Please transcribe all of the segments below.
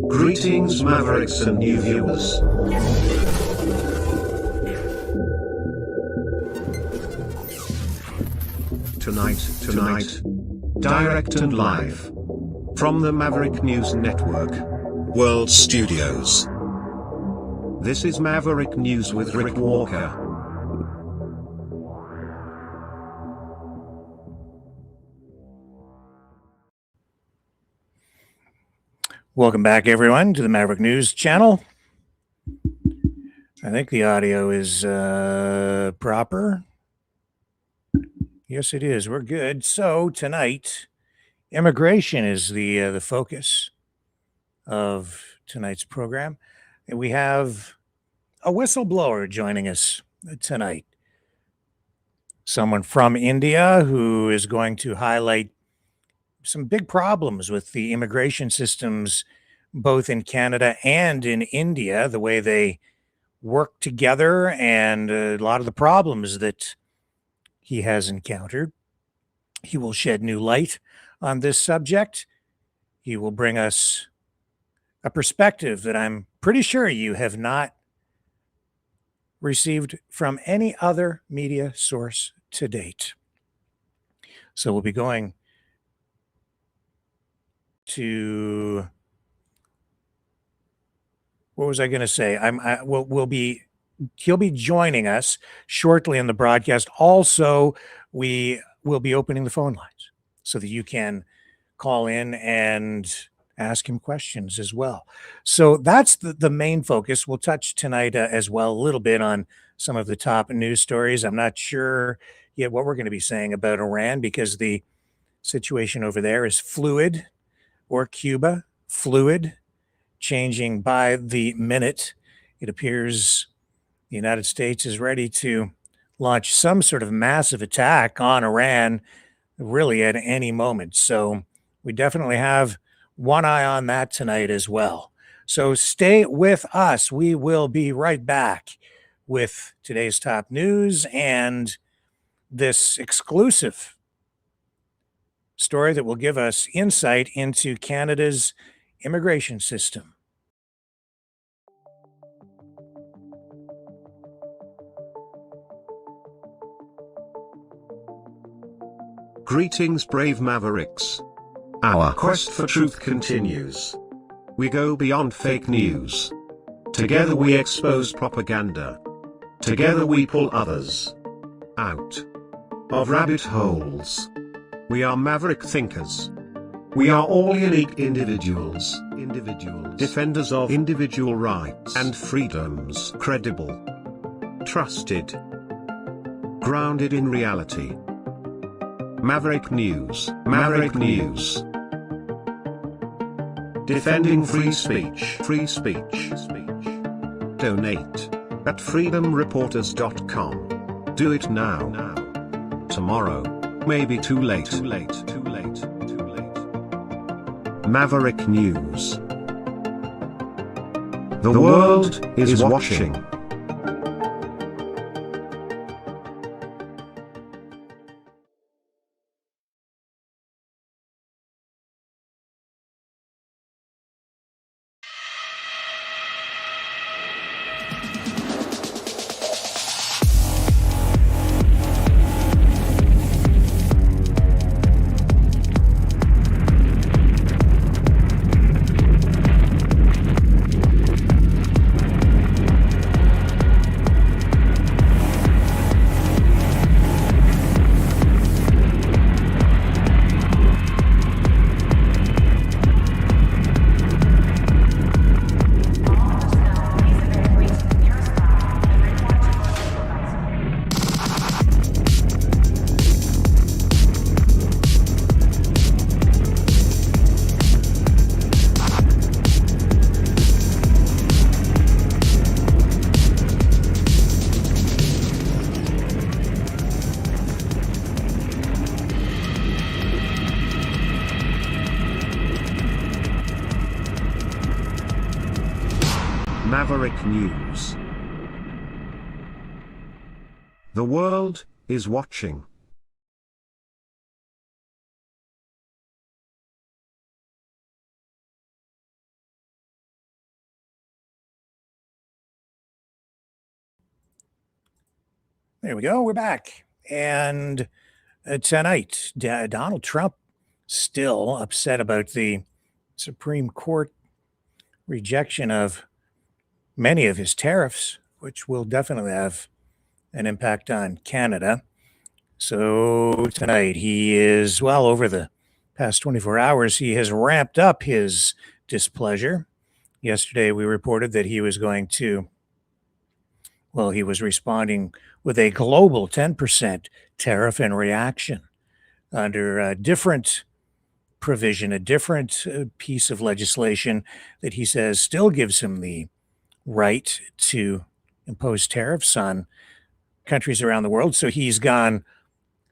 Greetings, Mavericks and new viewers. Tonight, direct and live from the Maverick News Network World Studios. This is Maverick News with Rick Walker. Welcome back, everyone, to the Maverick News channel. I think the audio is proper. Yes, it is. We're good. So tonight, immigration is the focus of tonight's program. And we have a whistleblower joining us tonight. Someone from India who is going to highlight some big problems with the immigration systems, both in Canada and in India, the way they work together, and a lot of the problems that he has encountered. He will shed new light on this subject. He will bring us a perspective that I'm pretty sure you have not received from any other media source to date. So we'll be going to, what was I going to say? He'll be joining us shortly in the broadcast. Also, we will be opening the phone lines so that you can call in and ask him questions as well. So that's the main focus. We'll touch tonight as well a little bit on some of the top news stories. I'm not sure yet what we're going to be saying about Iran, because the situation over there is fluid, or Cuba, fluid, changing by the minute. It appears the United States is ready to launch some sort of massive attack on Iran really at any moment. So we definitely have one eye on that tonight as well. So stay with us. We will be right back with today's top news and this exclusive story that will give us insight into Canada's immigration system. Greetings, brave Mavericks. Our quest for truth continues. We go beyond fake news. Together we expose propaganda. Together we pull others out of rabbit holes. We are maverick thinkers. We are all unique individuals, defenders of individual rights and freedoms, credible, trusted, grounded in reality. Maverick News, Maverick News. Defending free speech, free speech. Donate at freedomreporters.com. Do it now. Tomorrow may be too late. Maverick News. The world is watching. Maverick News. The world is watching. There we go. We're back. And tonight, Donald Trump still upset about the Supreme Court rejection of many of his tariffs, which will definitely have an impact on Canada. So tonight, he is, well, over the past 24 hours, he has ramped up his displeasure. Yesterday, we reported that he was going to, well, he was responding with a global 10% tariff in reaction under a different provision, a different piece of legislation that he says still gives him the right to impose tariffs on countries around the world. So he's gone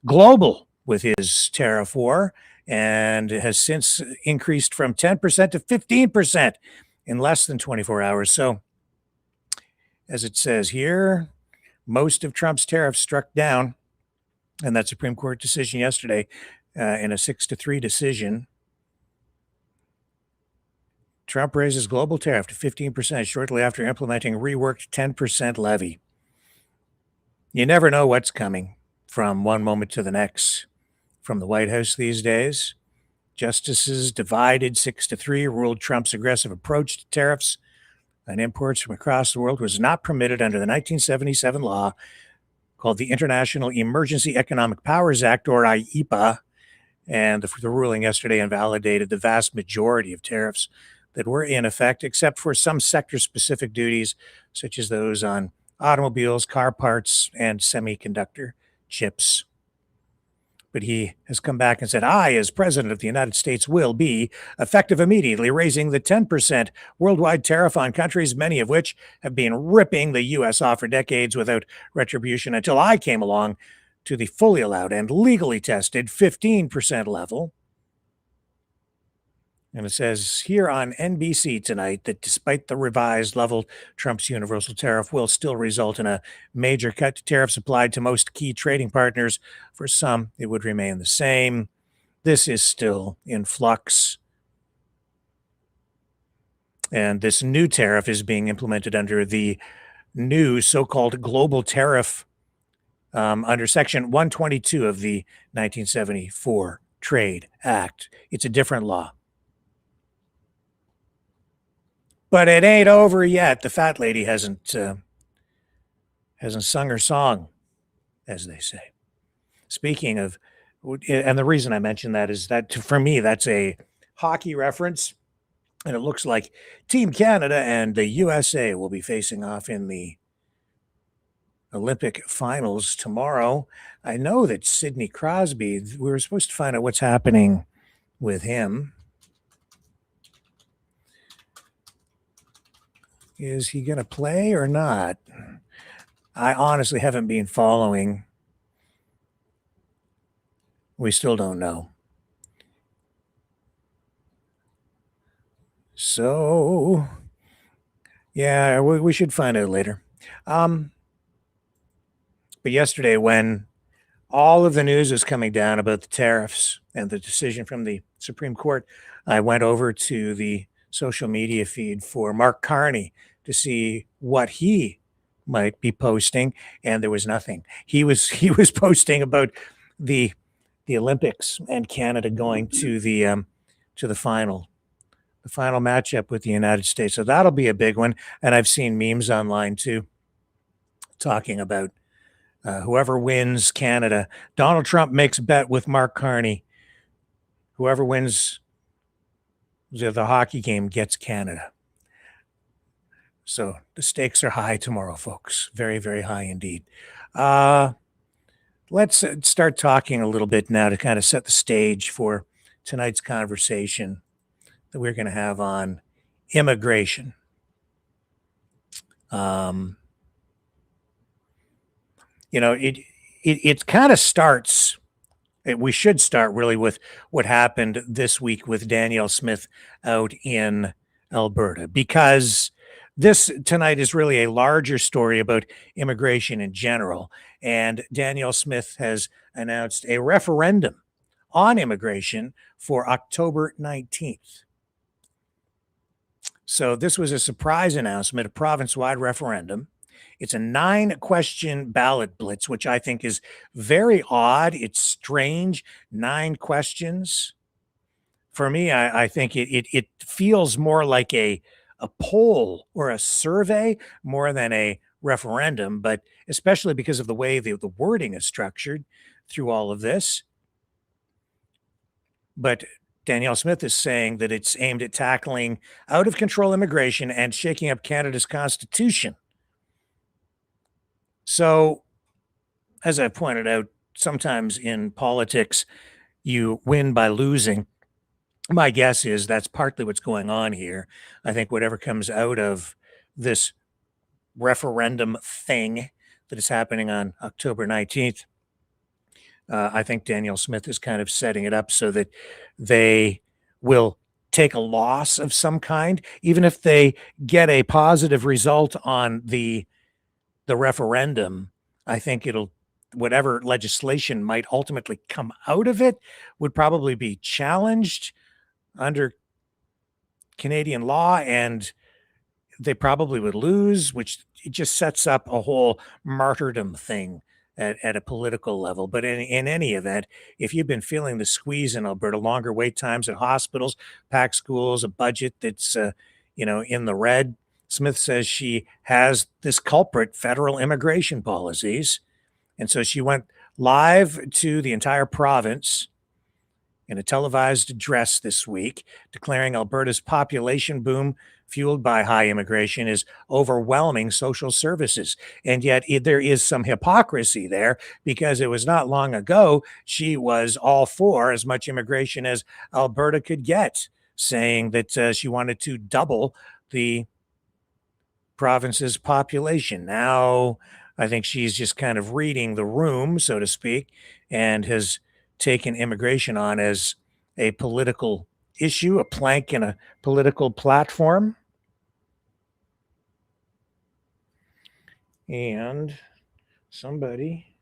global with his tariff war and has since increased from 10% to 15% in less than 24 hours. So, as it says here, most of Trump's tariffs struck down, and that Supreme Court decision yesterday in a 6-3 decision. Trump raises global tariff to 15% shortly after implementing reworked 10% levy. You never know what's coming from one moment to the next from the White House these days. Justices divided 6-3 ruled Trump's aggressive approach to tariffs on imports from across the world was not permitted under the 1977 law called the International Emergency Economic Powers Act, or IEPA, and the ruling yesterday invalidated the vast majority of tariffs that were in effect, except for some sector-specific duties, such as those on automobiles, car parts, and semiconductor chips. But he has come back and said, I, as president of the United States, will be effective immediately, raising the 10% worldwide tariff on countries, many of which have been ripping the U.S. off for decades without retribution until I came along to the fully allowed and legally tested 15% level. And it says here on NBC tonight that despite the revised level, Trump's universal tariff will still result in a major cut to tariffs applied to most key trading partners. For some, it would remain the same. This is still in flux. And this new tariff is being implemented under the new so-called global tariff under Section 122 of the 1974 Trade Act. It's a different law. But it ain't over yet. The fat lady hasn't sung her song, as they say. Speaking of, and the reason I mention that is that for me, that's a hockey reference. And it looks like Team Canada and the USA will be facing off in the Olympic finals tomorrow. I know that Sidney Crosby, we were supposed to find out what's happening with him. Is he going to play or not? I honestly haven't been following. We still don't know. So, yeah, we should find out later. But yesterday, when all of the news was coming down about the tariffs and the decision from the Supreme Court, I went over to the social media feed for Mark Carney to see what he might be posting, and there was nothing. He was posting about the Olympics and Canada going to the final matchup with the United States. So that'll be a big one. And I've seen memes online too, talking about whoever wins Canada. Donald Trump makes bet with Mark Carney. Whoever wins the hockey game gets Canada. So the stakes are high tomorrow, folks. Very, very high indeed. Let's start talking a little bit now to kind of set the stage for tonight's conversation that we're going to have on immigration. It kind of starts. We should start really with what happened this week with Danielle Smith out in Alberta, because this tonight is really a larger story about immigration in general. And Danielle Smith has announced a referendum on immigration for October 19th. So this was a surprise announcement, a province-wide referendum. It's a 9-question ballot blitz, which I think is very odd. It's strange. 9 questions. For me, I think it feels more like a poll or a survey more than a referendum, but especially because of the way the wording is structured through all of this. But Danielle Smith is saying that it's aimed at tackling out of control immigration and shaking up Canada's constitution. So, as I pointed out, sometimes in politics, you win by losing. My guess is that's partly what's going on here. I think whatever comes out of this referendum thing that is happening on October 19th, I think Danielle Smith is kind of setting it up so that they will take a loss of some kind, even if they get a positive result on the referendum. I think it'll whatever legislation might ultimately come out of it would probably be challenged under Canadian law, and they probably would lose, which it just sets up a whole martyrdom thing at a political level. But in any event, if you've been feeling the squeeze in Alberta, longer wait times at hospitals, packed schools, a budget that's in the red, Smith says she has this culprit, federal immigration policies, and so she went live to the entire province in a televised address this week, declaring Alberta's population boom fueled by high immigration is overwhelming social services. And yet there is some hypocrisy there, because it was not long ago she was all for as much immigration as Alberta could get, saying that she wanted to double the province's population. Now, I think she's just kind of reading the room, so to speak, and has taken immigration on as a political issue, a plank in a political platform. And somebody,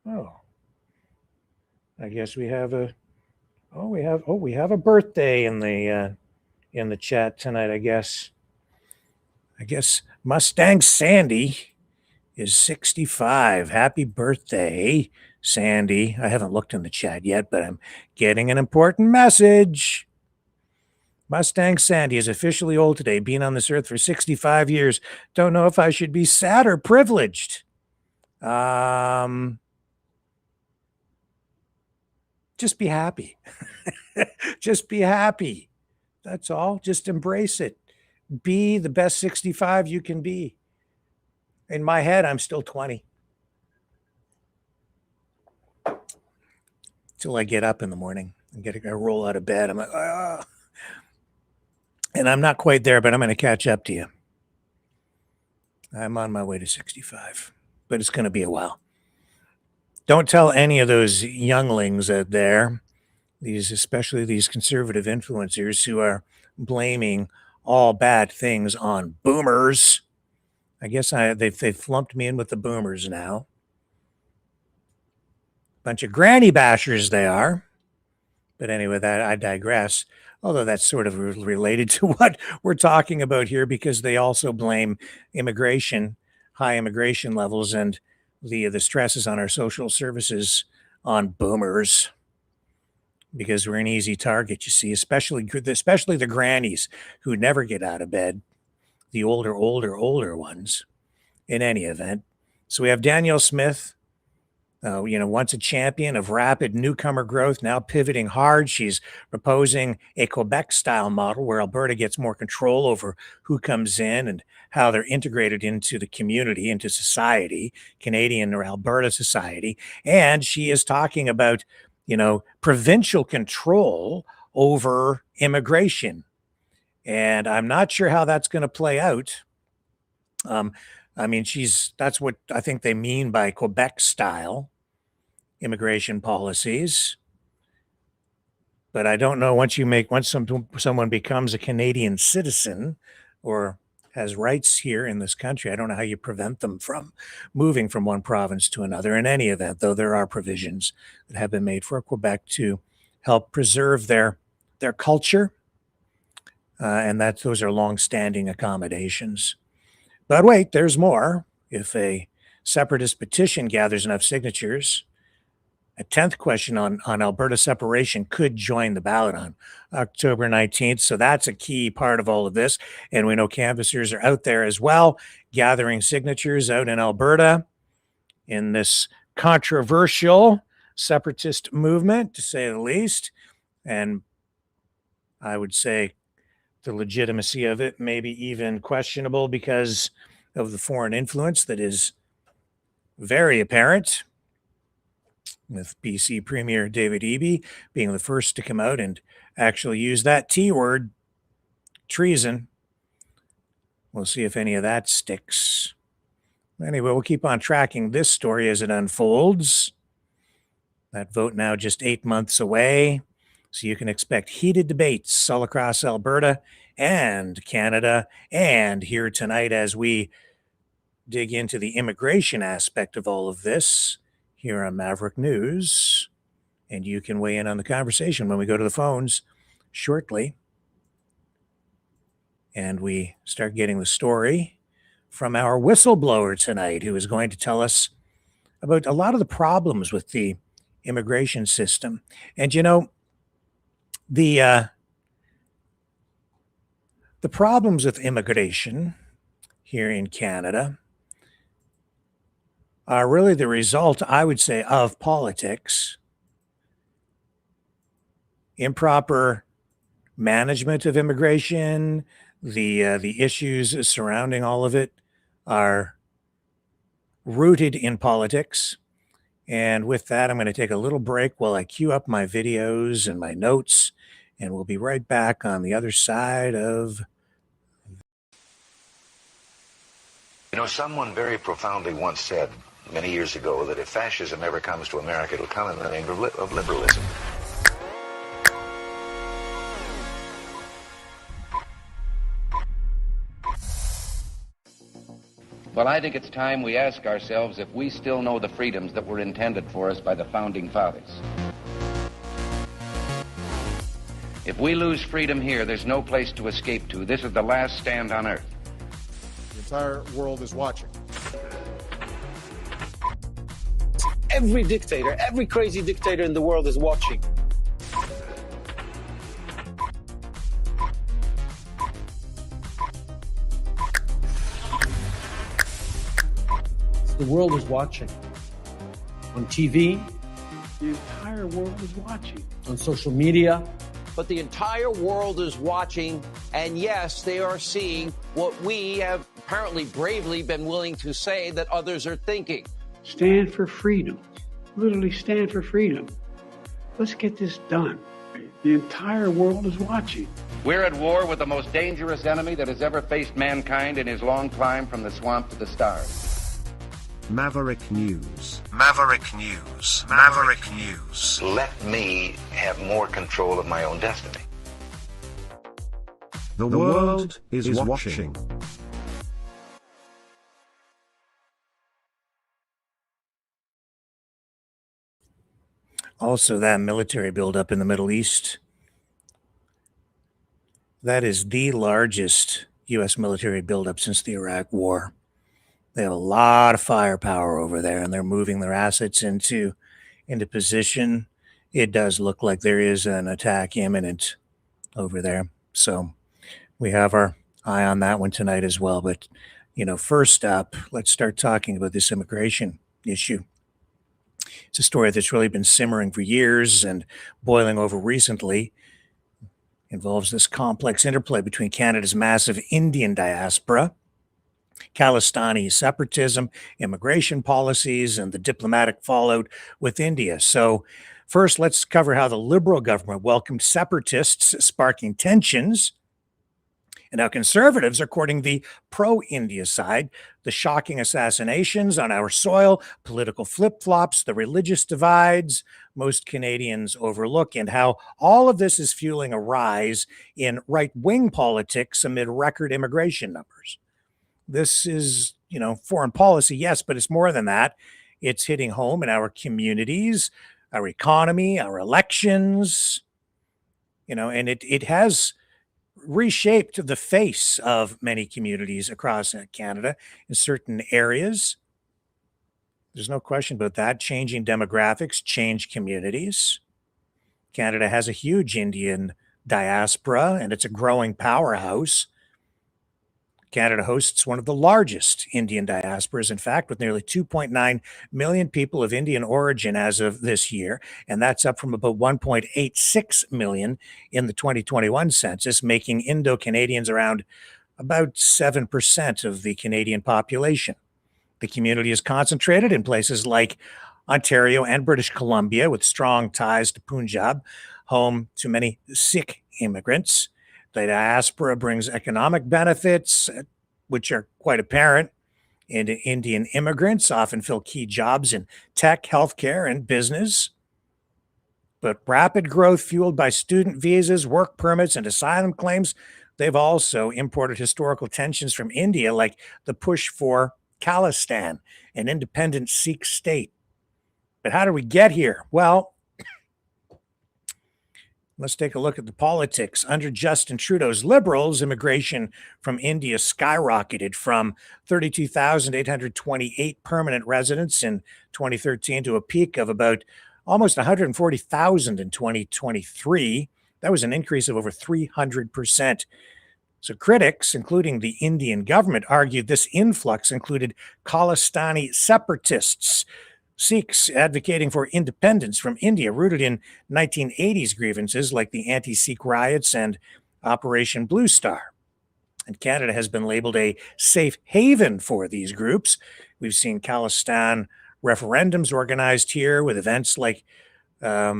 I guess we have a birthday in the chat tonight, I guess. Mustang Sandy is 65. Happy birthday, Sandy. I haven't looked in the chat yet, but I'm getting an important message. Mustang Sandy is officially old today, being on this earth for 65 years. Don't know if I should be sad or privileged. Just be happy. Just be happy. That's all. Just embrace it. Be the best 65 you can be. In my head, I'm still 20. Till I get up in the morning and I roll out of bed. I'm like, ah. And I'm not quite there, but I'm going to catch up to you. I'm on my way to 65, but it's going to be a while. Don't tell any of those younglings out there, especially these conservative influencers who are blaming all bad things on boomers. I guess they've lumped me in with the boomers now. Bunch of granny bashers they are. But anyway, that I digress. Although that's sort of related to what we're talking about here, because they also blame immigration, high immigration levels, and the stresses on our social services on boomers, because we're an easy target, you see, especially the grannies who never get out of bed, the older ones, in any event. So we have Danielle Smith, once a champion of rapid newcomer growth, now pivoting hard. She's proposing a Quebec-style model where Alberta gets more control over who comes in and how they're integrated into the community, into society, Canadian or Alberta society. And she is talking about, provincial control over immigration. And I'm not sure how that's going to play out. That's what I think they mean by Quebec-style immigration policies. But I don't know, once someone becomes a Canadian citizen or has rights here in this country, I don't know how you prevent them from moving from one province to another. In any event, though, there are provisions that have been made for Quebec to help preserve their culture, and those are long-standing accommodations. But wait, there's more. If a separatist petition gathers enough signatures, a 10th question on Alberta separation could join the ballot on October 19th. So that's a key part of all of this. And we know canvassers are out there as well, gathering signatures out in Alberta in this controversial separatist movement, to say the least. And I would say the legitimacy of it may be even questionable because of the foreign influence that is very apparent, with BC Premier David Eby being the first to come out and actually use that T word, treason. We'll see if any of that sticks. Anyway, we'll keep on tracking this story as it unfolds. That vote now just 8 months away. So you can expect heated debates all across Alberta and Canada and here tonight as we dig into the immigration aspect of all of this here on Maverick News. And you can weigh in on the conversation when we go to the phones shortly. And we start getting the story from our whistleblower tonight, who is going to tell us about a lot of the problems with the immigration system. And you know, the problems with immigration here in Canada are really the result, I would say, of politics, improper management of immigration, the issues surrounding all of it are rooted in politics. And with that, I'm going to take a little break while I queue up my videos and my notes, and we'll be right back on the other side of... You know, someone very profoundly once said many years ago that if fascism ever comes to America, it'll come in the name of liberalism. Well, I think it's time we ask ourselves if we still know the freedoms that were intended for us by the Founding Fathers. If we lose freedom here, there's no place to escape to. This is the last stand on Earth. The entire world is watching. Every dictator, every crazy dictator in the world is watching. The world is watching. On TV, the entire world is watching. On social media. But the entire world is watching, and yes, they are seeing what we have apparently bravely been willing to say that others are thinking. Stand for freedom. Literally stand for freedom. Let's get this done. The entire world is watching. We're at war with the most dangerous enemy that has ever faced mankind in his long climb from the swamp to the stars. Maverick News. Maverick News. Maverick News. Let me have more control of my own destiny. The world is watching. Also, that military buildup in the Middle East, that is the largest U.S. military buildup since the Iraq War. They have a lot of firepower over there, and they're moving their assets into position. It does look like there is an attack imminent over there. So we have our eye on that one tonight as well. But, you know, first up, let's start talking about this immigration issue. It's a story that's really been simmering for years and boiling over recently. Involves this complex interplay between Canada's massive Indian diaspora, Khalistani separatism, immigration policies, and the diplomatic fallout with India. So first, let's cover how the Liberal government welcomed separatists, sparking tensions, and how Conservatives are courting the pro-India side, the shocking assassinations on our soil, political flip-flops, the religious divides most Canadians overlook, and how all of this is fueling a rise in right-wing politics amid record immigration numbers. This is, you know, foreign policy, yes, but it's more than that. It's hitting home in our communities, our economy, our elections, you know, and it has reshaped the face of many communities across Canada in certain areas. There's no question about that. Changing demographics change communities. Canada has a huge Indian diaspora, and it's a growing powerhouse. Canada hosts one of the largest Indian diasporas, in fact, with nearly 2.9 million people of Indian origin as of this year. And that's up from about 1.86 million in the 2021 census, making Indo-Canadians around about 7% of the Canadian population. The community is concentrated in places like Ontario and British Columbia, with strong ties to Punjab, home to many Sikh immigrants. The diaspora brings economic benefits, which are quite apparent. And Indian immigrants often fill key jobs in tech, healthcare, and business. But rapid growth fueled by student visas, work permits, and asylum claims, they've also imported historical tensions from India, like the push for Khalistan, an independent Sikh state. But how did we get here? Well, let's take a look at the politics. Under Justin Trudeau's Liberals, immigration from India skyrocketed from 32,828 permanent residents in 2013 to a peak of about almost 140,000 in 2023. That was an increase of over 300%. So critics, including the Indian government, argued this influx included Khalistani separatists, Sikhs advocating for independence from India, rooted in 1980s grievances like the anti-Sikh riots and Operation Blue Star. And Canada has been labeled a safe haven for these groups. We've seen Khalistan referendums organized here with events like a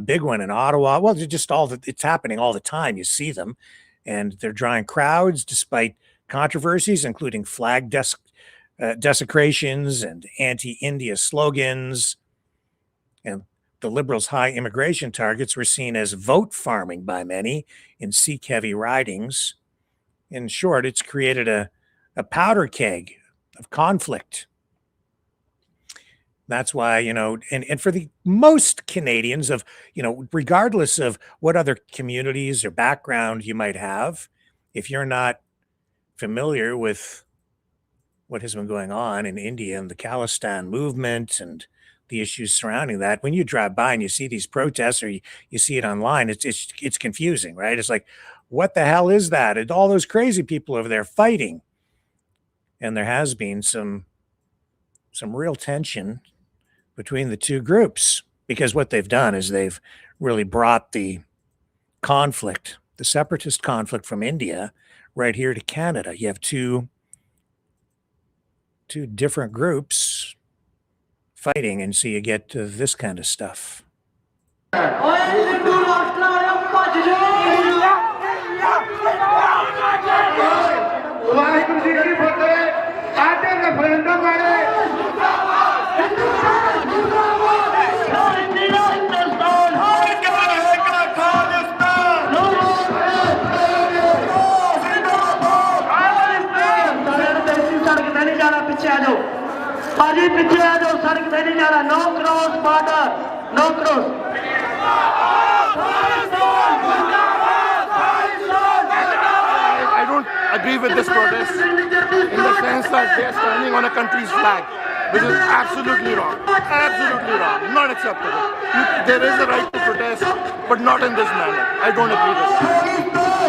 big one in Ottawa. Well, just it's happening all the time. You see them. And they're drawing crowds despite controversies, including flag desecrations and anti-India slogans. And the Liberals' high immigration targets were seen as vote farming by many in Sikh-heavy ridings. In short, it's created a powder keg of conflict. That's why, and for the most Canadians regardless of what other communities or background you might have, if you're not familiar with what has been going on in India and the Khalistan movement and the issues surrounding that, when you drive by and you see these protests or you see it online, it's confusing, right? It's like, what the hell is that? And all those crazy people over there fighting. And there has been some real tension between the two groups, because what they've done is they've really brought the conflict, the separatist conflict from India, right here to Canada. You have two different groups fighting, and so you get this kind of stuff. No cross border, no cross. I don't agree with this protest in the sense that they are standing on a country's flag, which is absolutely wrong. Absolutely wrong. Not acceptable. There is a right to protest, but not in this manner. I don't agree with that.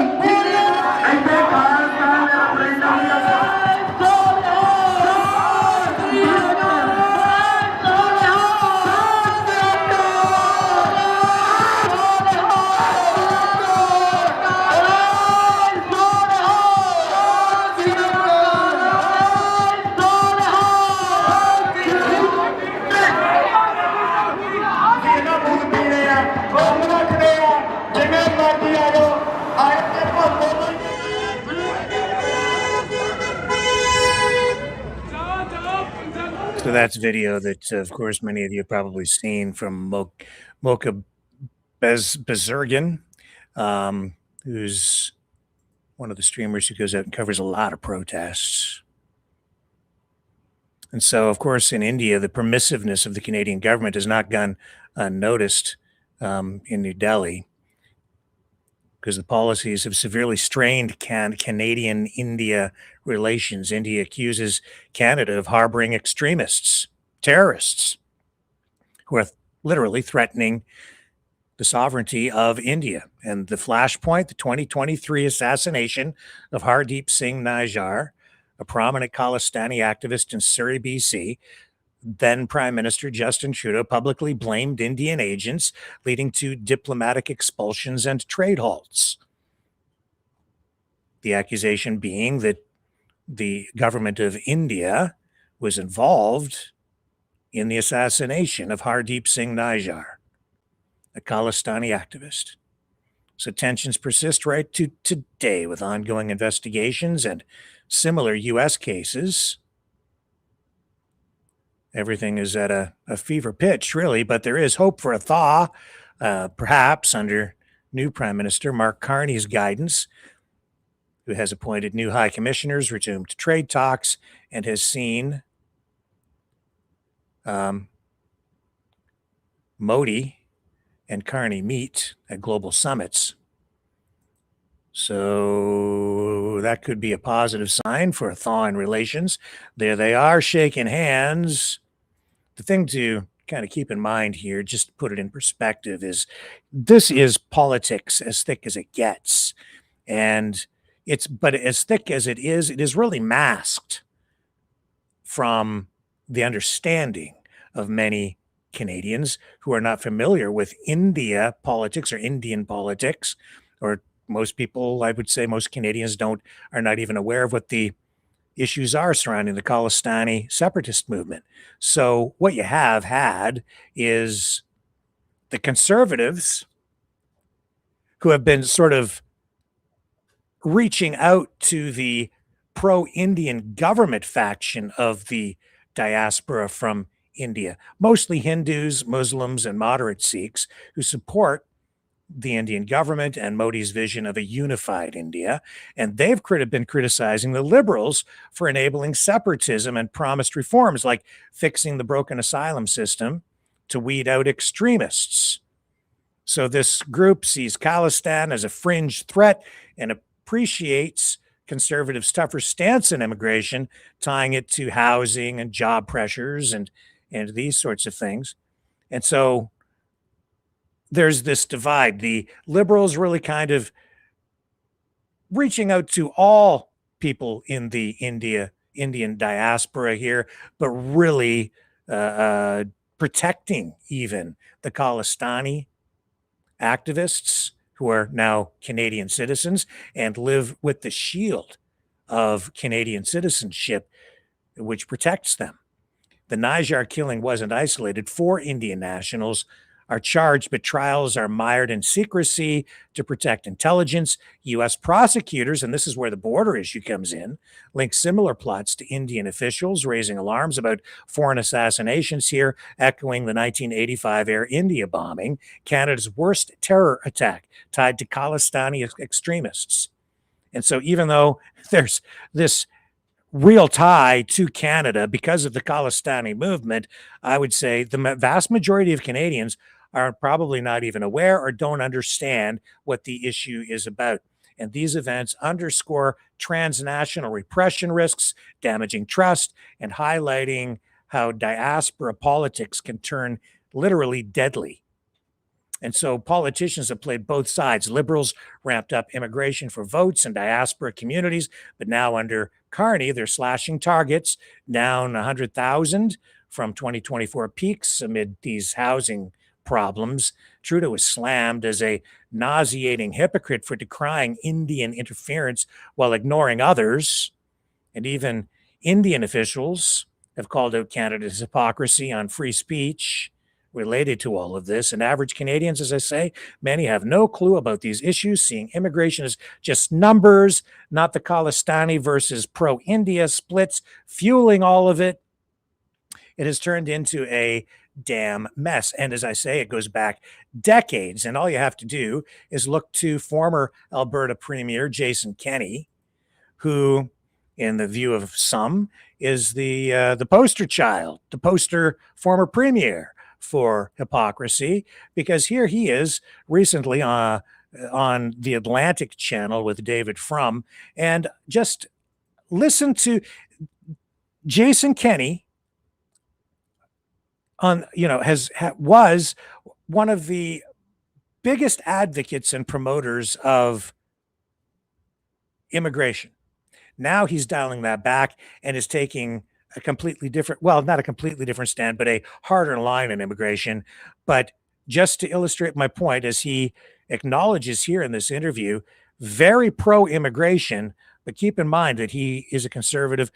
So that's video that, of course, many of you have probably seen from Mocha Bezergan, who's one of the streamers who goes out and covers a lot of protests. And so, of course, in India, the permissiveness of the Canadian government has not gone unnoticed in New Delhi. because the policies have severely strained Canadian-India relations. India accuses Canada of harboring extremists, terrorists, who are literally threatening the sovereignty of India. And the flashpoint, the 2023 assassination of Hardeep Singh Nijjar, a prominent Khalistani activist in Surrey, BC. Then Prime Minister Justin Trudeau publicly blamed Indian agents, leading to diplomatic expulsions and trade halts. The accusation being that the government of India was involved in the assassination of Hardeep Singh Nijjar, a Khalistani activist. So tensions persist right to today with ongoing investigations and similar U.S. cases. Everything is at a fever pitch, really, but there is hope for a thaw, perhaps under new Prime Minister Mark Carney's guidance, who has appointed new high commissioners, resumed trade talks, and has seen Modi and Carney meet at global summits. So that could be a positive sign for a thaw in relations. There they are, shaking hands. The thing to kind of keep in mind here, just to put it in perspective, is this is politics as thick as it gets. And but as thick as it is really masked from the understanding of many Canadians who are not familiar with India politics or Indian politics, or most people, I would say most Canadians are not even aware of what the issues are surrounding the Khalistani separatist movement. So what you have had is the Conservatives, who have been sort of reaching out to the pro-Indian government faction of the diaspora from India, mostly Hindus, Muslims, and moderate Sikhs, who support the Indian government and Modi's vision of a unified India. And they've been criticizing the Liberals for enabling separatism and promised reforms like fixing the broken asylum system to weed out extremists. So this group sees Khalistan as a fringe threat and appreciates Conservatives' tougher stance on immigration, tying it to housing and job pressures and these sorts of things. And so there's this divide. The Liberals really kind of reaching out to all people in the Indian diaspora here, but really protecting even the Khalistani activists who are now Canadian citizens and live with the shield of Canadian citizenship, which protects them. The Nijjar killing wasn't isolated. 4 Indian nationals are charged, but trials are mired in secrecy to protect intelligence. U.S. prosecutors, and this is where the border issue comes in, link similar plots to Indian officials, raising alarms about foreign assassinations here, echoing the 1985 Air India bombing, Canada's worst terror attack tied to Khalistani extremists. And so even though there's this real tie to Canada because of the Khalistani movement, I would say the vast majority of Canadians are probably not even aware or don't understand what the issue is about. And these events underscore transnational repression risks, damaging trust, and highlighting how diaspora politics can turn literally deadly. And so politicians have played both sides. Liberals ramped up immigration for votes in diaspora communities, but now under Carney, they're slashing targets down 100,000 from 2024 peaks amid these housing problems. Trudeau was slammed as a nauseating hypocrite for decrying Indian interference while ignoring others. And even Indian officials have called out Canada's hypocrisy on free speech related to all of this. And average Canadians, as I say, many have no clue about these issues, seeing immigration as just numbers, not the Khalistani versus pro-India splits fueling all of it. It has turned into a damn mess. And as I say, it goes back decades. And all you have to do is look to former Alberta Premier Jason Kenney, who, in the view of some, is the poster child, the poster former premier for hypocrisy, because here he is recently on the Atlantic channel with David Frum, and just listen to Jason Kenney on, was one of the biggest advocates and promoters of immigration. Now he's dialing that back and is taking a completely different, well, not a completely different stand, but a harder line on immigration. But just to illustrate my point, as he acknowledges here in this interview, very pro-immigration, but keep in mind that he is a conservative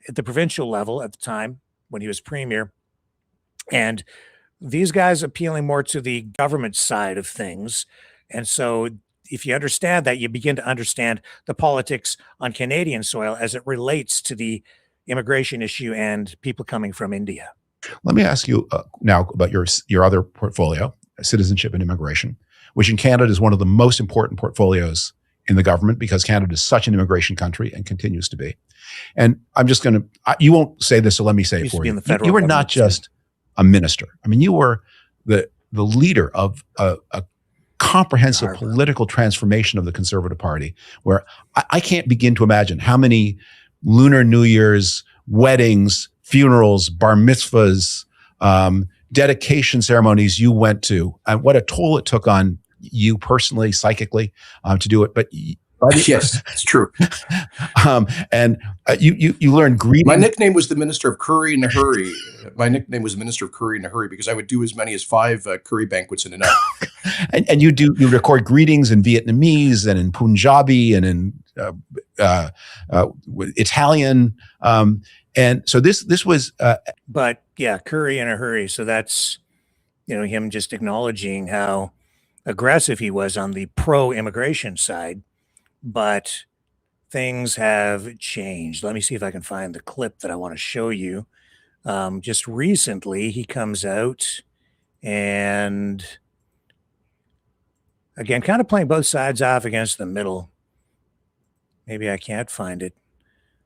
at the provincial level at the time when he was premier. And these guys appealing more to the government side of things. And so if you understand that, you begin to understand the politics on Canadian soil as it relates to the immigration issue and people coming from India. Let me ask you now about your other portfolio, citizenship and immigration, which in Canada is one of the most important portfolios in the government because Canada is such an immigration country and continues to be. And I'm just going to, you won't say this, so let me say it for you. You were not just a minister. I mean, you were the leader of a comprehensive political transformation of the Conservative Party, where I can't begin to imagine how many Lunar New Year's, weddings, funerals, bar mitzvahs, dedication ceremonies you went to, and what a toll it took on you personally, psychically, to do it. But yes, it's true. And you learned greeting. My nickname was the Minister of Curry in a Hurry. My nickname was the Minister of Curry in a Hurry because I would do as many as 5 curry banquets in a night. and you record greetings in Vietnamese and in Punjabi and in Italian. And so this was. But yeah, curry in a hurry. So that's, him just acknowledging how aggressive he was on the pro-immigration side. But things have changed. Let me see if I can find the clip that I want to show you. Just recently, he comes out and, again, kind of playing both sides off against the middle. Maybe I can't find it.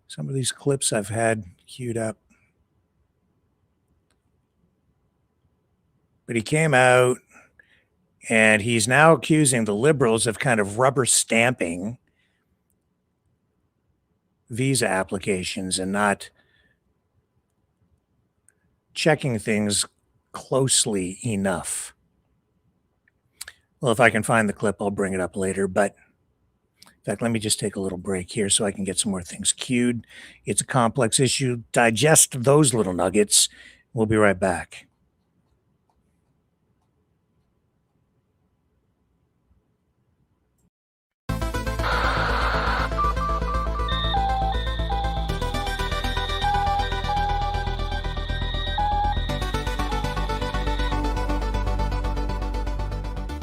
Some of these clips I've had queued up. But he came out and he's now accusing the Liberals of kind of rubber stamping visa applications and not checking things closely enough. Well, if I can find the clip, I'll bring it up later. But in fact, let me just take a little break here so I can get some more things queued. It's a complex issue. Digest those little nuggets. We'll be right back.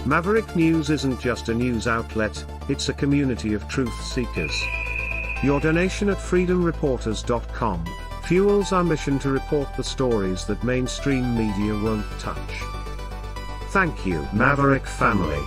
Maverick News isn't just a news outlet, it's a community of truth seekers. Your donation at freedomreporters.com fuels our mission to report the stories that mainstream media won't touch. Thank you, Maverick family.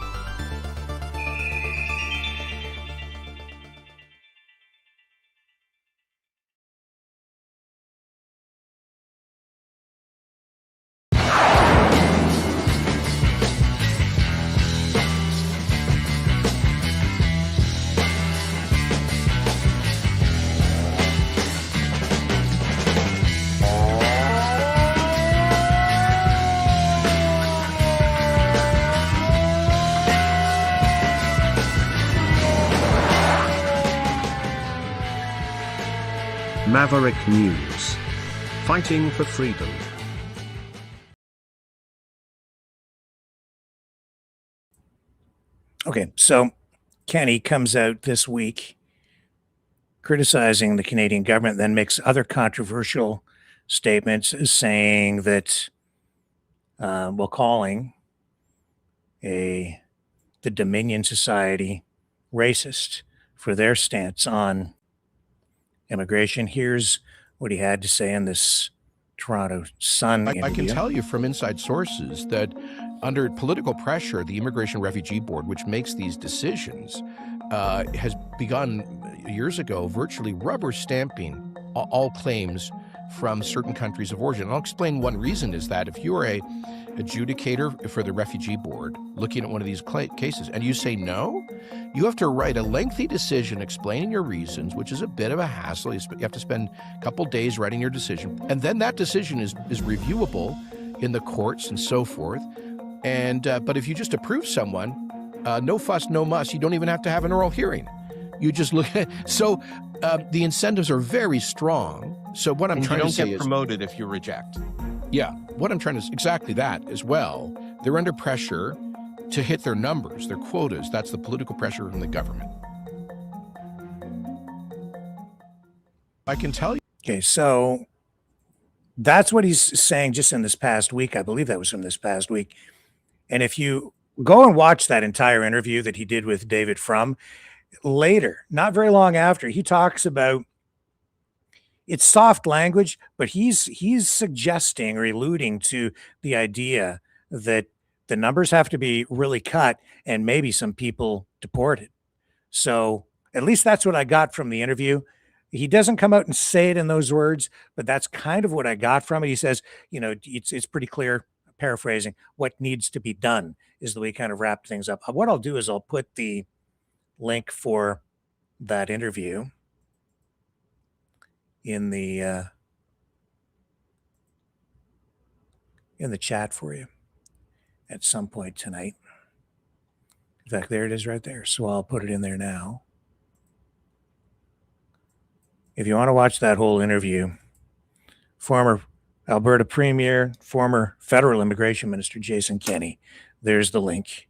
Maverick News. Fighting for freedom. Okay, so Kenney comes out this week criticizing the Canadian government, then makes other controversial statements saying that, calling the Dominion Society racist for their stance on immigration. Here's what he had to say in this Toronto Sun interview. I can tell you from inside sources that under political pressure, the Immigration Refugee Board, which makes these decisions, has begun years ago virtually rubber stamping all claims from certain countries of origin. And I'll explain one reason is that if you're a adjudicator for the refugee board looking at one of these cases and you say no, you have to write a lengthy decision explaining your reasons, which is a bit of a hassle. You have to spend a couple days writing your decision. And then that decision is reviewable in the courts and so forth. And but if you just approve someone, no fuss, no muss, you don't even have to have an oral hearing. You just look at so the incentives are very strong. So what I'm trying to say is, you don't get promoted if you reject. Yeah, what I'm trying to exactly that as well. They're under pressure to hit their numbers, their quotas. That's the political pressure from the government. I can tell you. Okay, so that's what he's saying just in this past week. I believe that was from this past week. And if you go and watch that entire interview that he did with David Frum, later, not very long after, he talks about it's soft language, but he's suggesting or alluding to the idea that the numbers have to be really cut and maybe some people deported. So at least that's what I got from the interview. He doesn't come out and say it in those words, but that's kind of what I got from it. He says, it's pretty clear, paraphrasing, what needs to be done is the way he kind of wrapped things up. What I'll do is I'll put the link for that interview in the chat for you at some point tonight. In fact, there it is right there. So I'll put it in there now. If you want to watch that whole interview, former Alberta Premier, former federal immigration minister Jason Kenney, there's the link.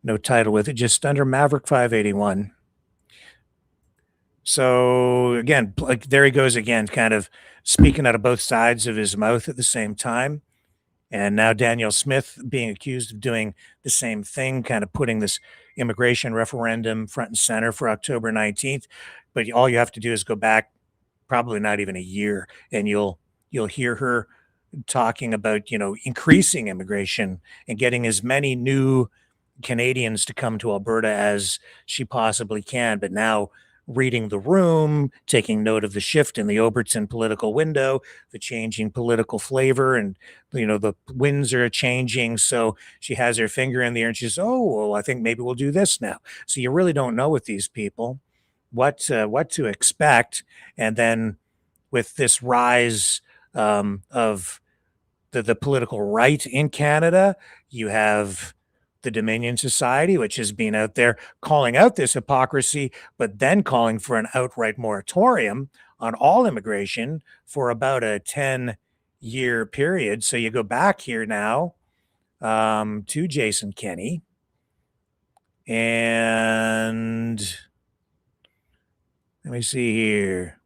No title with it, just under Maverick 581. So again, like there he goes again, kind of speaking out of both sides of his mouth at the same time. And now Danielle Smith being accused of doing the same thing, kind of putting this immigration referendum front and center for October 19th. But all you have to do is go back probably not even a year, and you'll hear her talking about, increasing immigration and getting as many new Canadians to come to Alberta as she possibly can. But now reading the room, taking note of the shift in the Overton political window, the changing political flavor, and the winds are changing. So she has her finger in the air and she says, "Oh, well, I think maybe we'll do this now." So you really don't know with these people what to expect. And then with this rise of the political right in Canada, you have the Dominion Society, which has been out there calling out this hypocrisy, but then calling for an outright moratorium on all immigration for about a 10-year period. So you go back here now to Jason Kenney, and let me see here.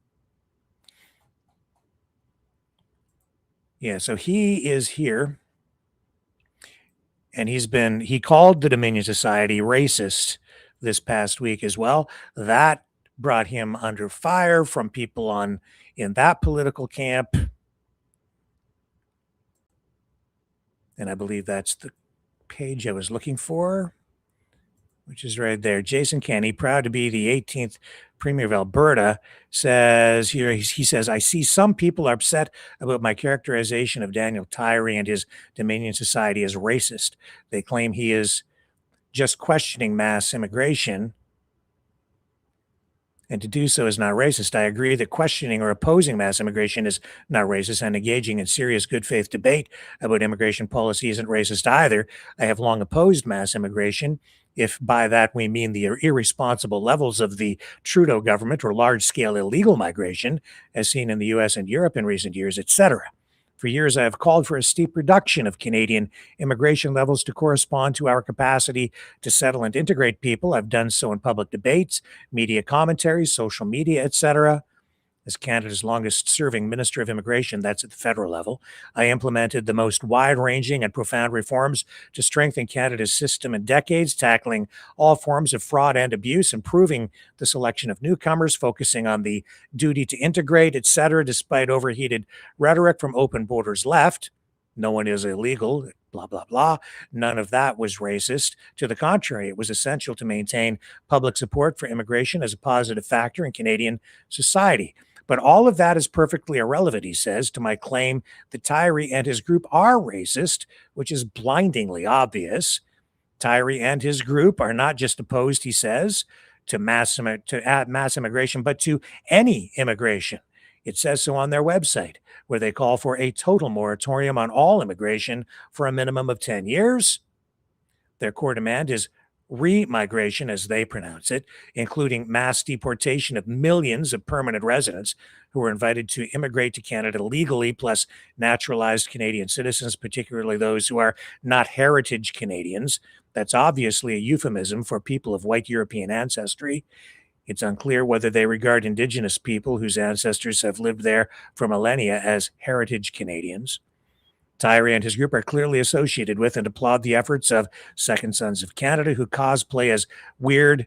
Yeah, so he is here. And he called the Dominion Society racist this past week as well. That brought him under fire from people in that political camp. And I believe that's the page I was looking for, which is right there. Jason Kenney, proud to be the 18th Premier of Alberta, says here, he says, "I see some people are upset about my characterization of Daniel Tyree and his Dominion Society as racist. They claim he is just questioning mass immigration, and to do so is not racist. I agree that questioning or opposing mass immigration is not racist, and engaging in serious good faith debate about immigration policy isn't racist either. I have long opposed mass immigration, if by that we mean the irresponsible levels of the Trudeau government or large-scale illegal migration, as seen in the US and Europe in recent years, etc. For years, I have called for a steep reduction of Canadian immigration levels to correspond to our capacity to settle and integrate people. I've done so in public debates, media commentaries, social media, etc. As Canada's longest-serving Minister of Immigration, that's at the federal level, I implemented the most wide-ranging and profound reforms to strengthen Canada's system in decades, tackling all forms of fraud and abuse, improving the selection of newcomers, focusing on the duty to integrate, etc., despite overheated rhetoric from Open Borders left. No one is illegal, blah, blah, blah. None of that was racist. To the contrary, it was essential to maintain public support for immigration as a positive factor in Canadian society. But all of that is perfectly irrelevant, he says, to my claim that Tyree and his group are racist, which is blindingly obvious. Tyree and his group are not just opposed, he says, to mass immigration, but to any immigration. It says so on their website, where they call for a total moratorium on all immigration for a minimum of 10 years. Their core demand is re-migration, as they pronounce it, including mass deportation of millions of permanent residents who were invited to immigrate to Canada legally, plus naturalized Canadian citizens, particularly those who are not heritage Canadians. That's obviously a euphemism for people of white European ancestry. It's unclear whether they regard Indigenous people whose ancestors have lived there for millennia as heritage Canadians. Tyree and his group are clearly associated with and applaud the efforts of Second Sons of Canada, who cosplay as weird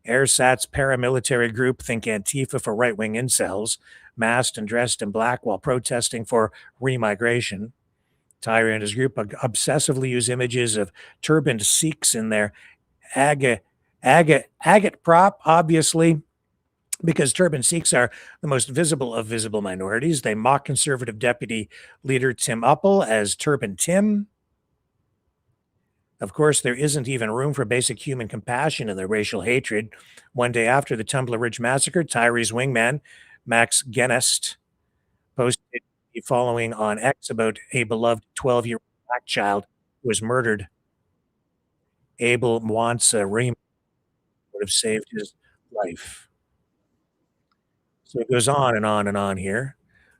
airsats paramilitary group, think Antifa for right-wing incels, masked and dressed in black while protesting for remigration. Tyree and his group obsessively use images of turbaned Sikhs in their agate prop, obviously, because turban Sikhs are the most visible of visible minorities. They mock Conservative Deputy Leader Tim Uppal as Turban Tim. Of course, there isn't even room for basic human compassion in their racial hatred. One day after the Tumbler Ridge massacre, Tyree's wingman, Max Genest, posted the following on X about a beloved 12-year-old black child who was murdered. Abel Mwansa Raymond would have saved his life. So it goes on and on and on here.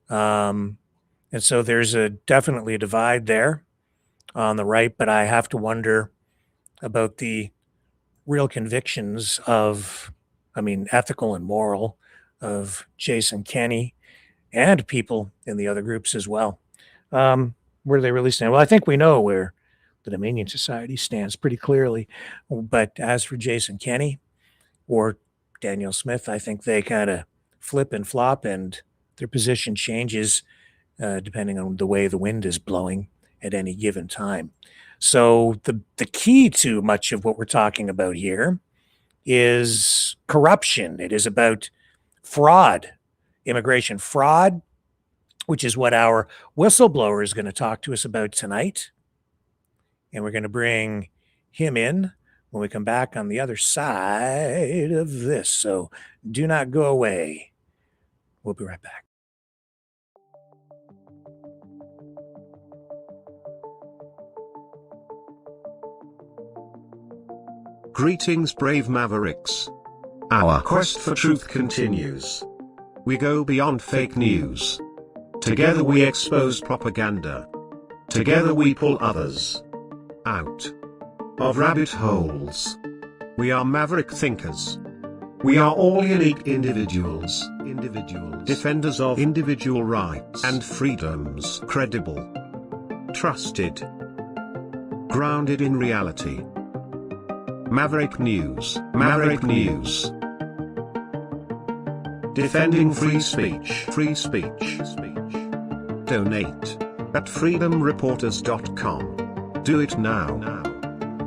And so there's definitely a divide there on the right, but I have to wonder about the real convictions of, ethical and moral, of Jason Kenney and people in the other groups as well. Where do they really stand? Well, I think we know where the Dominion Society stands pretty clearly. But as for Jason Kenney or Daniel Smith, I think they kind of flip and flop, and their position changes depending on the way the wind is blowing at any given time. So the key to much of what we're talking about here is corruption. It is about fraud, immigration fraud, which is what our whistleblower is going to talk to us about tonight. And we're going to bring him in when we come back on the other side of this. So do not go away. We'll be right back. Greetings, brave mavericks. Our quest for truth continues. We go beyond fake news. Together we expose propaganda. Together we pull others out of rabbit holes. We are maverick thinkers. We are all unique individuals, defenders of individual rights and freedoms, credible, trusted, grounded in reality. Maverick News, Maverick News. Defending free speech, free speech. Donate at freedomreporters.com. Do it now.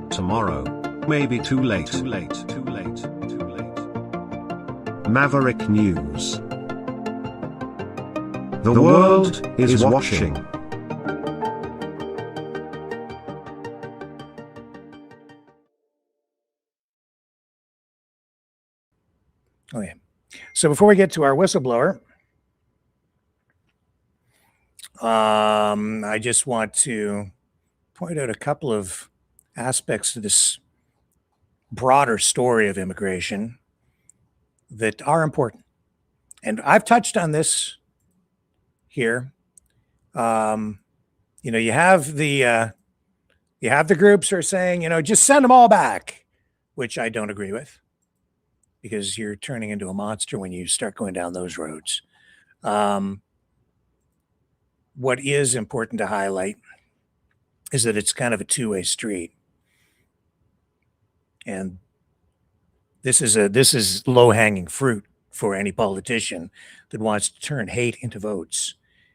Tomorrow may be too late. Maverick News. The world is watching. Okay. So before we get to our whistleblower, I just want to point out a couple of aspects to this broader story of immigration that are important. And I've touched on this here. You have the groups who are saying, just send them all back, which I don't agree with, because you're turning into a monster when you start going down those roads. What is important to highlight is that it's kind of a two-way street. And this is low-hanging fruit for any politician that wants to turn hate into votes,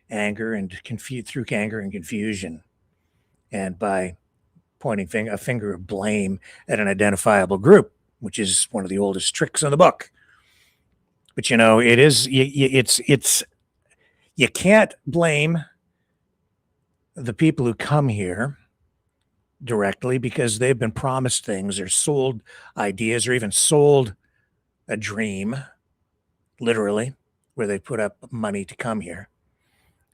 anger and through anger and confusion, and by pointing a finger of blame at an identifiable group, which is one of the oldest tricks in the book. But it is it's you can't blame the people who come here directly because they've been promised things or sold ideas or even sold a dream, literally, where they put up money to come here,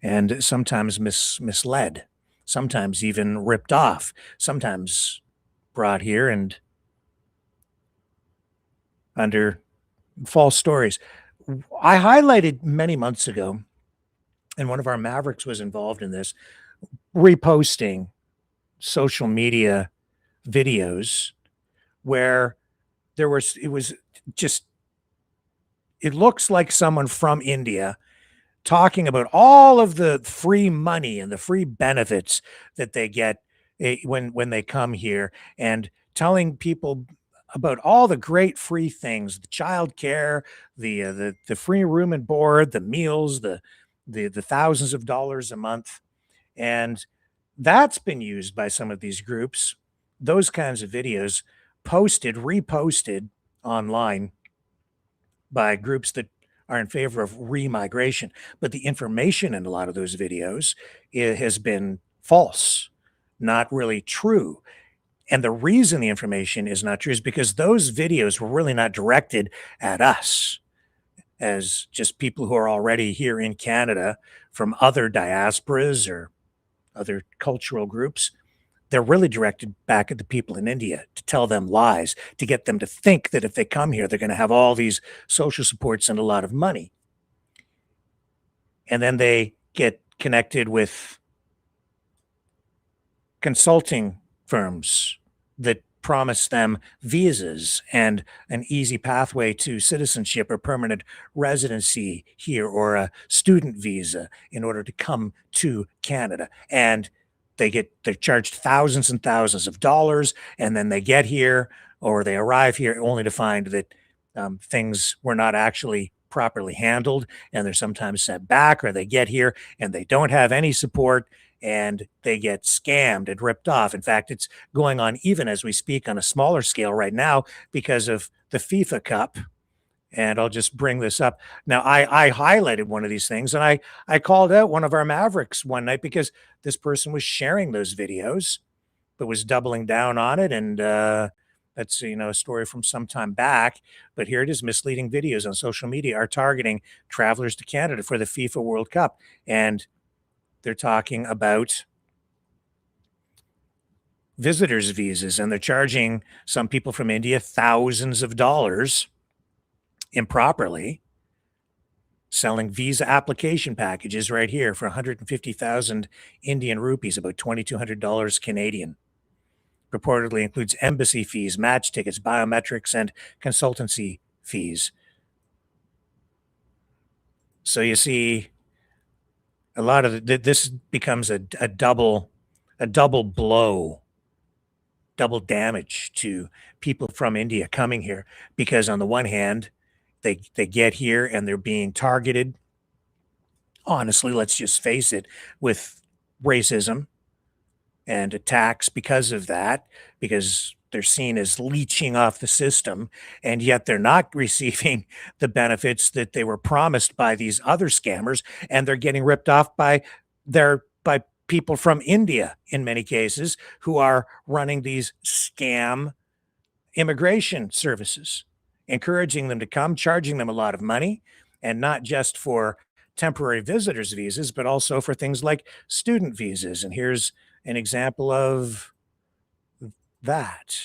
and sometimes misled, sometimes even ripped off, sometimes brought here and under false stories. I highlighted many months ago, and one of our Mavericks was involved in this, reposting social media videos where it was just, it looks like someone from India talking about all of the free money and the free benefits that they get when they come here, and telling people about all the great free things, the child care, the free room and board, the meals, the thousands of dollars a month. And that's been used by some of these groups, those kinds of videos reposted online by groups that are in favor of remigration. But the information in a lot of those videos has been false, not really true. And the reason the information is not true is because those videos were really not directed at us as just people who are already here in Canada from other diasporas or other cultural groups. They're really directed back at the people in India to tell them lies, to get them to think that if they come here, they're going to have all these social supports and a lot of money. And then they get connected with consulting firms that promise them visas and an easy pathway to citizenship or permanent residency here, or a student visa in order to come to Canada. And they're charged thousands and thousands of dollars, and then they get here or they arrive here only to find that things were not actually properly handled, and they're sometimes sent back, or they get here and they don't have any support and they get scammed and ripped off. In fact, it's going on even as we speak on a smaller scale right now because of the FIFA Cup. And I'll just bring this up. Now, I highlighted one of these things, and I called out one of our Mavericks one night because this person was sharing those videos, but was doubling down on it. And that's, a story from some time back. But here it is: misleading videos on social media are targeting travelers to Canada for the FIFA World Cup. And they're talking about visitors' visas, and they're charging some people from India thousands of dollars improperly, selling visa application packages right here for 150,000 Indian rupees, about $2,200 Canadian. Purportedly includes embassy fees, match tickets, biometrics, and consultancy fees. So you see, a lot of this becomes a double blow, double damage to people from India coming here, because on the one hand, they get here and they're being targeted, honestly, let's just face it, with racism and attacks because of that, because they're seen as leeching off the system, and yet they're not receiving the benefits that they were promised by these other scammers, and they're getting ripped off by people from India in many cases, who are running these scam immigration services, encouraging them to come, charging them a lot of money, and not just for temporary visitors visas, but also for things like student visas. And here's an example of that.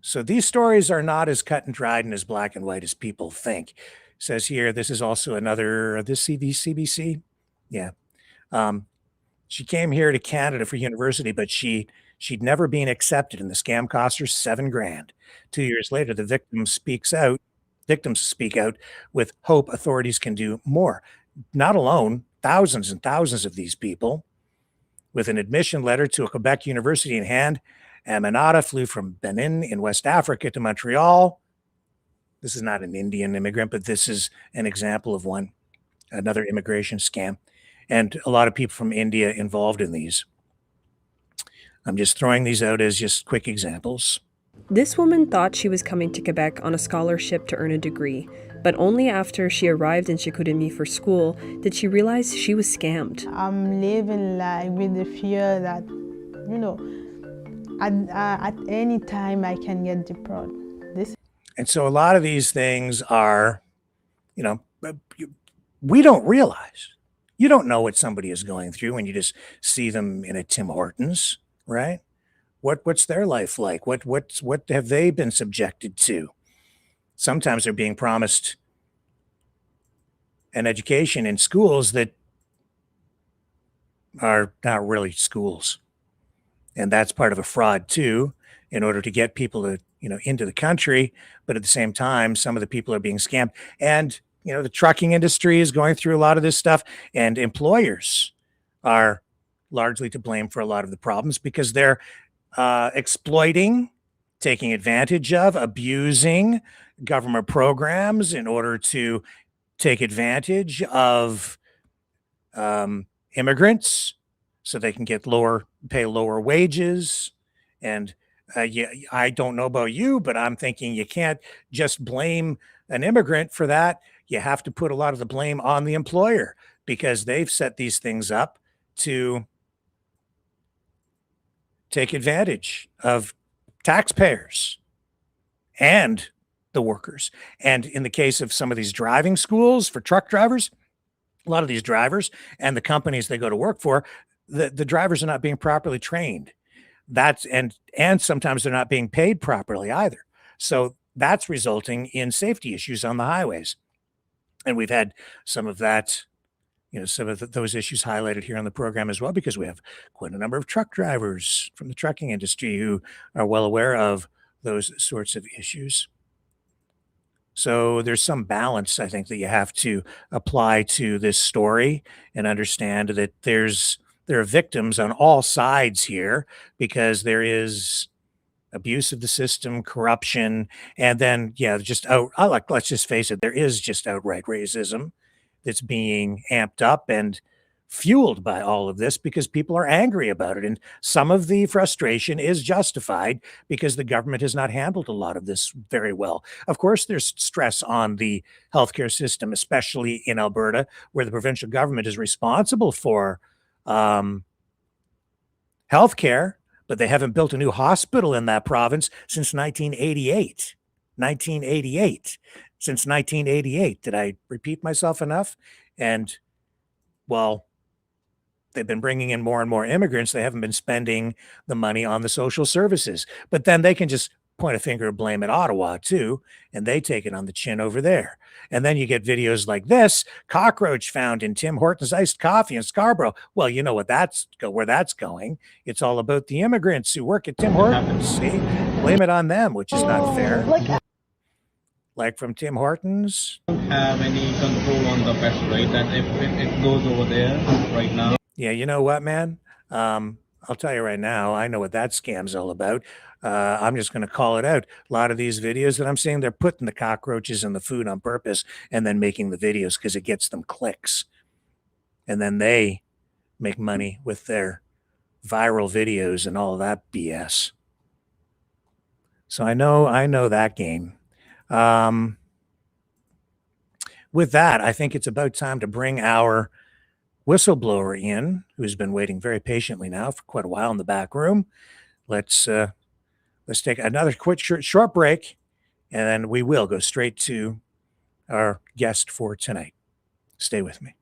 So these stories are not as cut and dried and as black and white as people think. It says here, this is also another, this CBC. Yeah. She came here to Canada for university, but she'd never been accepted, and the scam cost her $7,000. 2 years later, the victims speak out with hope authorities can do more. Not alone, thousands and thousands of these people, with an admission letter to a Quebec university in hand, Aminata flew from Benin in West Africa to Montreal. This is not an Indian immigrant, but this is an example of one, another immigration scam. And a lot of people from India involved in these. I'm just throwing these out as just quick examples. This woman thought she was coming to Quebec on a scholarship to earn a degree, but only after she arrived in Chicoutimi for school did she realize she was scammed. I'm living like with the fear that, at any time I can get deported. And so a lot of these things are, we don't realize. You don't know what somebody is going through when you just see them in a Tim Hortons, right? What's their life like? What have they been subjected to? Sometimes they're being promised an education in schools that are not really schools. And that's part of a fraud too, in order to get people to, into the country. But at the same time, some of the people are being scammed. And, the trucking industry is going through a lot of this stuff, and employers are largely to blame for a lot of the problems because they're exploiting, taking advantage of, abusing government programs in order to take advantage of immigrants so they can pay lower wages. And I don't know about you, but I'm thinking you can't just blame an immigrant for that. You have to put a lot of the blame on the employer because they've set these things up to take advantage of taxpayers and the workers. And in the case of some of these driving schools for truck drivers, a lot of these drivers and the companies they go to work for, the drivers are not being properly trained. And sometimes they're not being paid properly either. So that's resulting in safety issues on the highways. And we've had some of that, some of those issues highlighted here on the program as well, because we have quite a number of truck drivers from the trucking industry who are well aware of those sorts of issues. So there's some balance, I think, that you have to apply to this story and understand that there are victims on all sides here because there is abuse of the system, corruption, and then, let's just face it, there is just outright racism that's being amped up and fueled by all of this because people are angry about it. And some of the frustration is justified because the government has not handled a lot of this very well. Of course, there's stress on the healthcare system, especially in Alberta, where the provincial government is responsible for healthcare, but they haven't built a new hospital in that province since 1988. 1988. Since 1988. Did I repeat myself enough? And, well, they've been bringing in more and more immigrants. They haven't been spending the money on the social services. But then they can just point a finger of blame at Ottawa, too, and they take it on the chin over there. And then you get videos like this, cockroach found in Tim Hortons iced coffee in Scarborough. Well, you know where that's going. It's all about the immigrants who work at Tim Hortons. See? Blame it on them, which is not fair. Like from Tim Hortons. Don't have any control on the pest, right? That if it goes over there right now. Yeah, you know what, man? I'll tell you right now, I know what that scam's all about. I'm just going to call it out. A lot of these videos that I'm seeing, they're putting the cockroaches in the food on purpose and then making the videos because it gets them clicks. And then they make money with their viral videos and all of that BS. So I know that game. With that, I think it's about time to bring our whistleblower in, who's been waiting very patiently now for quite a while in the back room. Let's take another quick short break, and then we will go straight to our guest for tonight. Stay with me.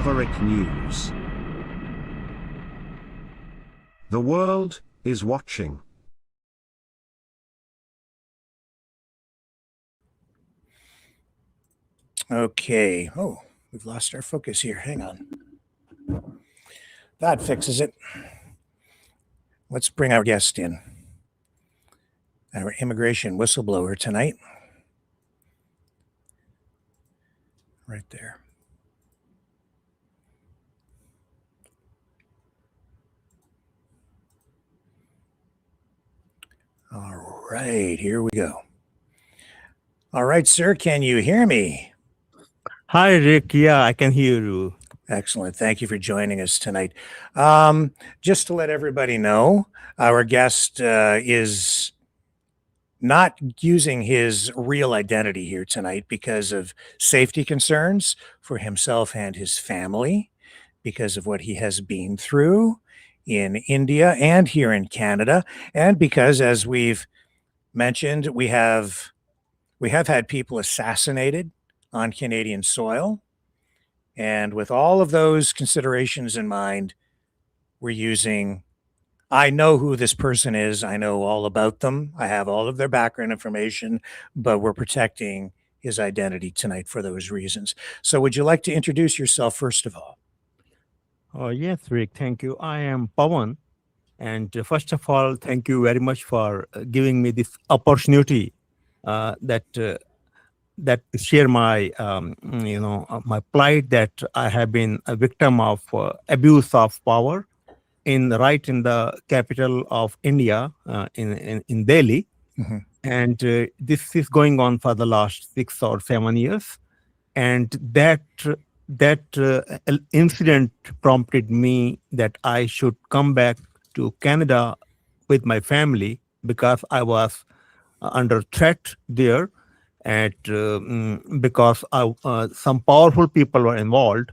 Maverick News. The world is watching. Okay. Oh, we've lost our focus here. Hang on. That fixes it. Let's bring our guest in. Our immigration whistleblower tonight. Right there. All right, here we go. All right, sir, can you hear me? Hi, Rick. Yeah, I can hear you. Excellent. Thank you for joining us tonight. Just to let everybody know, our guest is not using his real identity here tonight because of safety concerns for himself and his family, because of what he has been through in India and here in Canada, and because, as we've mentioned, we have had people assassinated on Canadian soil. And with all of those considerations in mind, I know who this person is. I know all about them. I have all of their background information, but we're protecting his identity tonight for those reasons. So would you like to introduce yourself first of all? Yes, Rick. Thank you. I am Pawan. And first of all, thank you very much for giving me this opportunity that share my, my plight, that I have been a victim of abuse of power in the capital of India, in Delhi. Mm-hmm. And this is going on for the last 6 or 7 years. And that incident prompted me that I should come back to Canada with my family, because I was under threat there, and because some powerful people were involved.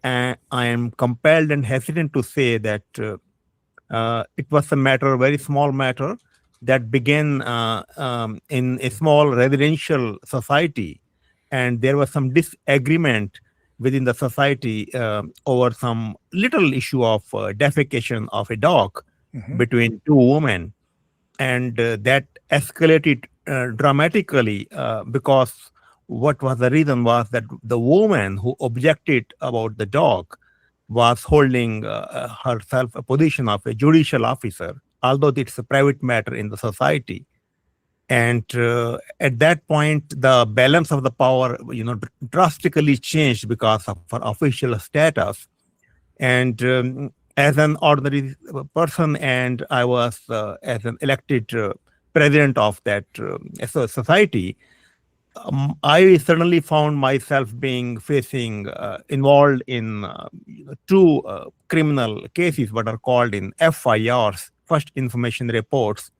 And I am compelled and hesitant to say that it was a very small matter that began in a small residential society. And there was some disagreement within the society over some little issue of defecation of a dog between two women. And that escalated dramatically, because what was the reason was that the woman who objected about the dog was holding herself a position of a judicial officer, although it's a private matter in the society. And at that point, the balance of the power, drastically changed because of her official status. And as an ordinary person, and I was as an elected president of that society, I suddenly found myself involved in two criminal cases, what are called in FIRs, first information reports,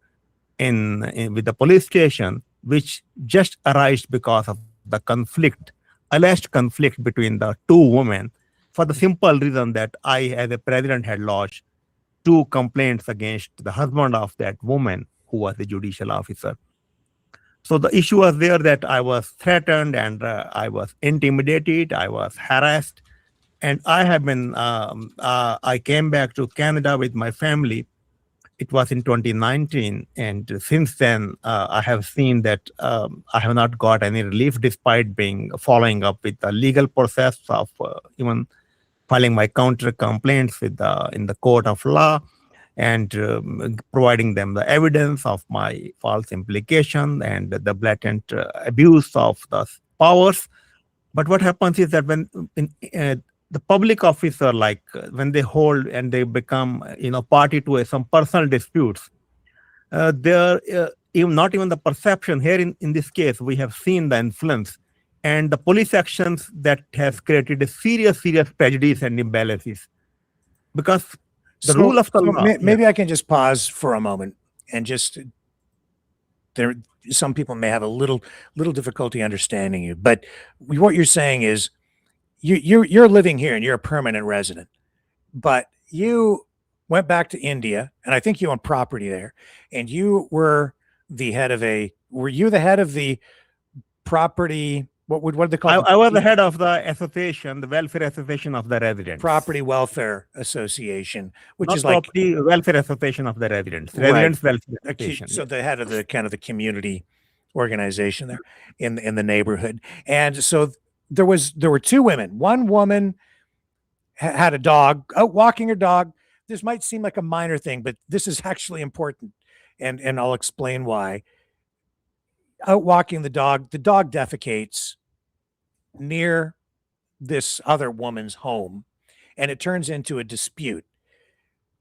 with the police station, which just arose because of the alleged conflict between the two women, for the simple reason that I, as a president, had lodged 2 complaints against the husband of that woman, who was a judicial officer. So the issue was there that I was threatened, and I was intimidated, I was harassed. And I have been, I came back to Canada with my family. It was in 2019. And since then, I have seen that I have not got any relief, despite following up with the legal process of even filing my counter complaints in the court of law, and providing them the evidence of my false implication and the blatant abuse of the powers. But what happens is that when the public officer, like when they hold and they become party to some personal disputes, not even the perception here in this case, we have seen the influence and the police actions that has created a serious prejudice and imbalances, because the rule of the law. Maybe I can just pause for a moment and just some people may have a little difficulty understanding you, but what you're saying is you're living here and you're a permanent resident, but you went back to India, and I think you own property there, and you were the head of the property what did they call it? I was the head of the association, the Welfare Association of the Residents. Property Welfare Association, which Not is like Property Welfare Association of the Residents. Residents Welfare Association. So the head of the kind of the community organization there in the neighborhood. And so there were two women. One woman had a dog out walking her dog. This might seem like a minor thing, but this is actually important. And I'll explain why. Out walking the dog defecates near this other woman's home, and it turns into a dispute.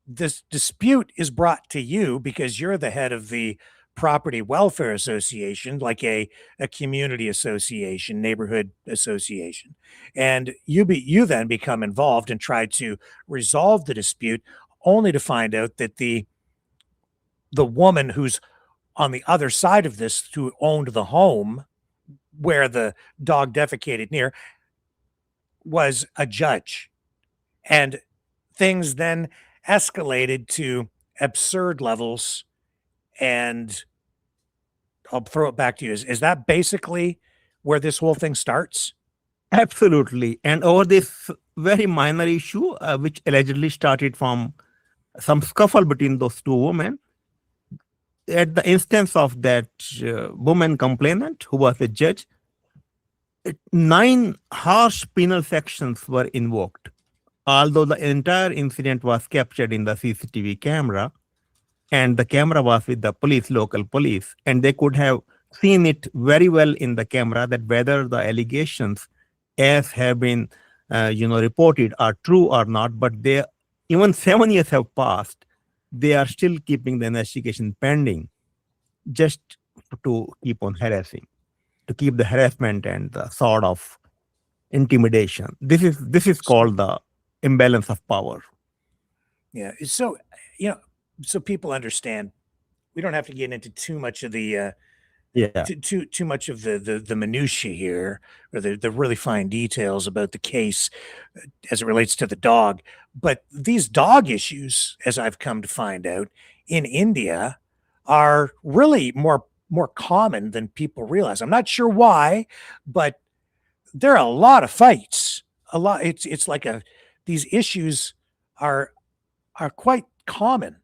This dispute is brought to you because you're the head of the Property Welfare Association, like a community association, neighborhood association. And you then become involved and try to resolve the dispute, only to find out that the woman who's on the other side of this, who owned the home where the dog defecated near, was a judge. And things then escalated to absurd levels. And I'll throw it back to you. Is that basically where this whole thing starts? Absolutely. And over this very minor issue, which allegedly started from some scuffle between those two women, at the instance of that woman complainant, who was a judge, 9 harsh penal sections were invoked. Although the entire incident was captured in the CCTV camera, and the camera was with the police, local police, and they could have seen it very well in the camera that whether the allegations as have been reported are true or not. But they, even 7 years have passed, they are still keeping the investigation pending, just to keep on harassing, to keep the harassment and the sort of intimidation. This is called the imbalance of power. Yeah. So, so people understand, we don't have to get into too much of the too much of the minutiae here, or the really fine details about the case as it relates to the dog. But these dog issues, as I've come to find out, in India are really more common than people realize. I'm not sure why, but there are a lot of fights. It's like these issues are quite common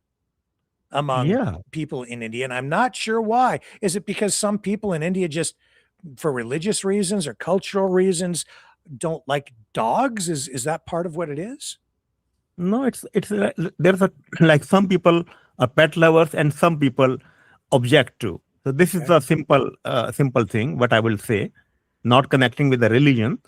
among people in India, and I'm not sure why. Is it because some people in India, just for religious reasons or cultural reasons, don't like dogs? Is that part of what it is? No, it's there's like some people are pet lovers and some people object to. So this is a simple thing, what I will say, not connecting with the religion.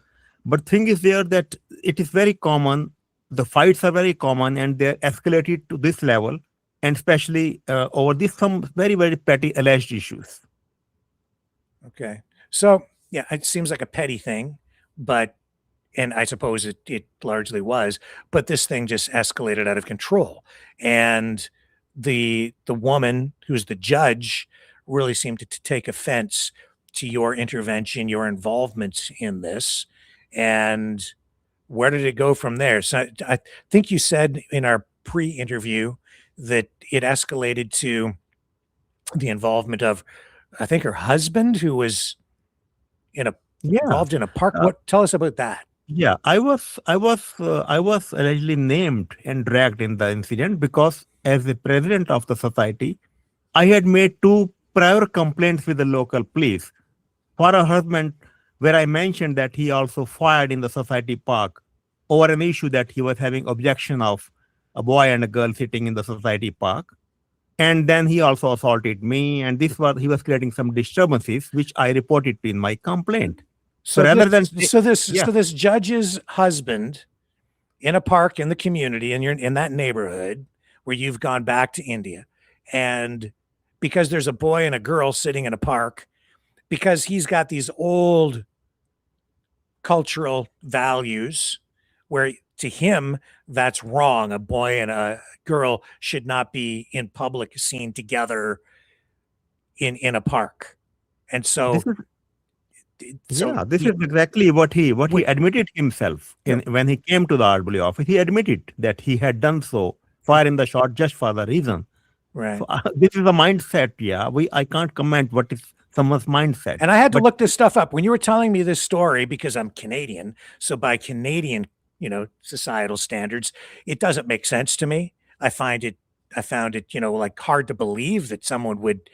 But thing is there that it is very common. The fights are very common, and they're escalated to this level, and especially over some very, very petty alleged issues. Okay. So, yeah, it seems like a petty thing, and I suppose it largely was, but this thing just escalated out of control. And the woman who's the judge really seemed to take offense to your intervention, your involvement in this. And where did it go from there? So I think you said in our pre-interview that it escalated to the involvement of, I think, her husband, who was involved in a park. Tell us about that. Yeah, I was allegedly named and dragged in the incident because as the president of the society, I had made 2 prior complaints with the local police for a husband, where I mentioned that he also fired in the society park over an issue that he was having objection of a boy and a girl sitting in the society park. And then he also assaulted me, and he was creating some disturbances, which I reported in my complaint. So this judge's husband in a park in the community, and you're in that neighborhood where you've gone back to India, and because there's a boy and a girl sitting in a park, because he's got these old cultural values where to him that's wrong. A boy and a girl should not be in public seen together in a park. And so this is exactly what he admitted himself when he came to the RW office. He admitted that he had done so, firing the shot just for the reason. Right. So, this is a mindset. I can't comment what is someone's mindset. And I had to look this stuff up when you were telling me this story because I'm Canadian. So by Canadian, societal standards, it doesn't make sense to me. I found it, like hard to believe that someone would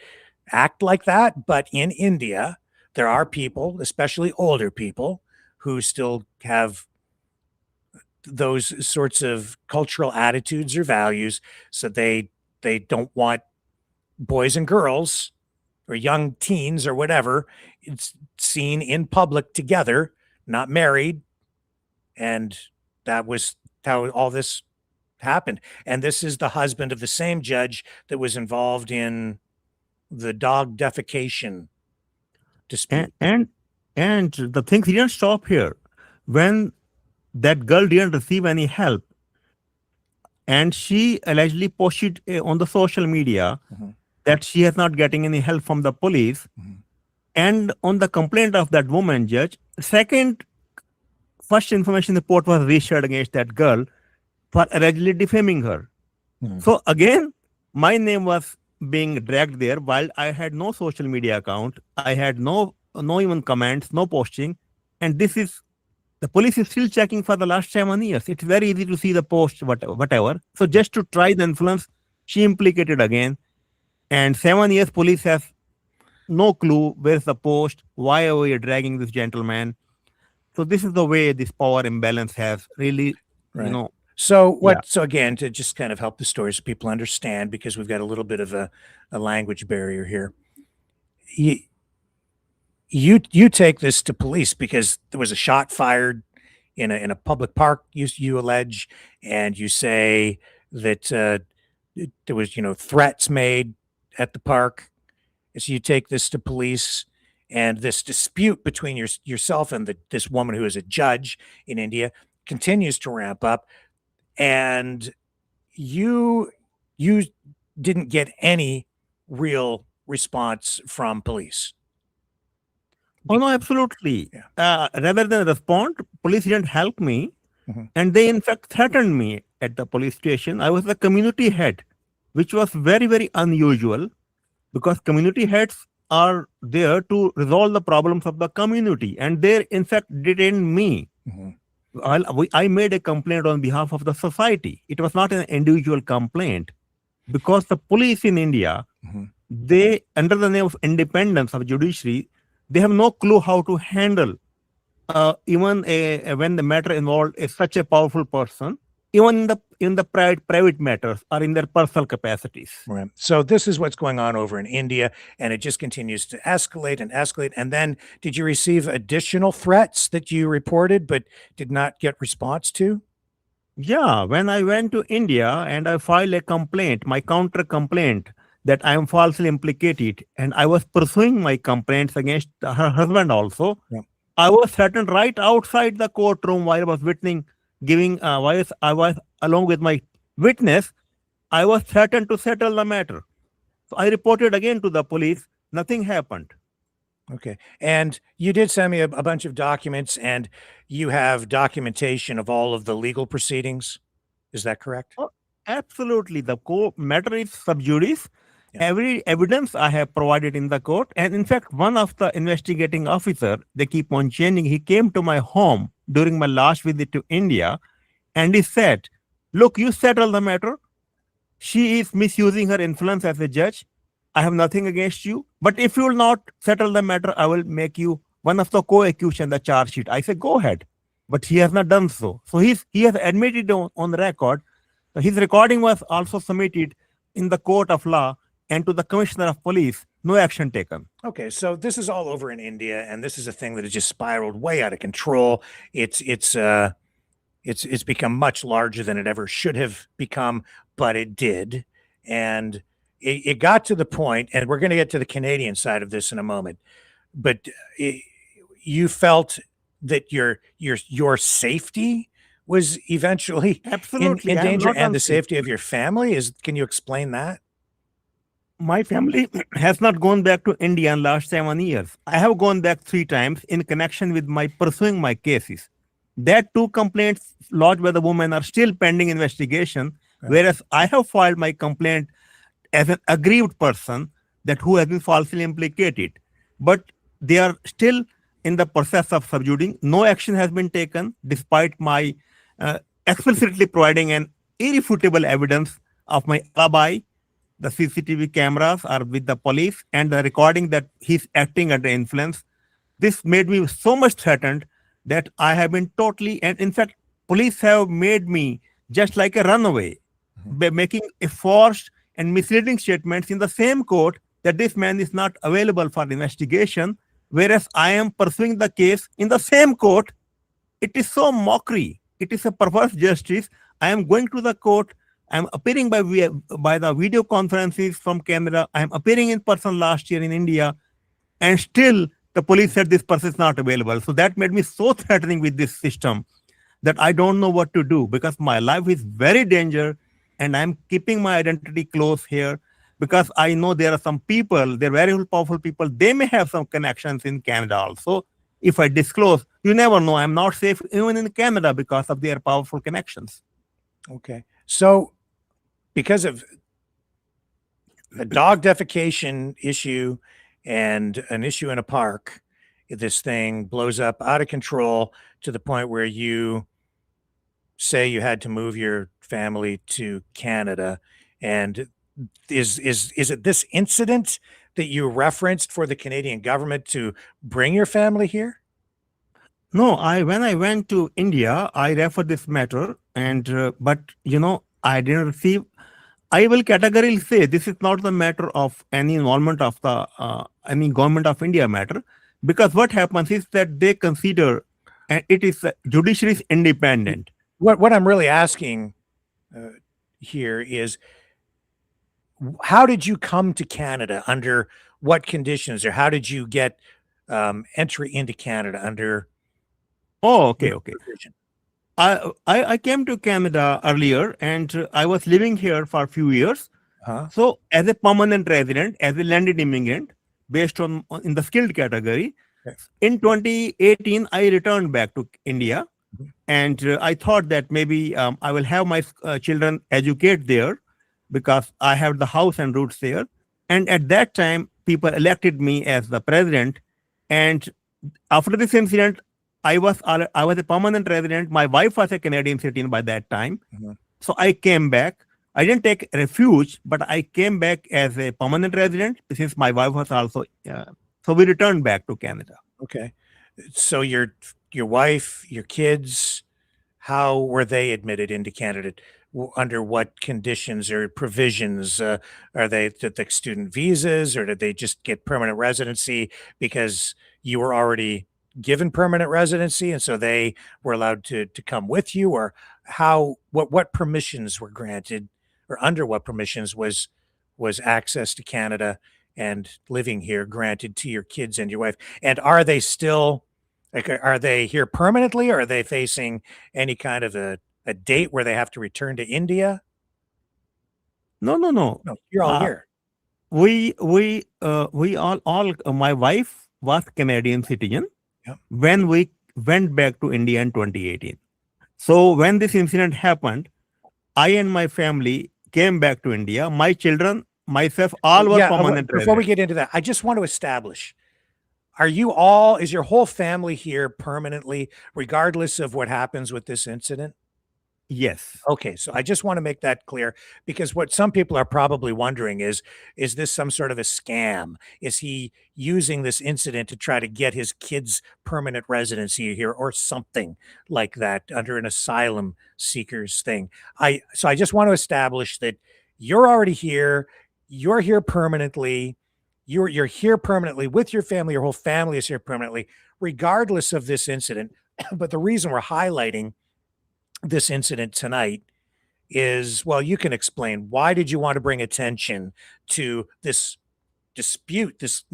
act like that. But in India, there are people, especially older people, who still have those sorts of cultural attitudes or values. So they don't want boys and girls or young teens or whatever, it's seen in public together, not married. And that was how all this happened. And this is the husband of the same judge that was involved in the dog defecation dispute. And the things didn't stop here. When that girl didn't receive any help, and she allegedly posted on the social media that she is not getting any help from the police. And on the complaint of that woman judge, first information report was registered against that girl for allegedly defaming her. So again, my name was being dragged there while I had no social media account. I had no even comments, no posting. And the police is still checking for the last 7 years. It's very easy to see the post, whatever. So just to try the influence, she implicated again. And 7 years, police has no clue where's the post, why are we dragging this gentleman. So this is the way this power imbalance has really, So So again, to just kind of help the story so people understand, because we've got a little bit of a language barrier here. You take this to police because there was a shot fired in a public park, you allege, and you say that there was, threats made at the park. So you take this to police, and this dispute between yourself and this woman who is a judge in India continues to ramp up, and you didn't get any real response from police. Oh no, absolutely. Rather than respond, police didn't help me, and they in fact threatened me at the police station. I was the community head, which was very, very unusual, because community heads are there to resolve the problems of the community, and they in fact detained me. I made a complaint on behalf of the society. It was not an individual complaint, because the police in India, they, under the name of independence of judiciary, they have no clue how to handle even when the matter involved such a powerful person, even in the private matters or in their personal capacities. Right. So this is what's going on over in India, and it just continues to escalate and escalate. And then, did you receive additional threats that you reported but did not get response to? Yeah, when I went to India and I filed a complaint, my counter complaint, that I am falsely implicated, and I was pursuing my complaints against her husband also. I was threatened right outside the courtroom while I was witnessing, while I was along with my witness. I was threatened to settle the matter. So I reported again to the police. Nothing happened. Okay. And you did send me a bunch of documents, and you have documentation of all of the legal proceedings. Is that correct? Oh, absolutely. The matter is sub judice. Every evidence I have provided in the court. And in fact, one of the investigating officer, they keep on changing, he came to my home during my last visit to India, and he said, look, you settle the matter. She is misusing her influence as a judge. I have nothing against you. But if you will not settle the matter, I will make you one of the co-accused in the charge sheet. I said, go ahead. But he has not done so. So he has admitted on the record. His recording was also submitted in the court of law and to the commissioner of police. No action taken. Okay, so this is all over in India, and this is a thing that has just spiraled way out of control. It's become much larger than it ever should have become, but it did, and it got to the point. And we're going to get to the Canadian side of this in a moment. But you felt that your safety was eventually in danger, and the safety of your family. Can you explain that? My family has not gone back to India in last 7 years. I have gone back 3 times in connection with my pursuing my cases. That 2 complaints lodged by the woman are still pending investigation, whereas I have filed my complaint as an aggrieved person who has been falsely implicated. but they are still in the process of subduing. No action has been taken despite my explicitly providing an irrefutable evidence of my alibi. The CCTV cameras are with the police and the recording that he's acting under influence. This made me so much threatened that I have been totally, and in fact, police have made me just like a runaway by making a forced and misleading statements in the same court that this man is not available for investigation, whereas I am pursuing the case in the same court. It is so mockery. It is a perverse justice. I am going to the court. I am appearing by the video conferences from Canada. I am appearing in person last year in India, and still the police said this person is not available. So that made me so threatening with this system that I don't know what to do, because my life is very danger and I'm keeping my identity close here because I know there are some people, they're very powerful people. They may have some connections in Canada also. If I disclose, you never know. I'm not safe even in Canada because of their powerful connections. Okay. So because of a dog defecation issue and an issue in a park, this thing blows up out of control to the point where you say you had to move your family to Canada. And is it this incident that you referenced for the Canadian government to bring your family here? No, when I went to India, I referred this matter, and but I didn't receive. I will categorically say this is not the matter of any involvement of the any government of India matter, because what happens is that they consider, and it is judiciary is independent. What I'm really asking here is, how did you come to Canada? Under what conditions, or how did you get entry into Canada under? Oh, okay. I came to Canada earlier, and I was living here for a few years. So as a permanent resident, as a landed immigrant, based on in the skilled category, in 2018 I returned back to India, and I thought that maybe I will have my children educate there because I have the house and roots there. And at that time, people elected me as the president. And after this incident, I was a permanent resident. My wife was a Canadian citizen by that time. So I came back. I didn't take refuge, but I came back as a permanent resident since my wife was also. So we returned back to Canada. Okay. So your wife, your kids, how were they admitted into Canada? Under what conditions or provisions? Are they the student visas, or did they just get permanent residency because you were already given permanent residency and so they were allowed to come with you? Or what permissions were granted, or under what permissions was access to Canada and living here granted to your kids and your wife? And are they still, like, are they here permanently, or are they facing any kind of a date where they have to return to India? No. No, you're all here. We all my wife was Canadian citizen when we went back to India in 2018. So when this incident happened, I and my family came back to India. My children, myself, all were permanent residents. Before we get into that, I just want to establish, is your whole family here permanently, regardless of what happens with this incident? Yes. Okay, so I just want to make that clear, because what some people are probably wondering is this some sort of a scam? Is he using this incident to try to get his kids permanent residency here, or something like that, under an asylum seekers thing? So I just want to establish that you're already here. You're here permanently. You're here permanently with your family. Your whole family is here permanently, regardless of this incident. But the reason we're highlighting this incident tonight is, well, you can explain, why did you want to bring attention to this dispute, this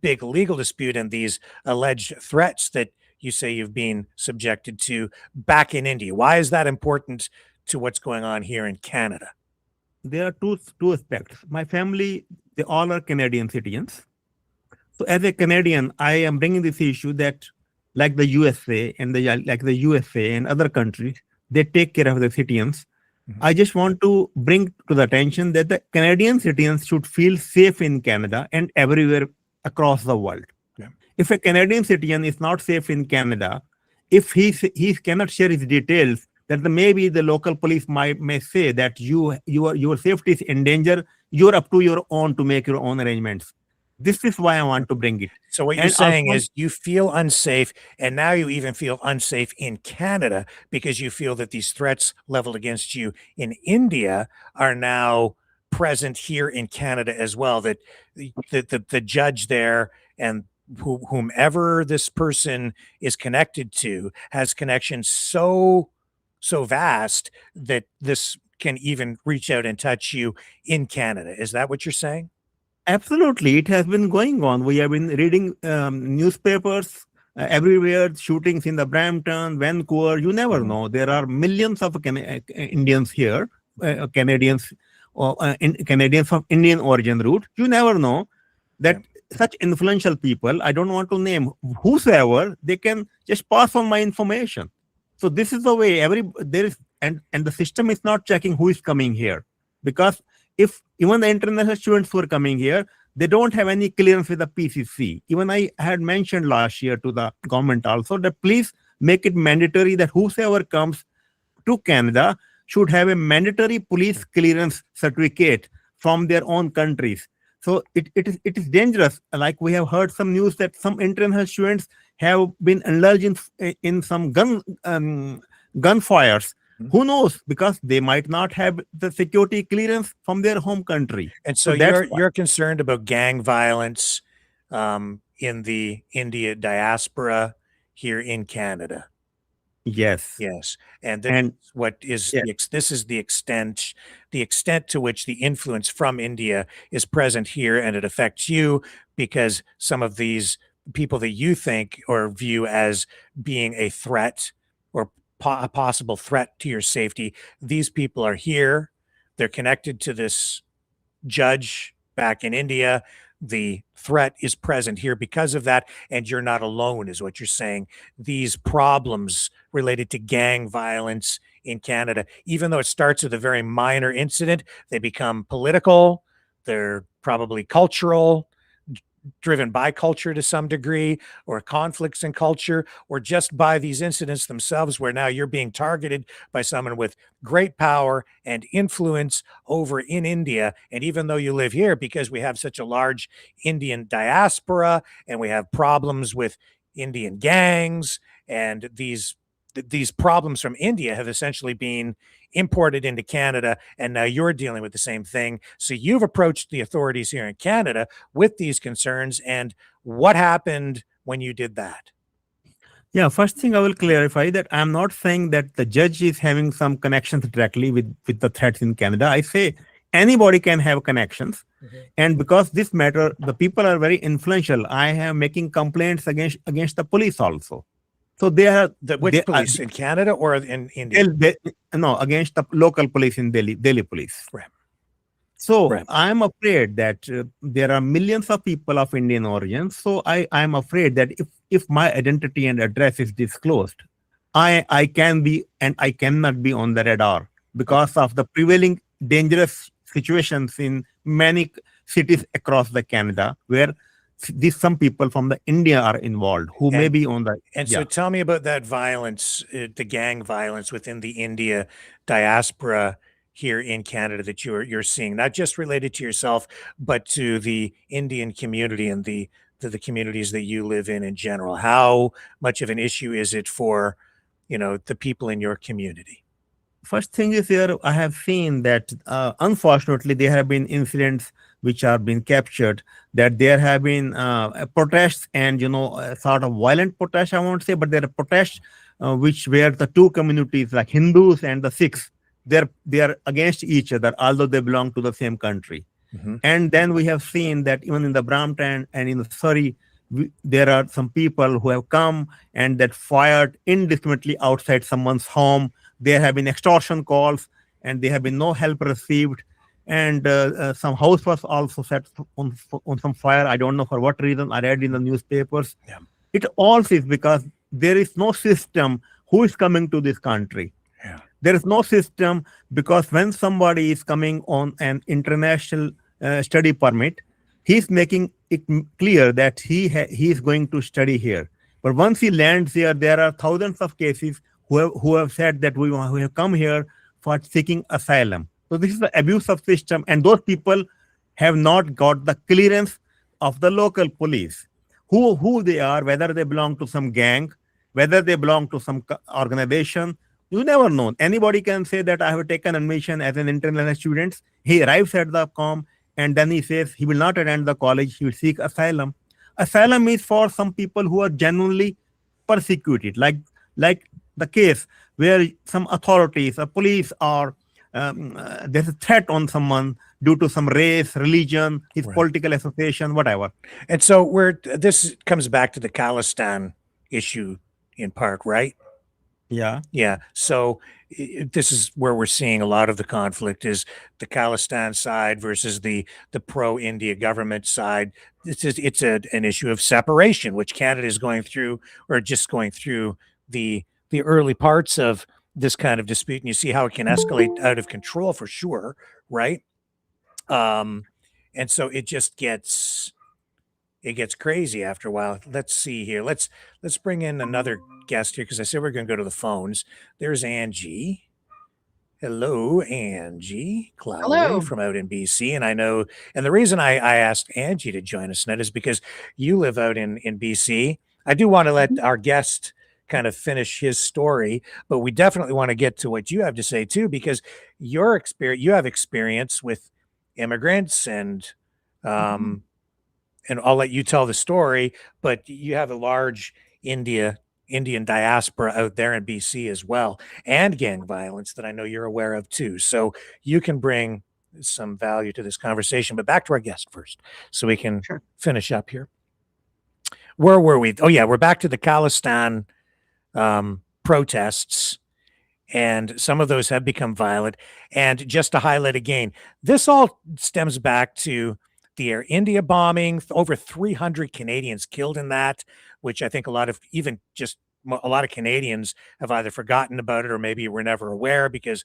big legal dispute, and these alleged threats that you say you've been subjected to back in India? Why is that important to what's going on here in Canada? There are two aspects. My family, they all are Canadian citizens. So as a Canadian, I am bringing this issue that, like the USA and other countries, they take care of the citizens. I just want to bring to the attention that the Canadian citizens should feel safe in Canada and everywhere across the world. Yeah. If a Canadian citizen is not safe in Canada, if he cannot share his details, that maybe the local police may say that your safety is in danger. You're up to your own to make your own arrangements. This is why I want to bring it. So what you're saying is you feel unsafe, and now you even feel unsafe in Canada because you feel that these threats leveled against you in India are now present here in Canada as well. That the judge there and whomever this person is connected to has connections so vast that this can even reach out and touch you in Canada. Is that what you're saying? Absolutely. It has been going on. We have been reading newspapers everywhere, shootings in the Brampton, Vancouver. You never know. There are millions of Indians here, Canadians of Indian origin root. You never know that such influential people, I don't want to name whosoever, they can just pass on my information. So this is the way and the system is not checking who is coming here, because if even the international students who are coming here, they don't have any clearance with the PCC. Even I had mentioned last year to the government also that please make it mandatory that whosoever comes to Canada should have a mandatory police clearance certificate from their own countries. So it is dangerous. Like we have heard some news that some international students have been indulged in some gunfires. Who knows? Because they might not have the security clearance from their home country. And so you're concerned about gang violence in the India diaspora here in Canada. Yes. And this is the extent to which the influence from India is present here, and it affects you because some of these people that you think or view as being a threat or a possible threat to your safety, these people are here. They're connected to this judge back in India. The threat is present here because of that, and you're not alone, is what you're saying. These problems related to gang violence in Canada, even though it starts with a very minor incident, they become political. They're probably cultural, driven by culture to some degree, or conflicts in culture, or just by these incidents themselves, where now you're being targeted by someone with great power and influence over in India. And even though you live here, because we have such a large Indian diaspora and we have problems with Indian gangs, and these problems from India have essentially been imported into Canada, and now you're dealing with the same thing. So you've approached the authorities here in Canada with these concerns, and what happened when you did that? Yeah, first thing I will clarify that I'm not saying that the judge is having some connections directly with the threats in Canada. I say anybody can have connections. And because this matter, the people are very influential, I am making complaints against the police also. So they are which police in Canada or in India? No, against the local police in Delhi police. Right. So I'm afraid that there are millions of people of Indian origin. So I'm afraid that if my identity and address is disclosed, I can be and I cannot be on the radar because of the prevailing dangerous situations in many cities across the Canada where some people from the India are involved who may be on the. So tell me about that violence, the gang violence within the India diaspora here in Canada that you're seeing, not just related to yourself, but to the Indian community and the communities that you live in general. How much of an issue is it for, the people in your community? First thing is here, I have seen that unfortunately there have been incidents which are being captured, that there have been protests and, sort of violent protests, I won't say, but there are protests where the two communities like Hindus and the Sikhs, they are against each other, although they belong to the same country. And then we have seen that even in the Brampton and in the Surrey, there are some people who have come and that fired indiscriminately outside someone's home. There have been extortion calls and there have been no help received. And some house was also set on some fire. I don't know for what reason. I read in the newspapers. Yeah. It all is because there is no system who is coming to this country. Yeah. There is no system because when somebody is coming on an international study permit, he's making it clear that he is going to study here. But once he lands here, there are thousands of cases who have said that we have come here for seeking asylum. So this is the abuse of system, and those people have not got the clearance of the local police. Who they are, whether they belong to some gang, whether they belong to some organization, you never know. Anybody can say that I have taken admission as an international student. He arrives at the com and then he says he will not attend the college, he will seek asylum. Asylum is for some people who are genuinely persecuted, like the case where some authorities, a police, or there's a threat on someone due to some race, religion, his political association, whatever. And so this comes back to the Khalistan issue in part, right? Yeah. Yeah. So this is where we're seeing a lot of the conflict is the Khalistan side versus the pro-India government side. It's an issue of separation, which Canada is going through, or just going through the early parts of this kind of dispute. And you see how it can escalate out of control for sure, right? And so it just gets crazy after a while. Let's see here. Let's bring in another guest here because I said we're going to go to the phones. There's Angie. Hello, Angie Clowry from out in BC. And I know, and the reason I asked Angie to join us tonight is because you live out in BC. I do want to let our guest kind of finish his story, but we definitely want to get to what you have to say too, because you have experience with immigrants and I'll let you tell the story, but you have a large Indian diaspora out there in BC as well, and gang violence that I know you're aware of too. So you can bring some value to this conversation, but back to our guest first so we can finish up here. Where were we? Oh yeah, we're back to the Khalistan protests, and some of those have become violent. And just to highlight again, this all stems back to the Air India bombing, over 300 Canadians killed in that, which I think a lot of Canadians have either forgotten about it or maybe were never aware because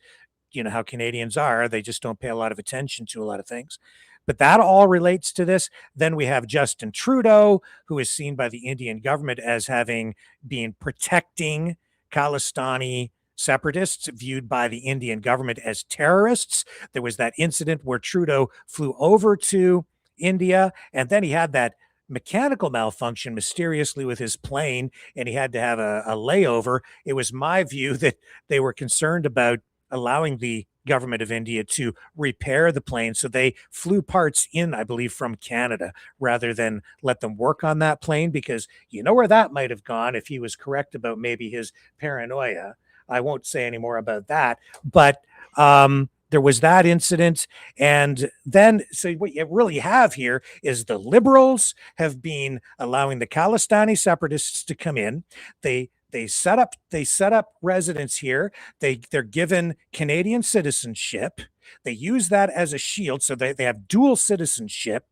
you know how Canadians are. They just don't pay a lot of attention to a lot of things. But that all relates to this. Then we have Justin Trudeau, who is seen by the Indian government as having been protecting Khalistani separatists, viewed by the Indian government as terrorists. There was that incident where Trudeau flew over to India, and then he had that mechanical malfunction mysteriously with his plane, and he had to have a layover. It was my view that they were concerned about allowing the government of India to repair the plane, so they flew parts in, I believe, from Canada rather than let them work on that plane, because you know where that might have gone if he was correct about maybe his paranoia. I won't say any more about that, but there was that incident. And then, so what you really have here is the Liberals have been allowing the Khalistani separatists to come in. They set up residence here. They're given Canadian citizenship. They use that as a shield. So they have dual citizenship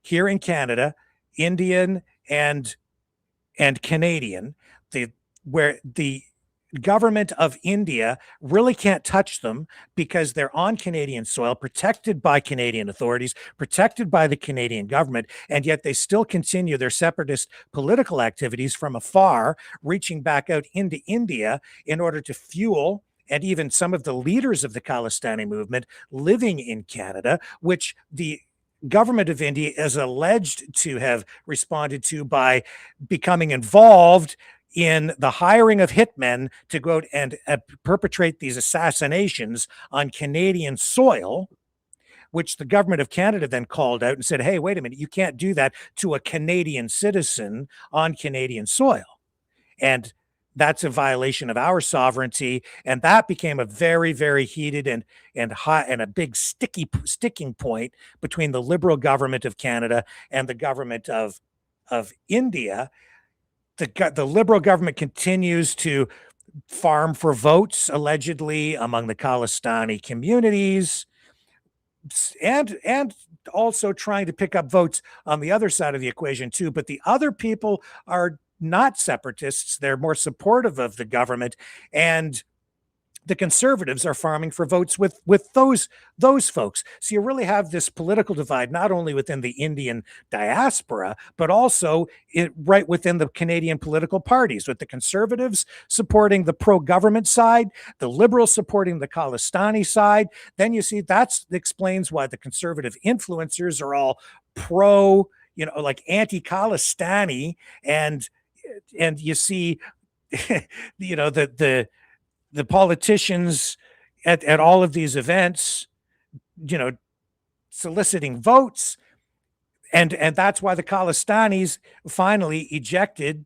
here in Canada, Indian and Canadian. Where the government of India really can't touch them because they're on Canadian soil, protected by Canadian authorities, protected by the Canadian government, and yet they still continue their separatist political activities from afar, reaching back out into India in order to fuel, and even some of the leaders of the Khalistani movement living in Canada, which the government of India is alleged to have responded to by becoming involved in the hiring of hitmen to go out and perpetrate these assassinations on Canadian soil, which the government of Canada then called out and said, hey, wait a minute, you can't do that to a Canadian citizen on Canadian soil. And that's a violation of our sovereignty. And that became a very, very heated and hot and a big sticking point between the Liberal government of Canada and the government of India. The Liberal government continues to farm for votes, allegedly, among the Khalistani communities, and also trying to pick up votes on the other side of the equation too. But the other people are not separatists. They're more supportive of the government. And the conservatives are farming for votes with those folks. So you really have this political divide, not only within the Indian diaspora, but also right within the Canadian political parties, with the conservatives supporting the pro-government side, the liberals supporting the Khalistani side. Then you see that explains why the conservative influencers are all pro, like anti-Khalistani, and you see, the politicians at all of these events, soliciting votes. And that's why the Khalistanis finally ejected,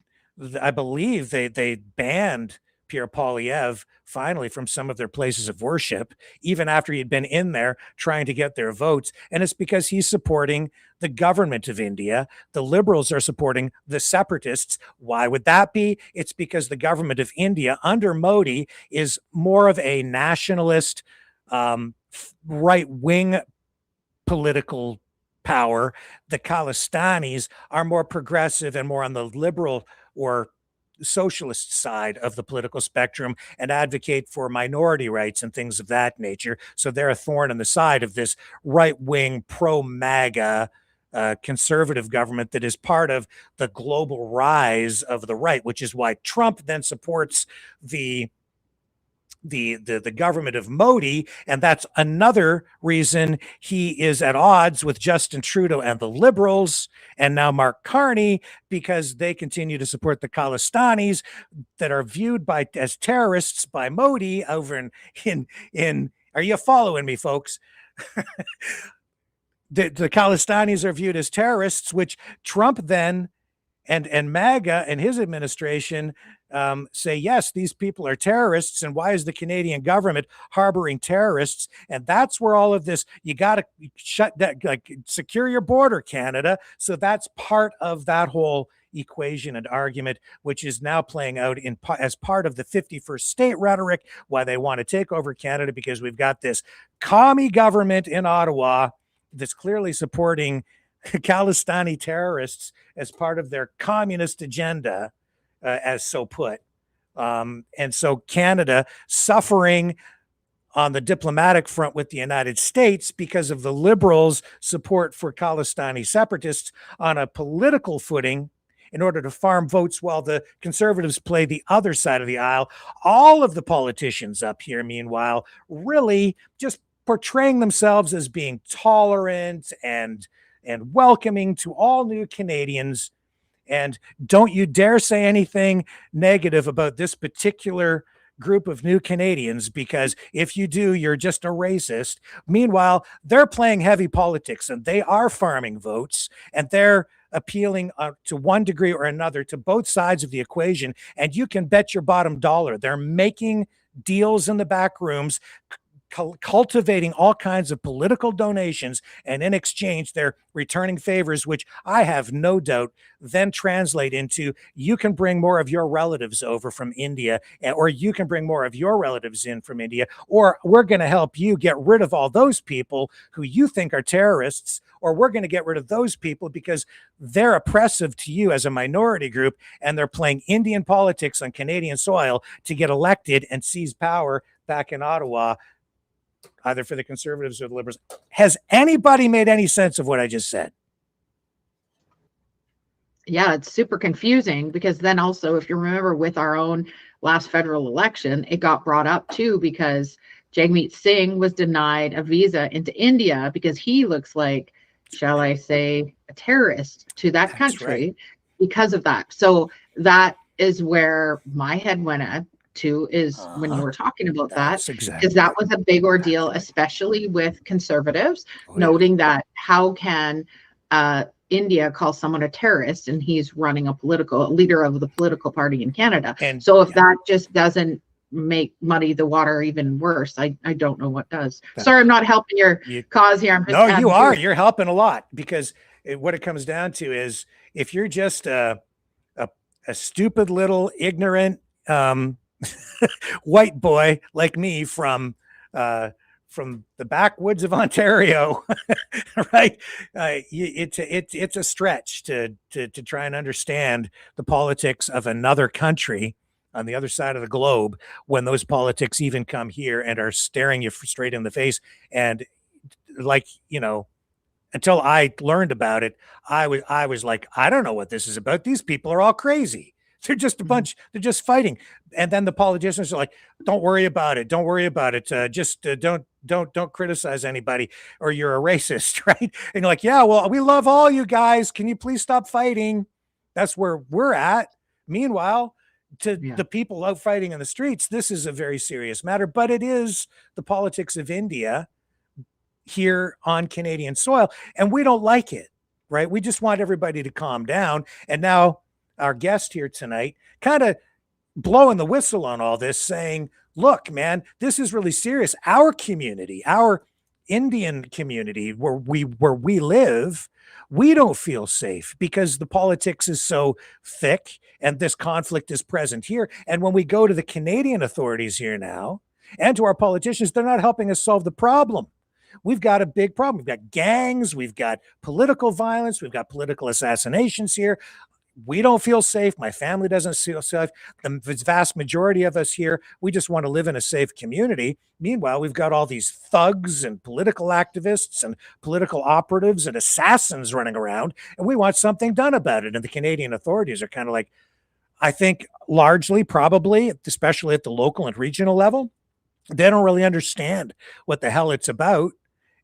I believe they banned Pierre Poilievre finally from some of their places of worship, even after he'd been in there trying to get their votes. And it's because he's supporting the government of India. The liberals are supporting the separatists. Why would that be? It's because the government of India under Modi is more of a nationalist, right-wing political power. The Khalistanis are more progressive and more on the liberal or socialist side of the political spectrum and advocate for minority rights and things of that nature. So they're a thorn in the side of this right-wing pro-MAGA conservative government that is part of the global rise of the right, which is why Trump then supports the government of Modi. And that's another reason he is at odds with Justin Trudeau and the liberals, and now Mark Carney, because they continue to support the Khalistanis that are viewed as terrorists by Modi over in are you following me, folks? The Khalistanis are viewed as terrorists, which Trump then and MAGA and his administration say, yes, these people are terrorists. And why is the Canadian government harboring terrorists? And that's where all of this, you got to shut that, like, secure your border, Canada. So that's part of that whole equation and argument, which is now playing out as part of the 51st state rhetoric, why they want to take over Canada, because we've got this commie government in Ottawa that's clearly supporting Khalistani terrorists as part of their communist agenda, as so put. And so Canada suffering on the diplomatic front with the United States because of the liberals' support for Khalistani separatists on a political footing in order to farm votes while the conservatives play the other side of the aisle. All of the politicians up here, meanwhile, really just portraying themselves as being tolerant and welcoming to all new Canadians. And don't you dare say anything negative about this particular group of new Canadians, because if you do, you're just a racist. Meanwhile, they're playing heavy politics and they are farming votes, and they're appealing to one degree or another to both sides of the equation. And you can bet your bottom dollar they're making deals in the back rooms, cultivating all kinds of political donations, and in exchange they're returning favors, which I have no doubt then translate into, you can bring more of your relatives over from India, or you can bring more of your relatives in from India, or we're going to help you get rid of all those people who you think are terrorists, or we're going to get rid of those people because they're oppressive to you as a minority group, and they're playing Indian politics on Canadian soil to get elected and seize power back in Ottawa, either for the conservatives or the liberals. Has anybody made any sense of what I just said? Yeah, it's super confusing, because then also, if you remember with our own last federal election, it got brought up too, because Jagmeet Singh was denied a visa into India because he looks like, shall I say, a terrorist to that country because of that. So that is where my head went at too, is when you were talking about that, because that was a big ordeal, especially with conservatives, noting that how can India call someone a terrorist, and he's running a leader of the political party in Canada. And so if that just doesn't muddy the water even worse, I don't know what does. Sorry, I'm not helping your cause here. I'm just no, you are. You're helping a lot, because what it comes down to is, if you're just a stupid little ignorant white boy like me from the backwoods of Ontario, right? It's a stretch to try and understand the politics of another country on the other side of the globe when those politics even come here and are staring you straight in the face. And like, until I learned about it, I was like, I don't know what this is about. These people are all crazy. They're just a bunch. They're just fighting. And then the politicians are like, "Don't worry about it. Don't worry about it. Just don't criticize anybody, or you're a racist, right?" And you're like, "Yeah, well, we love all you guys. Can you please stop fighting?" That's where we're at. Meanwhile, to the people out fighting in the streets, this is a very serious matter. But it is the politics of India here on Canadian soil, and we don't like it, right? We just want everybody to calm down. And now our guest here tonight kind of blowing the whistle on all this, saying, look, man, this is really serious. Our community, our Indian community where we live, we don't feel safe because the politics is so thick and this conflict is present here. And when we go to the Canadian authorities here now and to our politicians, they're not helping us solve the problem. We've got a big problem. We've got gangs, we've got political violence, we've got political assassinations here. We don't feel safe. My family doesn't feel safe. The vast majority of us here, we just want to live in a safe community. Meanwhile, we've got all these thugs and political activists and political operatives and assassins running around, and we want something done about it. And the Canadian authorities are kind of like, I think largely, probably, especially at the local and regional level, they don't really understand what the hell it's about.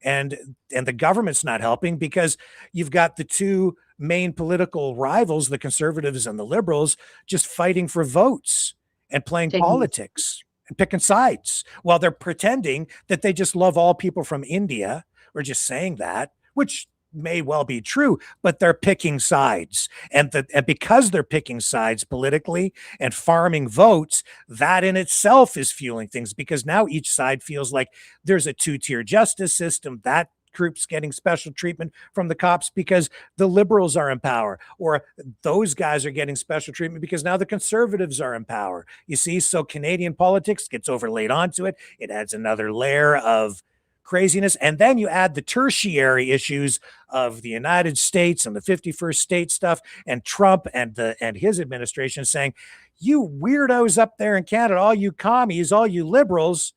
And the government's not helping because you've got the two main political rivals, the Conservatives and the Liberals, just fighting for votes and playing politics and picking sides while they're pretending that they just love all people from India, or just saying that, which may well be true, but they're picking sides. And because they're picking sides politically and farming votes, that in itself is fueling things, because now each side feels like there's a two-tier justice system. That group's getting special treatment from the cops because the Liberals are in power, or those guys are getting special treatment because now the Conservatives are in power. You see, so Canadian politics gets overlaid onto it. It adds another layer of craziness. And then you add the tertiary issues of the United States and the 51st state stuff, and Trump and his administration saying, you weirdos up there in Canada, all you commies, all you liberals,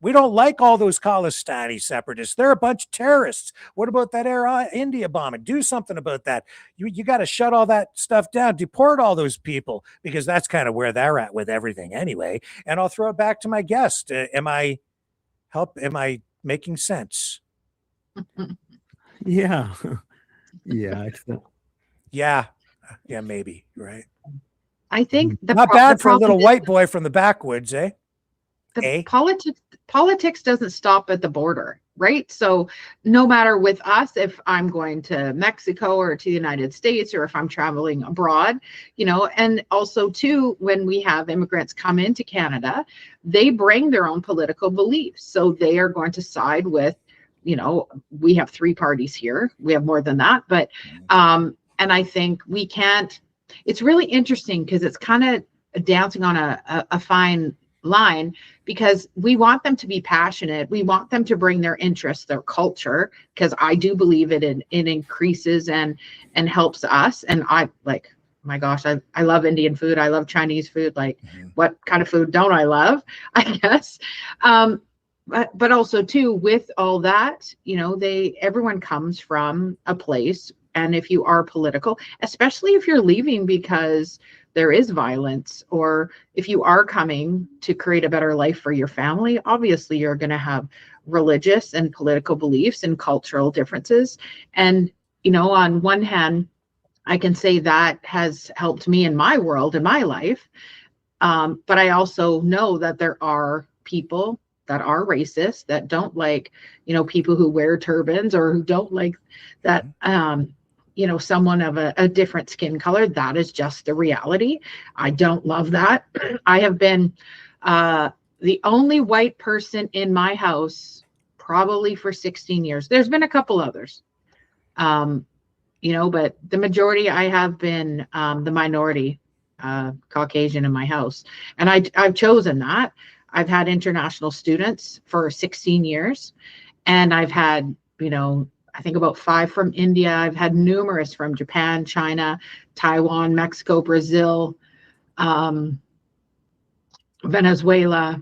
we don't like all those Khalistani separatists. They're a bunch of terrorists. What about that Air India bombing? Do something about that. You got to shut all that stuff down. Deport all those people, because that's kind of where they're at with everything anyway. And I'll throw it back to my guest. Am I making sense? Yeah. Yeah. Yeah, maybe, right? I think not bad for a little white boy from the backwoods, eh? Politics doesn't stop at the border, right? So no matter with us, if I'm going to Mexico or to the United States, or if I'm traveling abroad, and also too, when we have immigrants come into Canada, they bring their own political beliefs. So they are going to side with, we have three parties here. We have more than that, but, and I think we can't, it's really interesting because it's kind of dancing on a fine line, because we want them to be passionate. We want them to bring their interests, their culture, because I do believe it increases and helps us. And I like, my gosh, I love Indian food. I love Chinese food. Like, what kind of food don't I love? I guess. But also too, with all that, everyone comes from a place. And if you are political, especially if you're leaving because there is violence, or if you are coming to create a better life for your family, obviously you're going to have religious and political beliefs and cultural differences. And, on one hand, I can say that has helped me in my world, in my life. But I also know that there are people that are racist, that don't like, people who wear turbans, or who don't like that, someone of a different skin color. That is just the reality. I don't love that. I have been the only white person in my house probably for 16 years. There's been a couple others, but the majority, I have been the minority Caucasian in my house. And I've chosen that. I've had international students for 16 years, and I've had, I think about 5 from India. I've had numerous from Japan, China, Taiwan, Mexico, Brazil, Venezuela,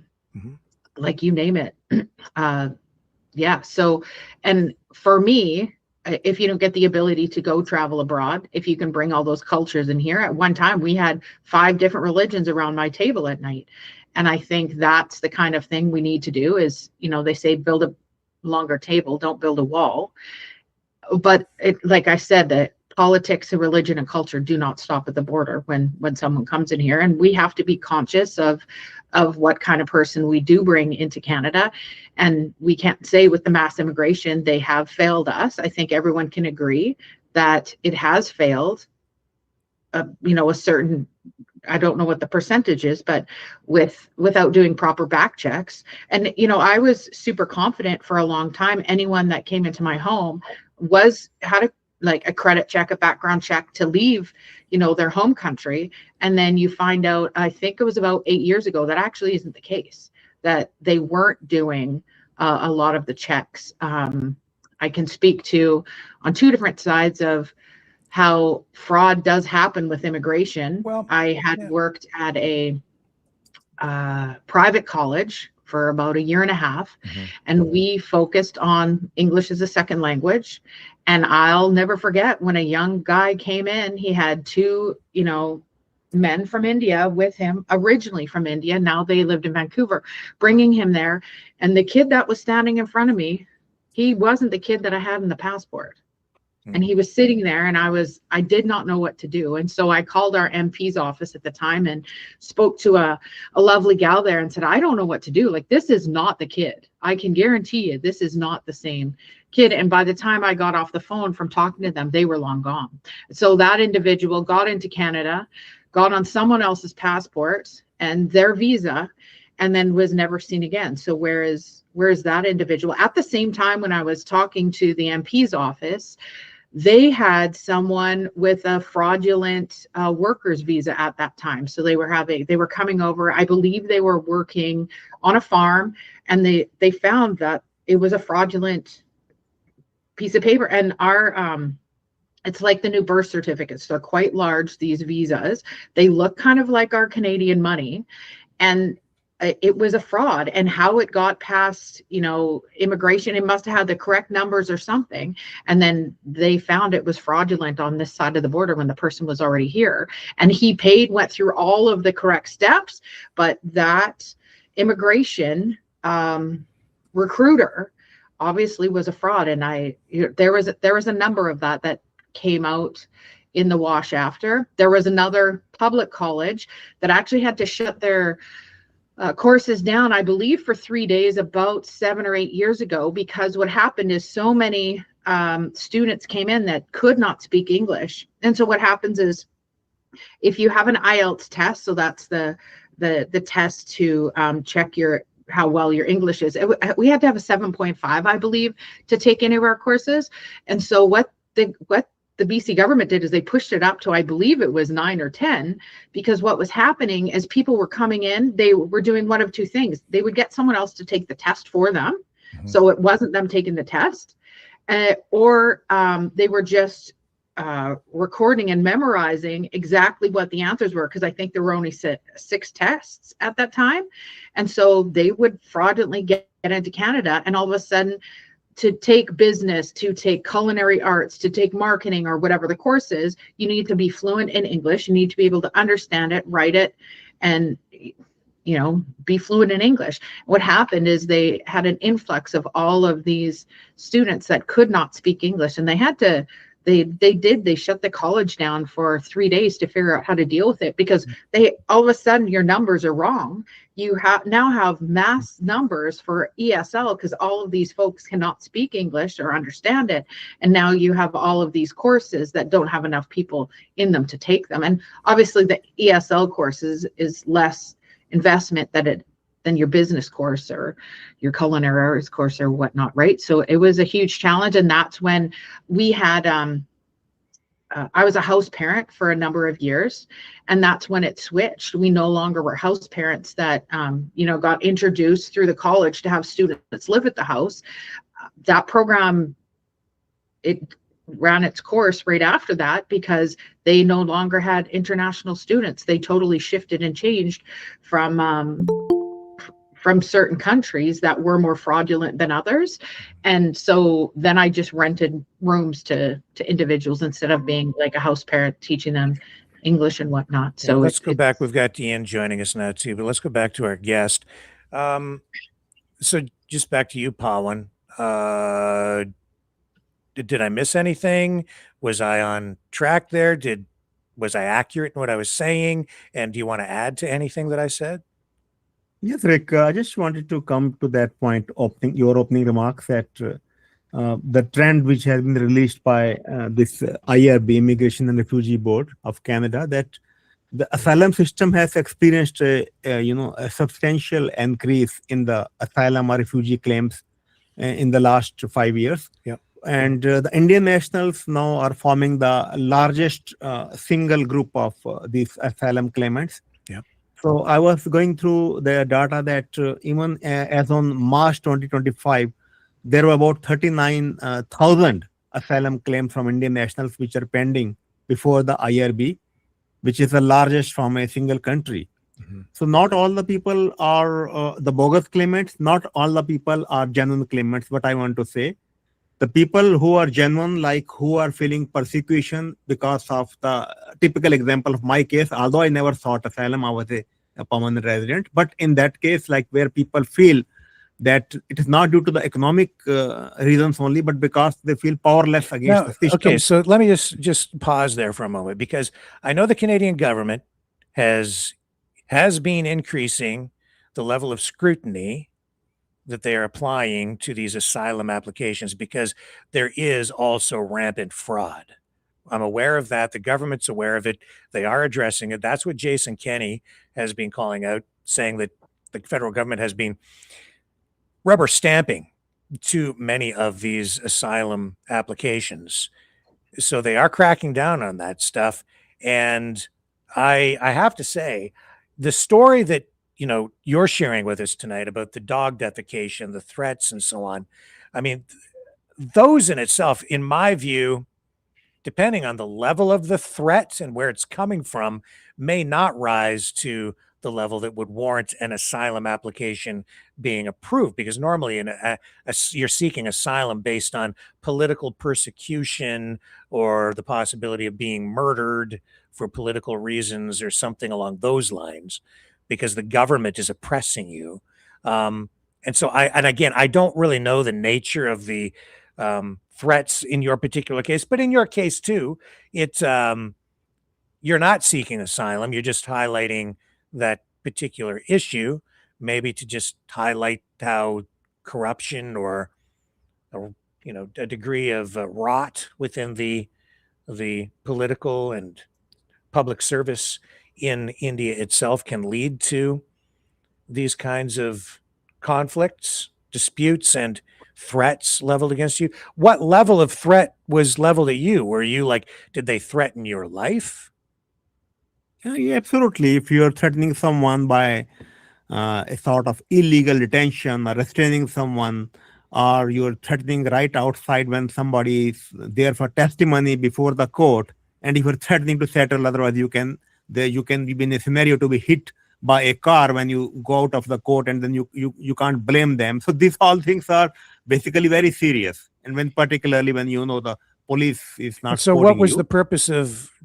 like you name it. Yeah. So, and for me, if you don't get the ability to go travel abroad, if you can bring all those cultures in here, at one time we had 5 different religions around my table at night. And I think that's the kind of thing we need to do is, you know, they say build a longer table, don't build a wall. But like I said, that politics and religion and culture do not stop at the border when someone comes in here, and we have to be conscious of what kind of person we do bring into Canada. And we can't say with the mass immigration they have failed us. I think everyone can agree that it has failed. You know, a certain, I don't know what the percentage is, but without doing proper back checks. And you know, I was super confident for a long time. Anyone that came into my home had a credit check, a background check to leave, you know, their home country. And then you find out, I think it was about 8 years ago, that actually isn't the case, that they weren't doing a lot of the checks. I can speak to on 2 different sides of how fraud does happen with immigration. Well, I had worked at a private college for about a year and a half, and we focused on English as a second language. And I'll never forget when a young guy came in, he had 2, you know, men from India with him, originally from India. Now they lived in Vancouver, bringing him there. And the kid that was standing in front of me, he wasn't the kid that I had in the passport. And he was sitting there, and I did not know what to do. And so I called our MP's office at the time and spoke to a lovely gal there and said, I don't know what to do. Like, this is not the kid. I can guarantee you this is not the same kid. And by the time I got off the phone from talking to them, they were long gone. So that individual got into Canada, got on someone else's passport and their visa, and then was never seen again. So where is that individual? At the same time, when I was talking to the MP's office, they had someone with a fraudulent worker's visa at that time. So they were coming over. I believe they were working on a farm, and they found that it was a fraudulent piece of paper. And it's like the new birth certificates. They're quite large, these visas. They look kind of like our Canadian money. And it was a fraud. And how it got past, you know, immigration, it must have had the correct numbers or something. And then they found it was fraudulent on this side of the border when the person was already here. And he went through all of the correct steps, but that immigration recruiter obviously was a fraud. And there was a number of that came out in the wash after. There was another public college that actually had to shut their courses down, I believe, for 3 days about 7 or 8 years ago, because what happened is so many students came in that could not speak English. And so what happens is, if you have an IELTS test, so that's the test to check how well your English is, we had to have a 7.5, I believe, to take any of our courses. And so what the BC government did is they pushed it up to, I believe it was 9 or 10, because what was happening as people were coming in, they were doing one of 2 things. They would get someone else to take the test for them. So it wasn't them taking the test, or they were just recording and memorizing exactly what the answers were, because I think there were only 6 tests at that time. And so they would fraudulently get into Canada, and all of a sudden, to take business, to take culinary arts, to take marketing, or whatever the course is, you need to be fluent in English. You need to be able to understand it, write it, and, you know, be fluent in English. What happened is they had an influx of all of these students that could not speak English, and they had to, they shut the college down for 3 days to figure out how to deal with it, because all of a sudden your numbers are wrong. You now have mass numbers for ESL, because all of these folks cannot speak English or understand it. And now you have all of these courses that don't have enough people in them to take them. And obviously the ESL courses is less investment than your business course or your culinary arts course or whatnot, right? So it was a huge challenge. And that's when we had, I was a house parent for a number of years, and that's when it switched. We no longer were house parents that, you know, got introduced through the college to have students live at the house. That program, ran its course right after that because they no longer had international students. They totally shifted and changed from certain countries that were more fraudulent than others. And so then I just rented rooms to individuals instead of being like a house parent teaching them English and whatnot. So let's go back. We've got Deanne joining us now too, but let's go back to our guest. So just back to you, Pawan. Did I miss anything? Was I on track there? Was I accurate in what I was saying? And do you want to add to anything that I said? Yes, Rick. I just wanted to come to that point, your opening remarks that the trend which has been released by this IRB, Immigration and Refugee Board of Canada, that the asylum system has experienced a substantial increase in the asylum or refugee claims in the last 5 years. Yep. And the Indian nationals now are forming the largest single group of these asylum claimants. Yep. So I was going through the data that even as on March 2025, there were about 39,000 asylum claims from Indian nationals which are pending before the IRB, which is the largest from a single country. Mm-hmm. So not all the people are the bogus claimants, not all the people are genuine claimants. What I want to say, the people who are genuine, like who are feeling persecution because of the typical example of my case, although I never sought asylum, I was a permanent resident. But in that case, like where people feel that it is not due to the economic reasons only, but because they feel powerless against the system. Okay, so let me just pause there for a moment, because I know the Canadian government has been increasing the level of scrutiny that they are applying to these asylum applications, because there is also rampant fraud. I'm aware of that. The government's aware of it. They are addressing it. That's what Jason Kenney has been calling out, saying that the federal government has been rubber stamping too many of these asylum applications. So they are cracking down on that stuff. And I have to say, the story that you're sharing with us tonight about the dog defecation, the threats, and so on. I mean, those in itself, in my view, depending on the level of the threat and where it's coming from, may not rise to the level that would warrant an asylum application being approved, because normally you're seeking asylum based on political persecution or the possibility of being murdered for political reasons or something along those lines, because the government is oppressing you. And so again, I don't really know the nature of the threats in your particular case, but in your case too, it's you're not seeking asylum. You're just highlighting that particular issue, maybe to just highlight how corruption or a degree of rot within the political and public service in India itself can lead to these kinds of conflicts, disputes, and threats leveled against you. What level of threat was leveled at you? Were you like, did they threaten your life? Yeah, absolutely. If you're threatening someone by a sort of illegal detention or restraining someone, or you're threatening right outside when somebody is there for testimony before the court, and if you're threatening to settle, otherwise you can be in a scenario to be hit by a car when you go out of the court, and then you can't blame them. So these all things are basically very serious, and particularly when the police is not. So what was the purpose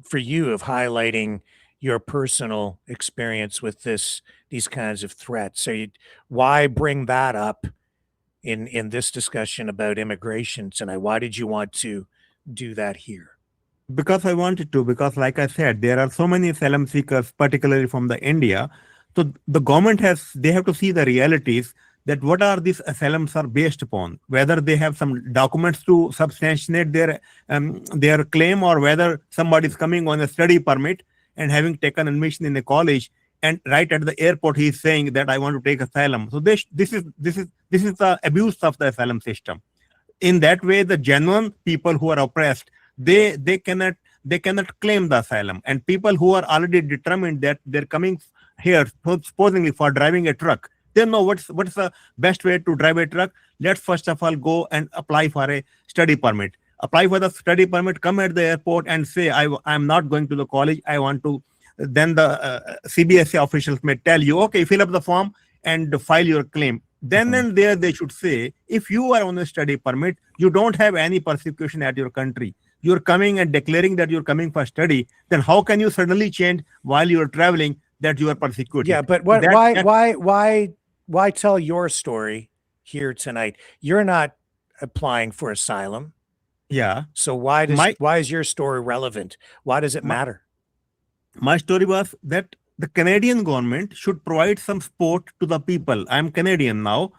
for you of highlighting your personal experience with these kinds of threats? So why bring that up in this discussion about immigration tonight? Why did you want to do that here? Because I wanted to, because like I said, there are so many asylum seekers, particularly from the India. So the government they have to see the realities, that what are these asylums are based upon, whether they have some documents to substantiate their claim, or whether somebody is coming on a study permit and having taken admission in a college, and right at the airport he is saying that I want to take asylum. So this is the abuse of the asylum system. In that way, the genuine people who are oppressed, they cannot claim the asylum, and people who are already determined that they're coming here supposedly for driving a truck, they know what's the best way to drive a truck. Let's first of all go and apply for a study permit. apply for the study permit, come at the airport and say, I'm not going to the college, I want to. Then the CBSE officials may tell you, okay, fill up the form and file your claim. Then and there they should say, if you are on a study permit, you don't have any persecution at your country. You're coming and declaring that you're coming for study, then how can you suddenly change while you're traveling that you are persecuted? Yeah, but why tell your story here tonight? You're not applying for asylum. Yeah. So why is your story relevant? Why does it matter? My story was that the Canadian government should provide some support to the people. I'm Canadian now.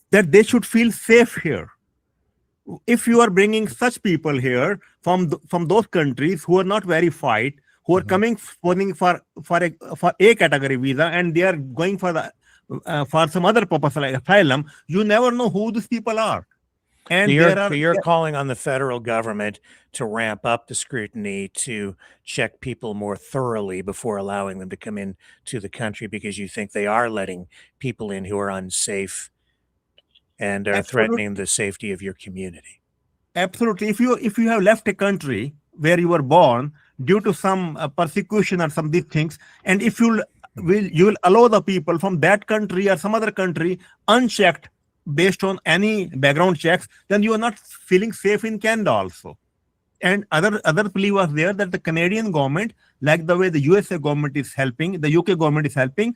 That they should feel safe here. If you are bringing such people here from those countries who are not verified, who are coming for a category visa, and they are going for some other purpose like asylum, you never know who these people are. And you're calling on the federal government to ramp up the scrutiny, to check people more thoroughly before allowing them to come in to the country, because you think they are letting people in who are unsafe and are threatening the safety of your community. Absolutely. If you have left a country where you were born due to some persecution or some these things, and if you will allow the people from that country or some other country unchecked based on any background checks, then you are not feeling safe in Canada also. And other plea was there that the Canadian government, like the way the USA government is helping, the UK government is helping,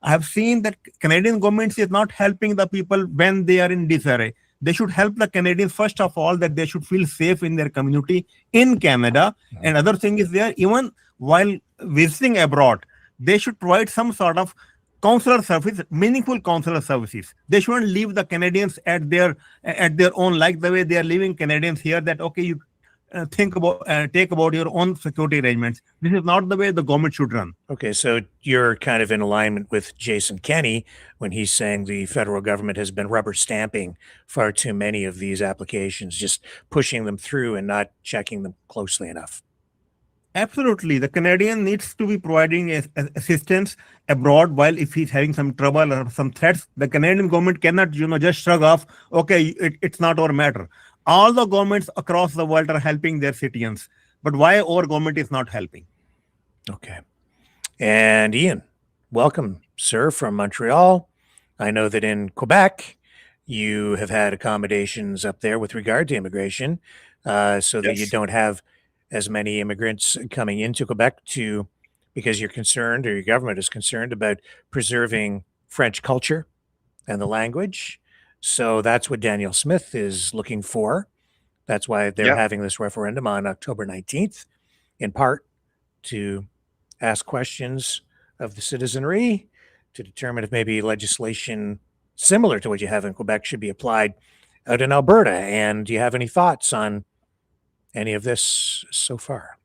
I have seen that Canadian government is not helping the people when they are in disarray. They should help the Canadians, first of all, that they should feel safe in their community in Canada. And other thing is there, even while visiting abroad, they should provide some sort of consular service, meaningful consular services. They shouldn't leave the Canadians at their own, like the way they are leaving Canadians here, that, okay, you take about your own security arrangements. This is not the way the government should run. Okay, so you're kind of in alignment with Jason Kenney when he's saying the federal government has been rubber stamping far too many of these applications, just pushing them through and not checking them closely enough. Absolutely. The Canadian needs to be providing assistance abroad, while if he's having some trouble or some threats, the Canadian government cannot, just shrug off, okay, it's not our matter. All the governments across the world are helping their citizens. But why our government is not helping? Okay. And Ian, welcome, sir, from Montreal. I know that in Quebec, you have had accommodations up there with regard to immigration, so that you don't have as many immigrants coming into Quebec because you're concerned, or your government is concerned about preserving French culture and the language. So that's what Daniel Smith is looking for. That's why they're having this referendum on October 19th, in part to ask questions of the citizenry to determine if maybe legislation similar to what you have in Quebec should be applied out in Alberta. And do you have any thoughts on any of this so far?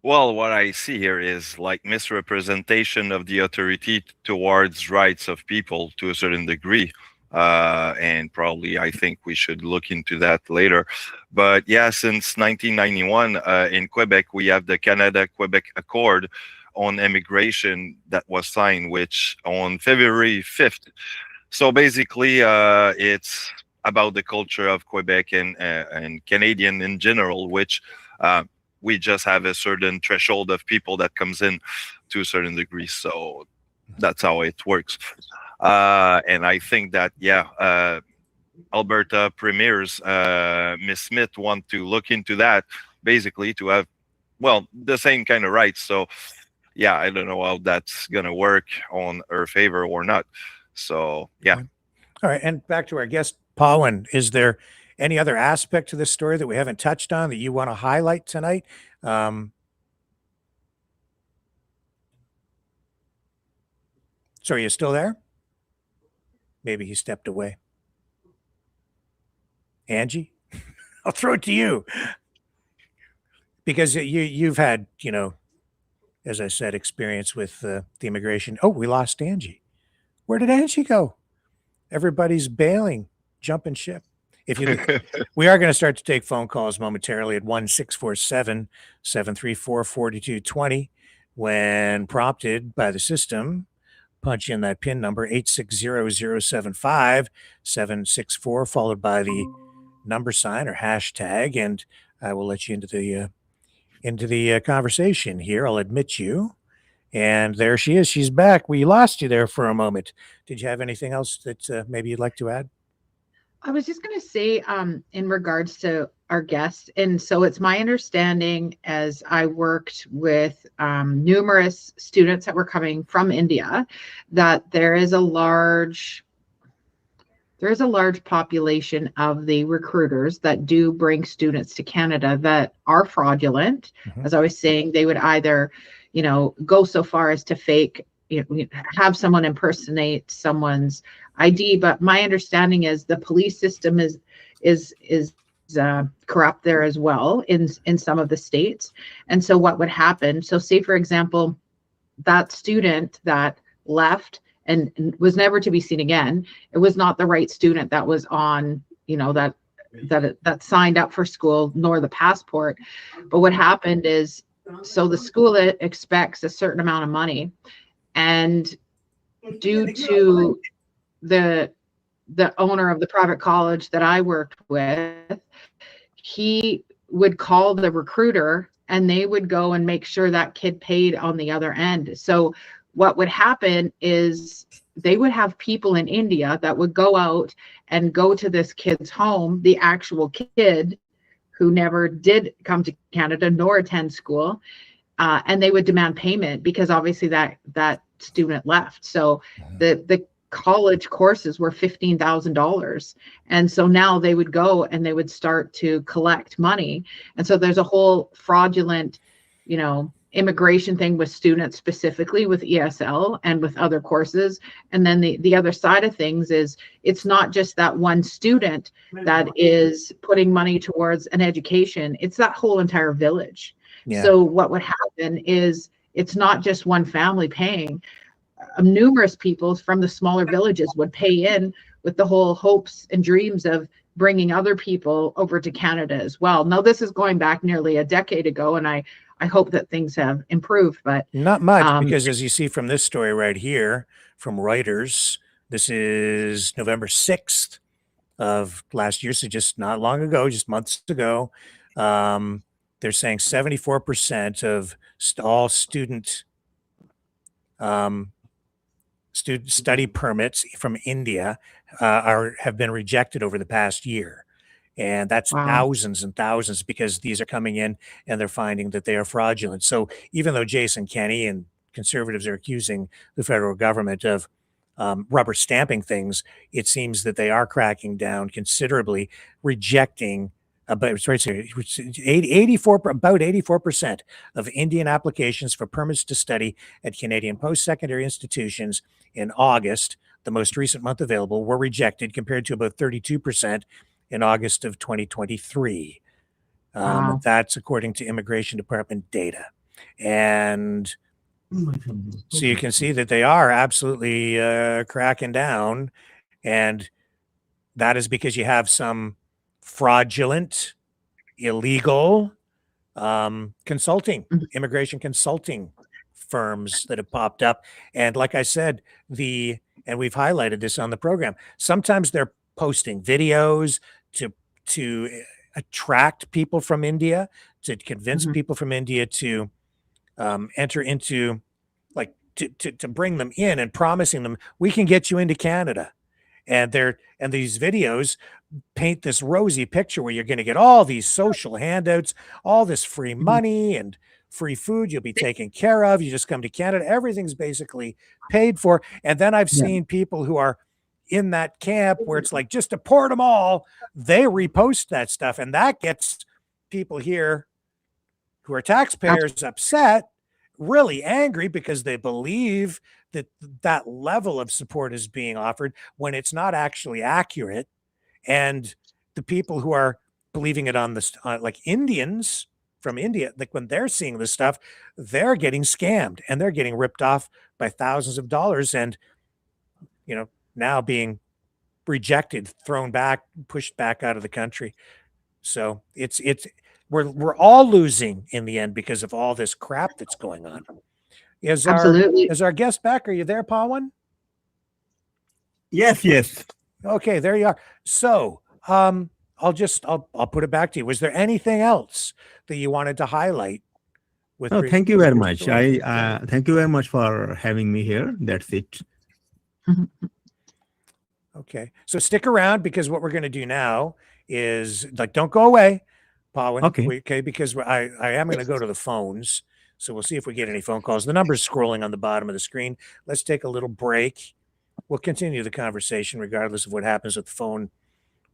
Well, what I see here is like misrepresentation of the authority towards rights of people to a certain degree. And probably I think we should look into that later. But yeah, since 1991 in Quebec, we have the Canada-Quebec Accord on immigration that was signed, which on February 5th. So basically, it's about the culture of Quebec and Canadian in general, which we just have a certain threshold of people that comes in to a certain degree. So that's how it works. And I think that, Alberta premiers, Ms. Smith, want to look into that, basically to have, the same kind of rights. So, I don't know how that's going to work on her favor or not. So, All right. And back to our guest, Pawan, is there any other aspect to this story that we haven't touched on that you want to highlight tonight? Sorry, are you still there? Maybe he stepped away. Angie, I'll throw it to you, because you've had, as I said, experience with the immigration. Oh, we lost Angie. Where did Angie go? Everybody's bailing, jumping ship. We are going to start to take phone calls momentarily at 1-647-734-4220. When prompted by the system, punch in that PIN number 860-075-764, followed by the number sign or hashtag, and I will let you into the conversation here. I'll admit you. And there she is. She's back. We lost you there for a moment. Did you have anything else that maybe you'd like to add? I was just going to say, in regards to our guest, and so it's my understanding, as I worked with numerous students that were coming from India, that there is a large population of the recruiters that do bring students to Canada that are fraudulent. As I was saying, they would either, go so far as to fake, have someone impersonate someone's ID. But my understanding is the police system is corrupt there as well in some of the states. And so what would happen? So say, for example, that student that left and was never to be seen again, it was not the right student that was on, that signed up for school, nor the passport. But what happened is, so the school expects a certain amount of money, and due to the owner of the private college that I worked with, he would call the recruiter and they would go and make sure that kid paid on the other end. So what would happen is they would have people in India that would go out and go to this kid's home, the actual kid who never did come to Canada nor attend school, and they would demand payment because obviously that student left. So the college courses were $15,000, and so now they would go and they would start to collect money. And so there's a whole fraudulent, immigration thing with students, specifically with ESL and with other courses. And then the other side of things is, it's not just that one student that is putting money towards an education, it's that whole entire village. Yeah. So what would happen is, it's not just one family paying. Numerous people from the smaller villages would pay in with the whole hopes and dreams of bringing other people over to Canada as well. Now, this is going back nearly a decade ago, and I hope that things have improved, but not much, because as you see from this story right here from Reuters, this is November 6th of last year, so just not long ago, just months ago. They're saying 74% of all student study permits from India have been rejected over the past year. And that's thousands and thousands, because these are coming in and they're finding that they are fraudulent. So even though Jason Kenney and conservatives are accusing the federal government of rubber stamping things, it seems that they are cracking down considerably, rejecting about 84% of Indian applications for permits to study at Canadian post-secondary institutions in August, the most recent month available, were rejected, compared to about 32% in August of 2023. That's according to Immigration Department data. And so you can see that they are absolutely cracking down. And that is because you have some fraudulent, illegal consulting, immigration consulting firms that have popped up. And like I said, and we've highlighted this on the program, sometimes they're posting videos to attract people from India, to convince people from India to enter into, like, to bring them in, and promising them, we can get you into Canada. And these videos paint this rosy picture where you're going to get all these social handouts, all this free money and free food. You'll be taken care of. You just come to Canada. Everything's basically paid for. And then I've seen people who are in that camp where it's like, just deport them all. They repost that stuff. And that gets people here who are taxpayers upset, really angry, because they believe that level of support is being offered when it's not actually accurate. And the people who are believing it on this, like Indians from India, like when they're seeing this stuff, they're getting scammed and they're getting ripped off by thousands of dollars, and now being rejected, thrown back, pushed back out of the country. So we're all losing in the end because of all this crap that's going on. Is our guest back? Are you there, Pawan? Yes. Okay, there you are. So, I'll put it back to you. Was there anything else that you wanted to highlight? No, thank you very much. Thank you very much for having me here. That's it. Okay, so stick around, because what we're going to do now is, like, don't go away, Pawan. Okay, because I am going to go to the phones. So we'll see if we get any phone calls. The number's scrolling on the bottom of the screen. Let's take a little break. We'll continue the conversation regardless of what happens with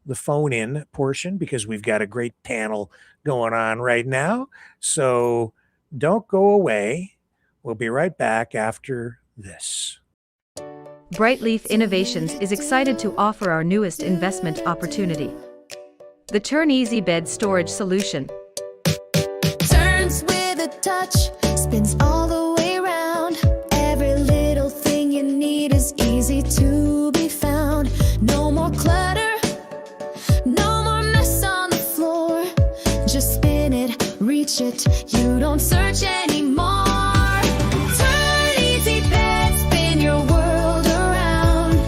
the phone-in portion, because we've got a great panel going on right now. So don't go away. We'll be right back after this. Brightleaf Innovations is excited to offer our newest investment opportunity, the Turn Easy Bed Storage Solution. Turns with a touch, spins all the way around. Every little thing you need is easy to be found. No more clutter, no more mess on the floor. Just spin it, reach it, you don't search anymore. Turn Easy Bed, spin your world around.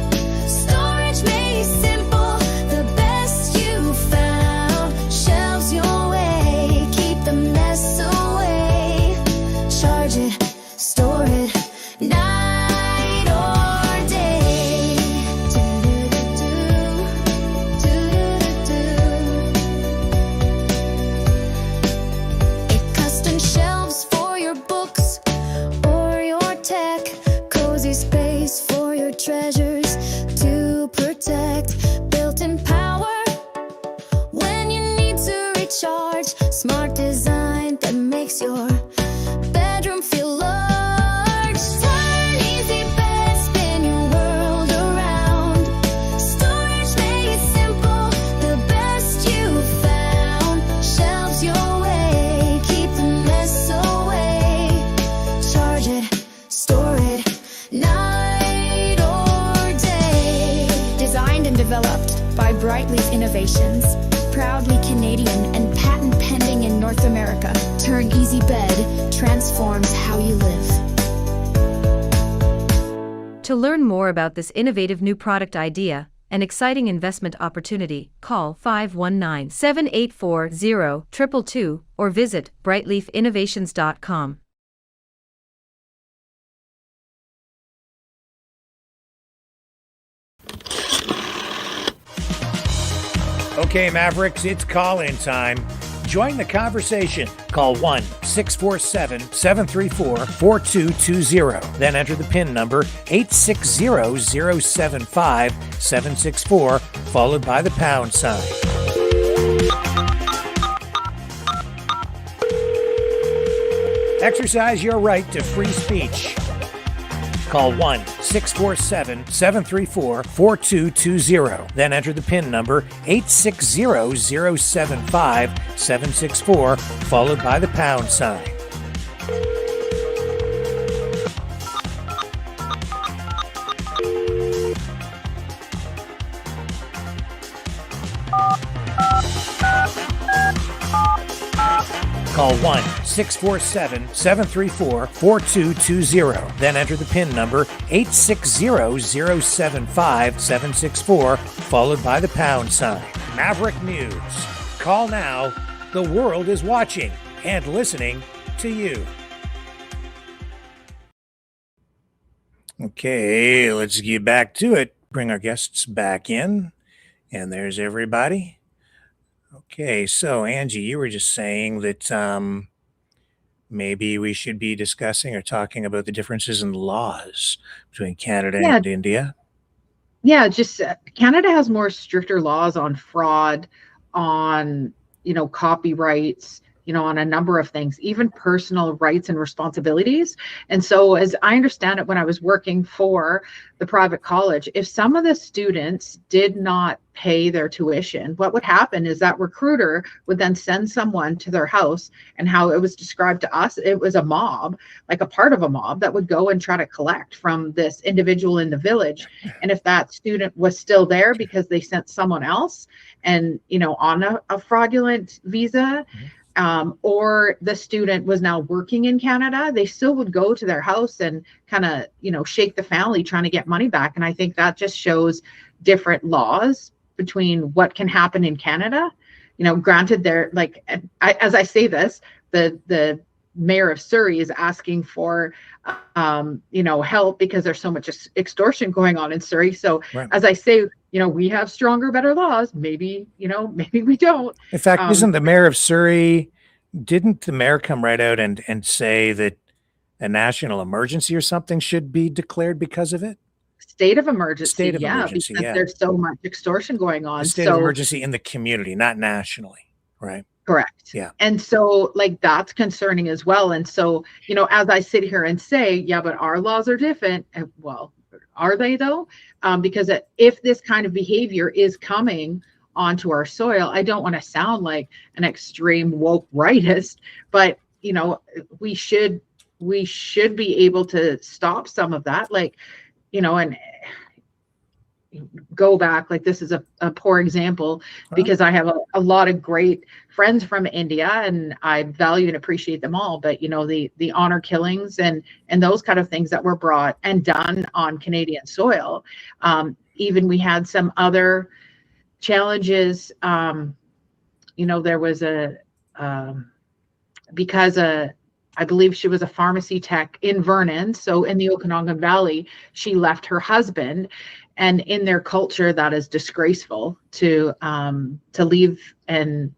Storage made simple, the best you found. Shelves your way, keep the mess away. Charge it, store it, night or day. It custom shelves for your books or your tech. Cozy space for your treasures to protect. Built-in power when you need to recharge. Smart design that makes your bedroom feel large. Turn Easy Bed, spin your world around. Storage made simple, the best you found. Shelves your way, keep the mess away. Charge it, store it, night or day. Designed and developed by Brightleaf Innovations. Proudly Canadian and patent pending in North America. Turn Easy Bed transforms how you live. To learn more about this innovative new product idea and exciting investment opportunity, call 519-784-0222 or visit brightleafinnovations.com. Okay, Mavericks, it's call-in time. Join the conversation. Call 1-647-734-4220. Then enter the PIN number 860-075-764, followed by the pound sign. Exercise your right to free speech. Call 1-647-734-4220. Then enter the PIN number 860-075-764, followed by the pound sign. Call 1-647-734-4220. Then enter the PIN number 860-075-764, followed by the pound sign. Maverick News. Call now. The world is watching and listening to you. Okay, let's get back to it. Bring our guests back in. And there's everybody. Okay, so Angie, you were just saying that maybe we should be discussing or talking about the differences in laws between Canada and India. Yeah, just Canada has more stricter laws on fraud, on, copyrights, on a number of things, even personal rights and responsibilities. And so as I understand it, when I was working for the private college, if some of the students did not pay their tuition, what would happen is that recruiter would then send someone to their house, and how it was described to us, it was a mob, like a part of a mob that would go and try to collect from this individual in the village. And if that student was still there because they sent someone else and, on a fraudulent visa, or the student was now working in Canada, they still would go to their house and kind of, shake the family trying to get money back. And I think that just shows different laws between what can happen in Canada. Granted, they're like, as I say this, the mayor of Surrey is asking for help because there's so much extortion going on in Surrey. So right. As I say, we have stronger, better laws. Maybe we don't. In fact, isn't the mayor of Surrey, didn't the mayor come right out and say that a national emergency or something should be declared because of it? State of emergency. State of emergency, because yeah. there's so much extortion going on. A state of emergency in the community, not nationally, right? Correct. Yeah. And so that's concerning as well. And so, as I sit here and say, yeah, but our laws are different. Well, are they though? Because if this kind of behavior is coming onto our soil, I don't want to sound like an extreme woke rightist, but we should be able to stop some of that. And go back, this is a poor example because I have a lot of great friends from India and I value and appreciate them all, but the honor killings and those kind of things that were brought and done on Canadian soil. Even we had some other challenges. There was because I believe she was a pharmacy tech in Vernon, so in the Okanagan Valley, she left her husband, and in their culture, that is disgraceful to leave, and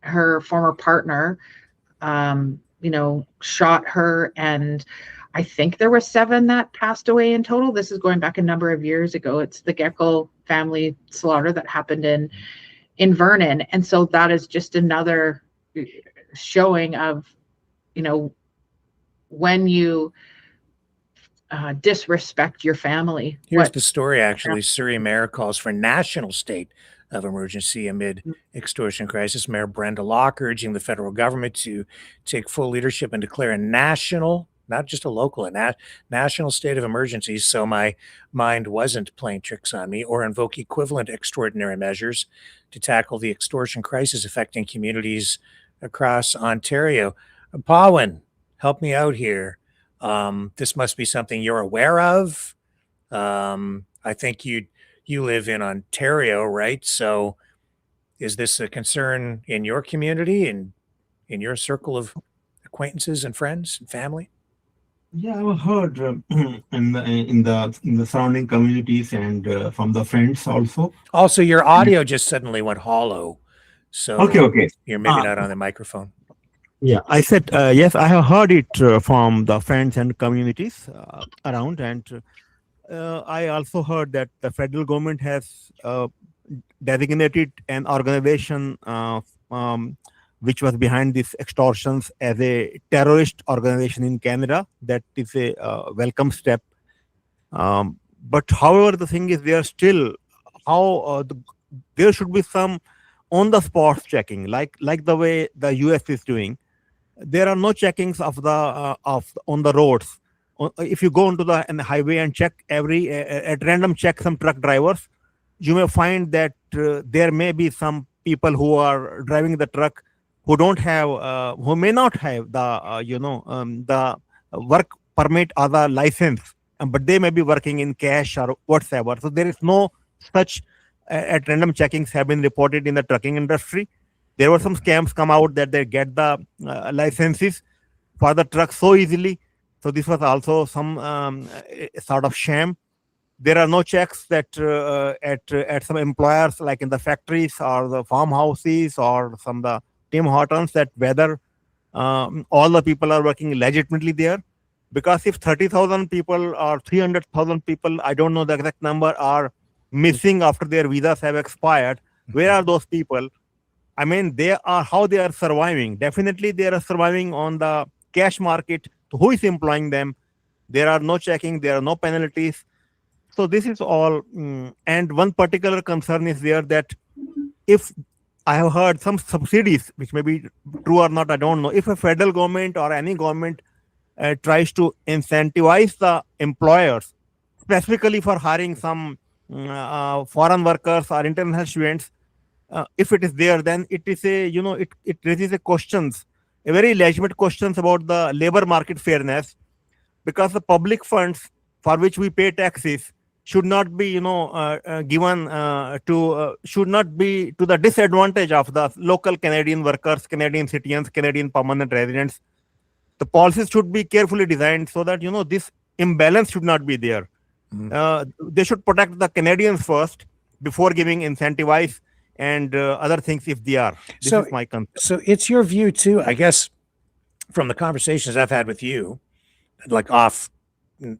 her former partner, shot her, and I think there were 7 that passed away in total. This is going back a number of years ago. It's the Geckel family slaughter that happened in Vernon, and so that is just another showing of, when you disrespect your family. Here's the story, actually. Surrey Mayor calls for national state of emergency amid extortion crisis. Mayor Brenda Locke urging the federal government to take full leadership and declare a national, not just a local, national state of emergency, so my mind wasn't playing tricks on me, or invoke equivalent extraordinary measures to tackle the extortion crisis affecting communities across Ontario. Pawan, help me out here. This must be something you're aware of. I think you live in Ontario, right? So is this a concern in your community and in your circle of acquaintances and friends and family? Yeah, I've heard in the surrounding communities and from the friends also. Also, your audio just suddenly went hollow. So okay. You're maybe not on the microphone. Yeah, I said, yes, I have heard it from the friends and communities around. And I also heard that the federal government has designated an organization which was behind these extortions as a terrorist organization in Canada. That is a welcome step. But however, the thing is, there still there should be some on-the-spot checking, like the way the US is doing. There are no checkings on the roads. If you go onto the highway and check at random check some truck drivers, you may find that there may be some people who are driving the truck who who may not have the work permit or the license, but they may be working in cash or whatsoever. So there is no such at random checkings have been reported in the trucking industry. There were some scams come out that they get the licenses for the truck so easily. So this was also some sort of sham. There are no checks that at some employers, like in the factories or the farmhouses or some the Tim Hortons, that whether all the people are working legitimately there. Because if 30,000 people or 300,000 people, I don't know the exact number, are missing after their visas have expired, where are those people? I mean, how they are surviving. Definitely they are surviving on the cash market. Who is employing them? There are no checking, there are no penalties. So this is all. And one particular concern is there that if I have heard some subsidies, which may be true or not, I don't know. If a federal government or any government tries to incentivize the employers, specifically for hiring some foreign workers or international students, if it is there, then it is it raises a very legitimate questions about the labor market fairness, because the public funds for which we pay taxes, should not be given should not be to the disadvantage of the local Canadian workers, Canadian citizens, Canadian permanent residents. The policies should be carefully designed so that this imbalance should not be there. They should protect the Canadians first before giving incentivize and other things if they are. This is my concern. So it's your view too, I guess, from the conversations I've had with you, like off,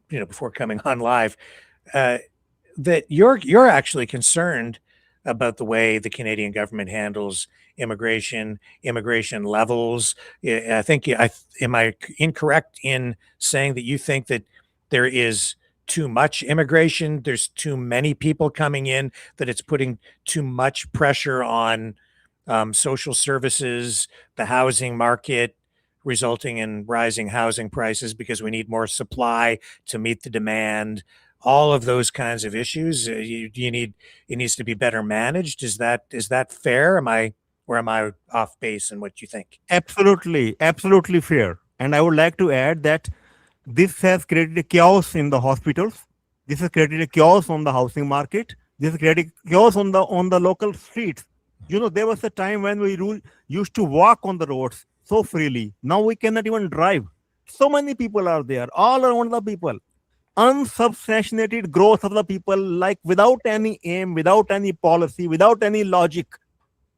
before coming on live, that you're actually concerned about the way the Canadian government handles immigration levels. I think, am I incorrect in saying that you think that there is too much immigration, there's too many people coming in, that it's putting too much pressure on social services, the housing market, resulting in rising housing prices because we need more supply to meet the demand? All of those kinds of issues, it needs to be better managed. Is that fair? Am I off base in what you think? Absolutely fair. And I would like to add that this has created a chaos in the hospitals. This has created a chaos on the housing market. This has created chaos on the local streets. There was a time when we used to walk on the roads so freely. Now we cannot even drive. So many people are there, all around the people. Unsubstantiated growth of the people, like without any aim, without any policy, without any logic.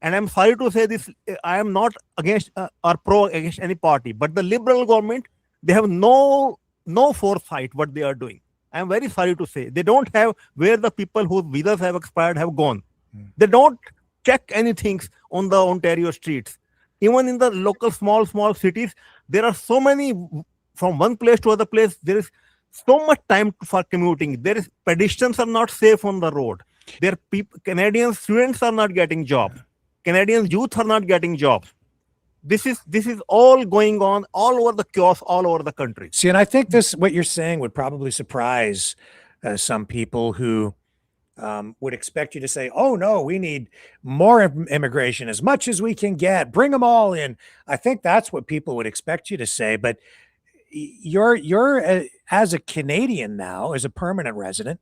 And I'm sorry to say this, I am not against or pro against any party, but the Liberal government, they have no foresight what they are doing. I'm very sorry to say. They don't have where the people whose visas have expired have gone. They don't check anything on the Ontario streets. Even in the local small cities, there are so many, from one place to other place, there is so much time for commuting. There is pedestrians are not safe on the road. Canadian students are not getting jobs. Canadian youth are not getting jobs. This is all going on all over the chaos, all over the country. See, and I think what you're saying would probably surprise some people who would expect you to say, "Oh no, we need more immigration, as much as we can get. Bring them all in." I think that's what people would expect you to say, but you're as a Canadian now, as a permanent resident,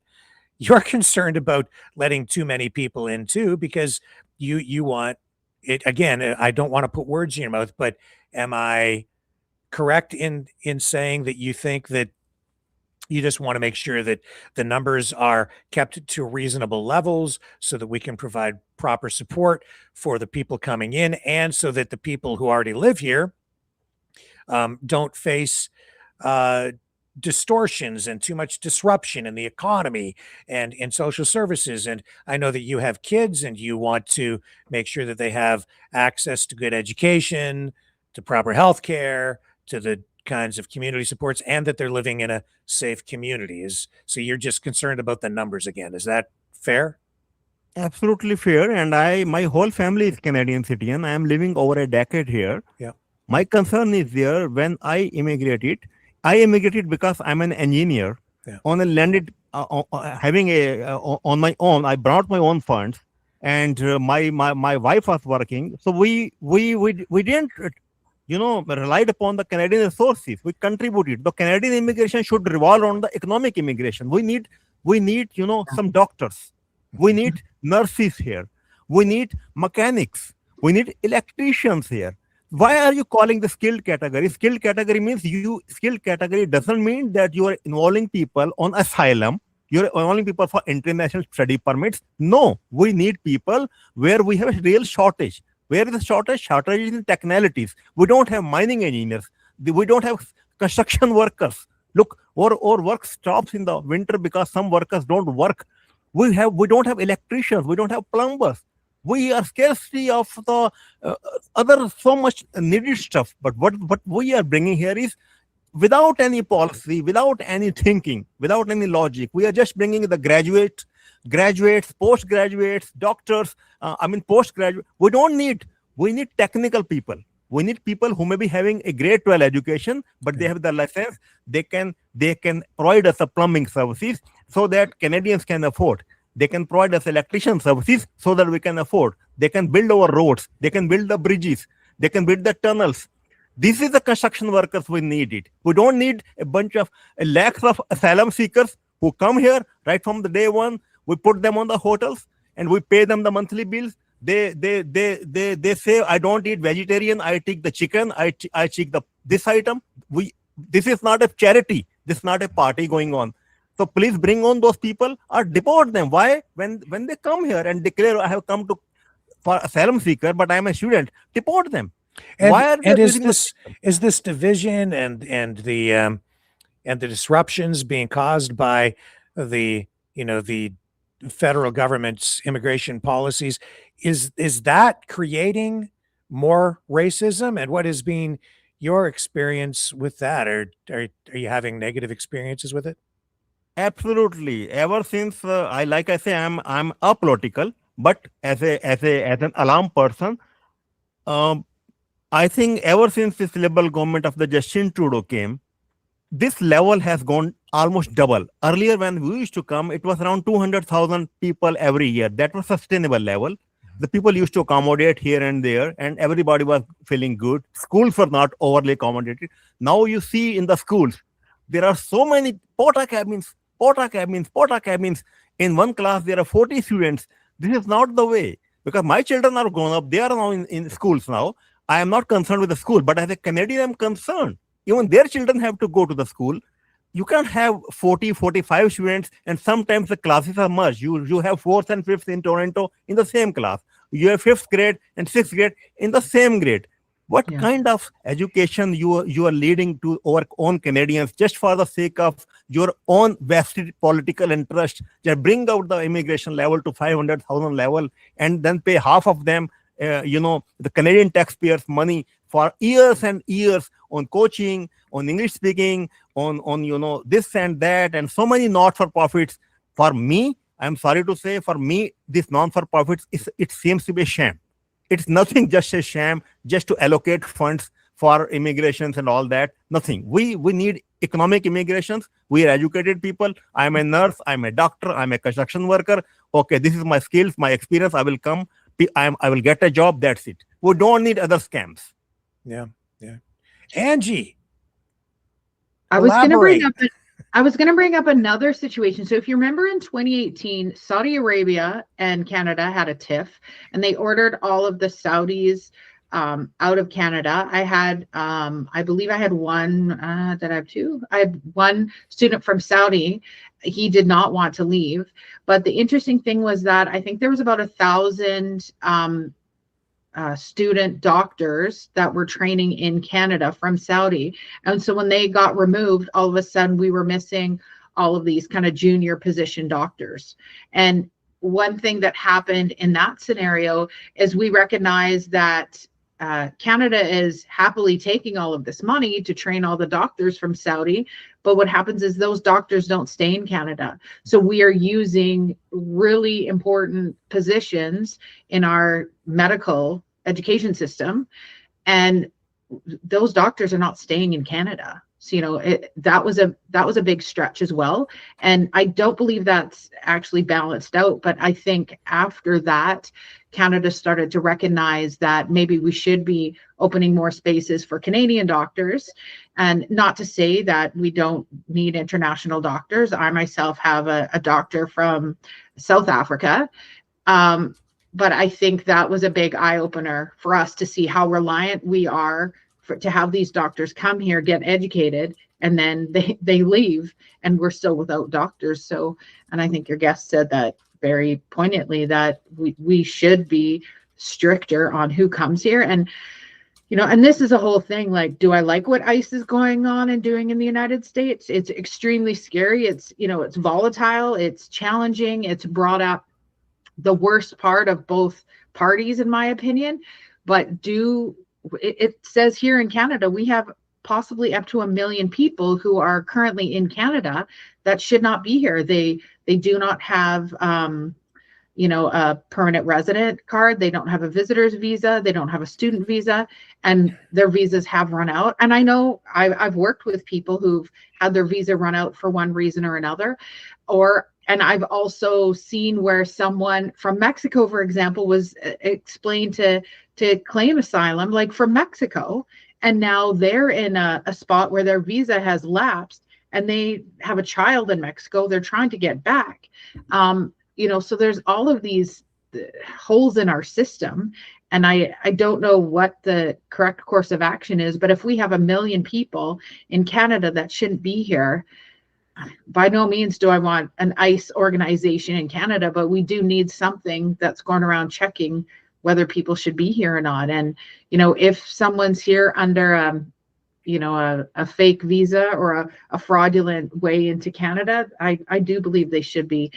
you're concerned about letting too many people in too, because you want it. Again, I don't want to put words in your mouth, but am I correct in saying that you think that you just want to make sure that the numbers are kept to reasonable levels so that we can provide proper support for the people coming in, and so that the people who already live here don't face distortions and too much disruption in the economy and in social services? And I know that you have kids and you want to make sure that they have access to good education, to proper health care, to the kinds of community supports, and that they're living in a safe community. So you're just concerned about the numbers again. Is that fair? Absolutely fair. And my whole family is Canadian citizen. I am living over a decade here. Yeah. My concern is there when I immigrated because I'm an engineer. Yeah. On a landed, having on my own. I brought my own funds, and my wife was working. So we didn't, relied upon the Canadian resources. We contributed. The Canadian immigration should revolve around the economic immigration. We need some doctors. We need nurses here. We need mechanics. We need electricians here. Why are you calling the skilled category? Skilled category means skilled category doesn't mean that you are involving people on asylum. You're involving people for international study permits. No, we need people where we have a real shortage. Where is the shortage? Shortage is in technicalities. We don't have mining engineers. We don't have construction workers. Look, our work stops in the winter because some workers don't work. We don't have electricians. We don't have plumbers. We are scarcity of the other so much needed stuff. But what we are bringing here is without any policy, without any thinking, without any logic. We are just bringing the graduates, postgraduates, doctors. Postgraduate. We need technical people. We need people who may be having a grade 12 education, but they have the license. They can provide us a plumbing services so that Canadians can afford. They can provide us electrician services so that we can afford. They can build our roads. They can build the bridges. They can build the tunnels. This is the construction workers we need it. We don't need a bunch of lakhs of asylum seekers who come here right from the day one. We put them on the hotels and we pay them the monthly bills. They say, I don't eat vegetarian. I take the chicken. I take this item. This is not a charity. This is not a party going on. So please bring on those people or deport them. Why? When they come here and declare, I have come to for asylum seeker, but I am a student, deport them. And, why are they is this division and the disruptions being caused by the federal government's immigration policies, is that creating more racism? And what has been your experience with that? Are you having negative experiences with it? Absolutely. Ever since I'm apolitical, but as an alarm person, I think ever since this Liberal government of the Justin Trudeau came, this level has gone almost double. Earlier, when we used to come, it was around 200,000 people every year. That was sustainable level. The people used to accommodate here and there, and everybody was feeling good. Schools were not overly accommodated. Now you see in the schools, there are so many porta cabins. In one class, there are 40 students. This is not the way, because my children are grown up. They are now in schools now. I am not concerned with the school, but as a Canadian, I'm concerned. Even their children have to go to the school. You can't have 40, 45 students, and sometimes the classes are merged. You have 4th and 5th in Toronto in the same class. You have 5th grade and 6th grade in the same grade. What kind of education you are leading to our own Canadians just for the sake of your own vested political interest? Just bring out the immigration level to 500,000 level and then pay half of them, the Canadian taxpayers' money for years and years on coaching, on English speaking, on this and that, and so many not-for-profits. For me, I'm sorry to say, for me, this non-for-profits, it seems to be a sham. It's nothing, just a sham, just to allocate funds for immigrations and all that. Nothing. We need economic immigrations. We are educated people. I'm a nurse. I'm a doctor. I'm a construction worker. Okay, this is my skills, my experience. I will come. I will get a job. That's it. We don't need other scams. Yeah. Angie, I was going to bring up another situation. So if you remember in 2018, Saudi Arabia and Canada had a tiff, and they ordered all of the Saudis out of Canada. I believe I had one. Did I have two? I had one student from Saudi. He did not want to leave. But the interesting thing was that I think there was about 1,000 student doctors that were training in Canada from Saudi. And so when they got removed, all of a sudden we were missing all of these kind of junior position doctors. And one thing that happened in that scenario is we recognized that Canada is happily taking all of this money to train all the doctors from Saudi. But what happens is those doctors don't stay in Canada. So we are using really important positions in our medical education system, and those doctors are not staying in Canada. So, that was a big stretch as well. And I don't believe that's actually balanced out. But I think after that, Canada started to recognize that maybe we should be opening more spaces for Canadian doctors. And not to say that we don't need international doctors. I myself have a doctor from South Africa. But I think that was a big eye-opener for us to see how reliant we are to have these doctors come here, get educated, and then they leave, and we're still without doctors. So, and I think your guest said that very poignantly, that we should be stricter on who comes here. And and this is a whole thing, like, do I like what ICE is going on and doing in the United States? It's extremely scary. It's it's volatile, it's challenging, it's brought up the worst part of both parties, in my opinion. But it says here in Canada, we have possibly up to 1 million people who are currently in Canada that should not be here. They do not have a permanent resident card. They don't have a visitor's visa. They don't have a student visa, and their visas have run out. And I know I've worked with people who've had their visa run out for one reason or another, and I've also seen where someone from Mexico, for example, was explained to claim asylum, like from Mexico, and now they're in a spot where their visa has lapsed, and they have a child in Mexico. They're trying to get back. So there's all of these holes in our system. And I don't know what the correct course of action is, but if we have 1 million people in Canada that shouldn't be here, by no means do I want an ICE organization in Canada, but we do need something that's going around checking whether people should be here or not. And, if someone's here under, a fake visa or a fraudulent way into Canada, I do believe they should be,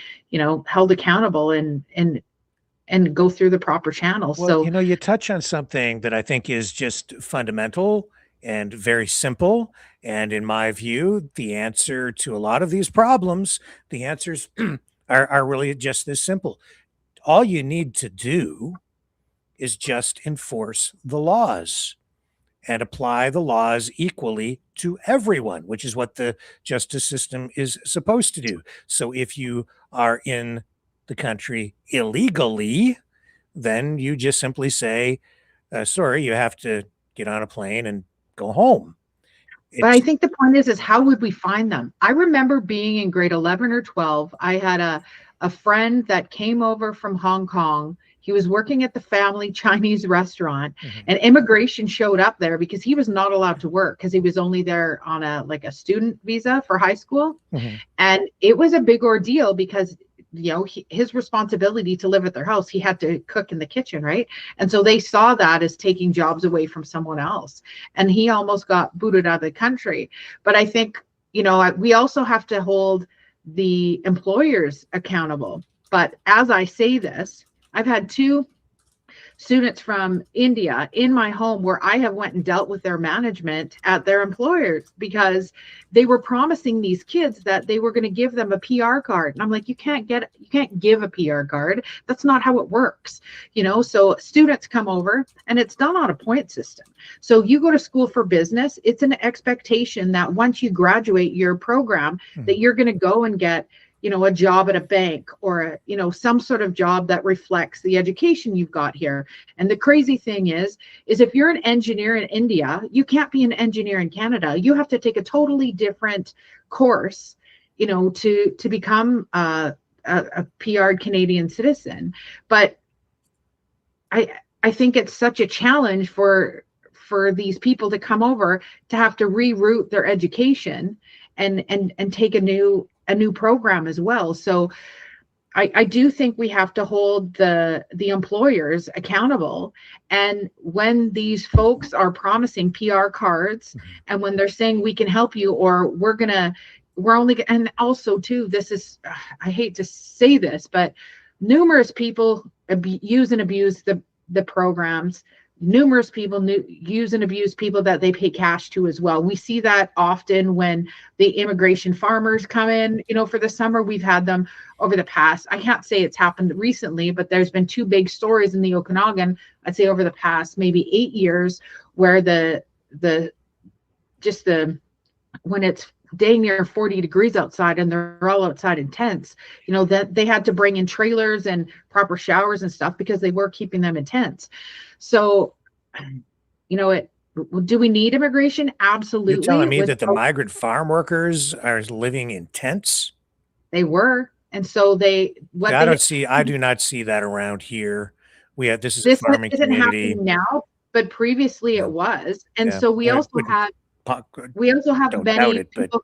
held accountable and go through the proper channels. Well, you touch on something that I think is just fundamental and very simple. And in my view, the answer to a lot of these problems, the answers are really just this simple. All you need to do is just enforce the laws and apply the laws equally to everyone, which is what the justice system is supposed to do. So if you are in the country illegally, then you just simply say, sorry, you have to get on a plane and go home. But I think the point is how would we find them? I remember being in grade 11 or 12. I had a friend that came over from Hong Kong. He was working at the family Chinese restaurant, and immigration showed up there because he was not allowed to work because he was only there on a student visa for high school. And it was a big ordeal because his responsibility to live at their house, he had to cook in the kitchen, right? And so they saw that as taking jobs away from someone else, and he almost got booted out of the country. But I think we also have to hold the employers accountable. But as I say this, I've had 2 students from India in my home where I have went and dealt with their management at their employers because they were promising these kids that they were going to give them a PR card. And I'm like, you can't give a PR card. That's not how it works. So students come over and it's done on a point system. So you go to school for business. It's an expectation that once you graduate your program, that you're going to go and get a job at a bank or, some sort of job that reflects the education you've got here. And the crazy thing is if you're an engineer in India, you can't be an engineer in Canada. You have to take a totally different course, to become a PR Canadian citizen. But I think it's such a challenge for these people to come over to have to reroute their education and take a new program as well. So I do think we have to hold the employers accountable. And when these folks are promising PR cards and when they're saying we can help you or and also too, this is, I hate to say this, but numerous people use and abuse the programs. Numerous people use and abuse people that they pay cash to as well. We see that often when the immigration farmers come in, for the summer. We've had them over the past, I can't say it's happened recently, but there's been 2 big stories in the Okanagan, I'd say over the past maybe 8 years, where when it's dang near 40 degrees outside and they're all outside in tents, that they had to bring in trailers and proper showers and stuff because they were keeping them in tents. So, do we need immigration? Absolutely. You're telling me that the migrant farm workers are living in tents? They were. And so I do not see that around here. This is a farming community now, but previously it was. And so we also have many people,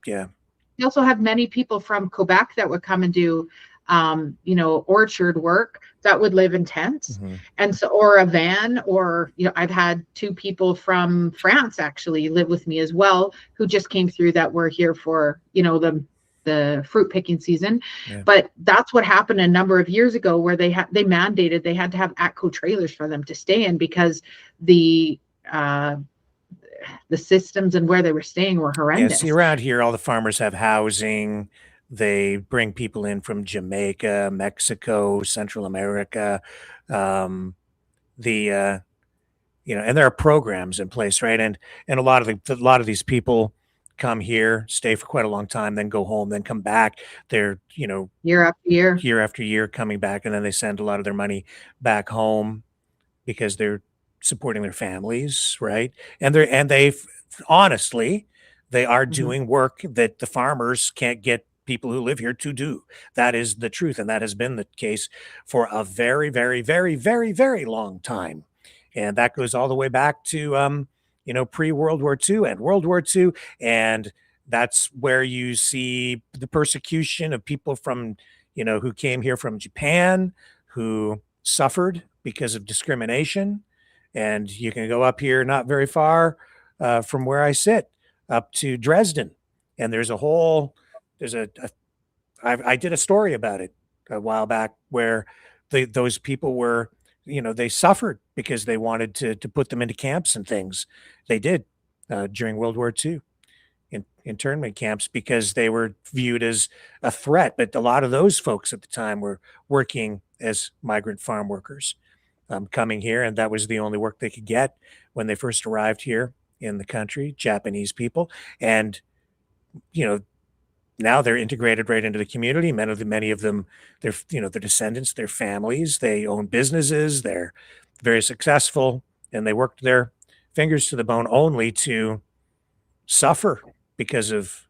we also have many people from Quebec that would come and do orchard work that would live in tents. And so, or a van, or, I've had 2 people from France actually live with me as well, who just came through that were here for, the fruit picking season. But that's what happened a number of years ago where they mandated they had to have ATCO trailers for them to stay in because the systems and where they were staying were horrendous. Yeah, see, around here, all the farmers have housing. They bring people in from Jamaica, Mexico, Central America. And there are programs in place, right? And a lot of these people come here, stay for quite a long time, then go home, then come back. They're, year after year coming back, and then they send a lot of their money back home because they're supporting their families, right? And they've honestly, They are doing work that the farmers can't get people who live here to do. That is the truth, and that has been the case for a very, very, very, very, very long time. And that goes all the way back to pre-World War II and World War II, and that's where you see the persecution of people from who came here from Japan, who suffered because of discrimination. And you can go up here not very far from where I sit, up to Dresden, and I did a story about it a while back where those people were, they suffered because they wanted to put them into camps and things. They did during World War II, internment camps, because they were viewed as a threat. But a lot of those folks at the time were working as migrant farm workers, coming here, and that was the only work they could get when they first arrived here in the country, Japanese people. And now they're integrated right into the community. Many of them, their descendants, their families, they own businesses, they're very successful, and they worked their fingers to the bone only to suffer because of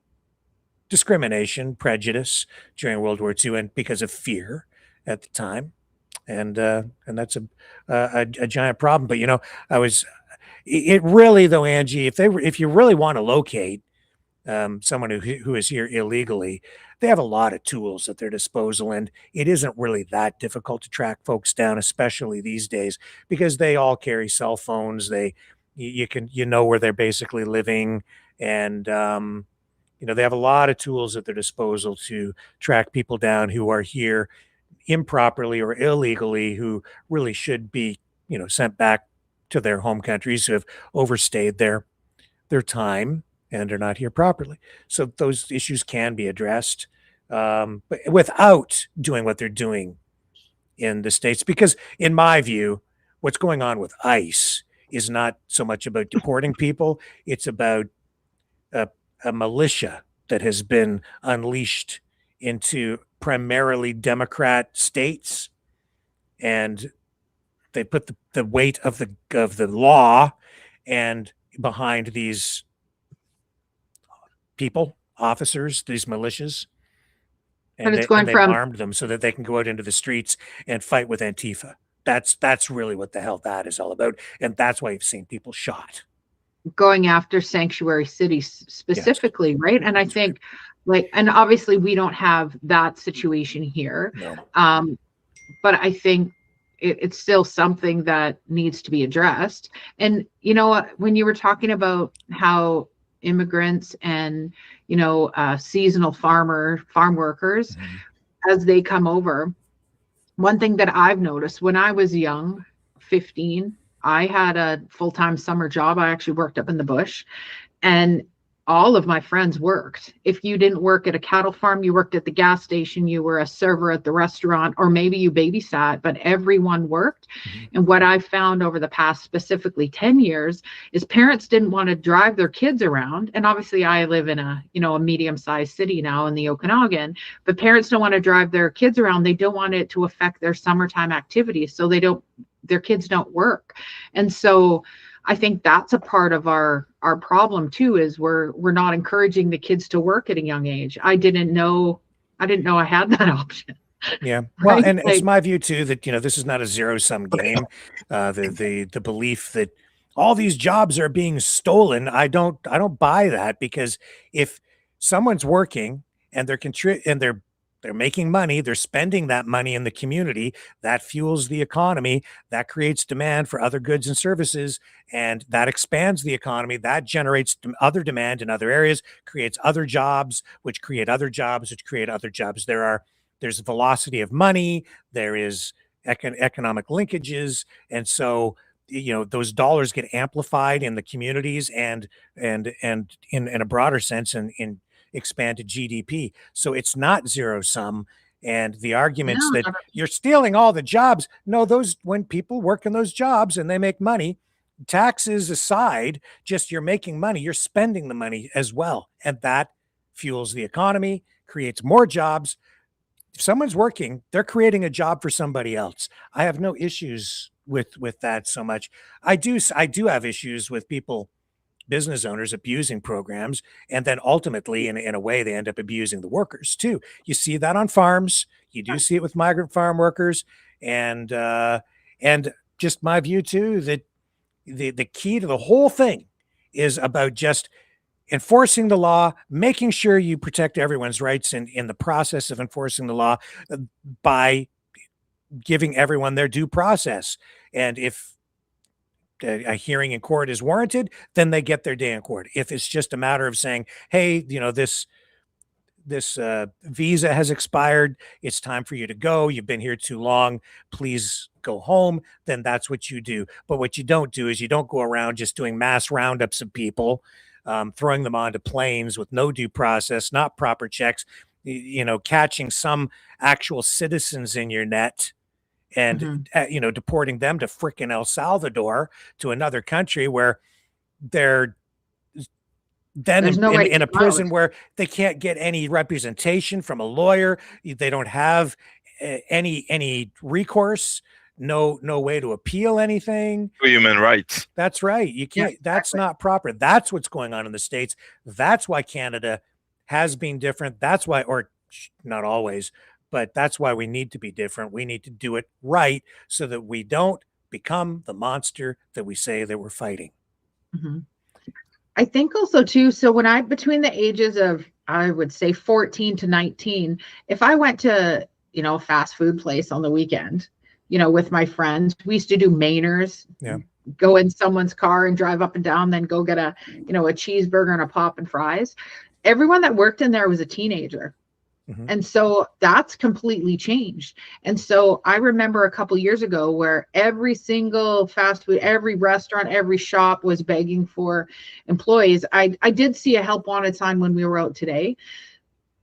discrimination, prejudice during World War II, and because of fear at the time. And that's a giant problem. But it really, though, Angie, if you really want to locate someone who is here illegally, they have a lot of tools at their disposal, and it isn't really that difficult to track folks down, especially these days, because they all carry cell phones. You can where they're basically living, and they have a lot of tools at their disposal to track people down who are here improperly or illegally, who really should be sent back to their home countries, who have overstayed their time and are not here properly. So those issues can be addressed, but without doing what they're doing in the States. Because in my view, what's going on with ICE is not so much about deporting people. It's about a militia that has been unleashed into primarily Democrat states, and they put the weight of the law and behind these people, officers, these militias, and they've armed them so that they can go out into the streets and fight with Antifa. That's really what the hell that is all about, and that's why you've seen people shot. Going after sanctuary cities specifically, yes. Right? And I think, and obviously we don't have that situation here, no. But I think it's still something that needs to be addressed. And when you were talking about how immigrants and seasonal farm workers, as they come over, one thing that I've noticed when I was young, 15, I had a full-time summer job. I actually worked up in the bush, and all of my friends worked. If you didn't work at a cattle farm, you worked at the gas station, you were a server at the restaurant, or maybe you babysat, but everyone worked. And what I found over the past specifically 10 years is parents didn't want to drive their kids around. And obviously I live in a medium-sized city now in the Okanagan, but parents don't want to drive their kids around. They don't want it to affect their summertime activities. So their kids don't work. And so I think that's a part of our problem too, is we're not encouraging the kids to work at a young age. I didn't know I had that option. Yeah. Well, right? And it's my view too that, this is not a zero-sum game. The belief that all these jobs are being stolen, I don't buy that, because if someone's working and they're making money, they're spending that money in the community, that fuels the economy, that creates demand for other goods and services, and that expands the economy, that generates other demand in other areas, creates other jobs, which create other jobs, which create other jobs. There's velocity of money, there is economic linkages, and so those dollars get amplified in the communities and in a broader sense in expanded GDP. So it's not zero sum. And the arguments that you're stealing all the jobs, no, when people work in those jobs and they make money, taxes aside, just you're making money, you're spending the money as well. And that fuels the economy, creates more jobs. If someone's working, they're creating a job for somebody else. I have no issues with that so much. I do have issues with people business owners abusing programs, and then ultimately, in a way, they end up abusing the workers too. You see that on farms. You do see it with migrant farm workers, and just my view too, that the key to the whole thing is about just enforcing the law, making sure you protect everyone's rights in the process of enforcing the law by giving everyone their due process. And if a hearing in court is warranted, then they get their day in court. If it's just a matter of saying, hey, this visa has expired, it's time for you to go, you've been here too long, please go home, then that's what you do. But what you don't do is you don't go around just doing mass roundups of people, throwing them onto planes with no due process, not proper checks, catching some actual citizens in your net and deporting them to frickin' El Salvador, to another country where they're then in a prison where they can't get any representation from a lawyer. They don't have any recourse, no way to appeal anything. Human rights. That's right. You can't. That's not proper. That's what's going on in the States. That's why Canada has been different. That's why, or not always, but that's why we need to be different. We need to do it right so that we don't become the monster that we say that we're fighting. Mm-hmm. I think also too, so when between the ages of, I would say 14 to 19, if I went to, a fast food place on the weekend, with my friends, we used to do Mainers, go in someone's car and drive up and down, then go get a cheeseburger and a pop and fries. Everyone that worked in there was a teenager. Mm-hmm. And so that's completely changed. And so I remember a couple years ago where every single fast food, every restaurant, every shop was begging for employees. I did see a help wanted sign when we were out today.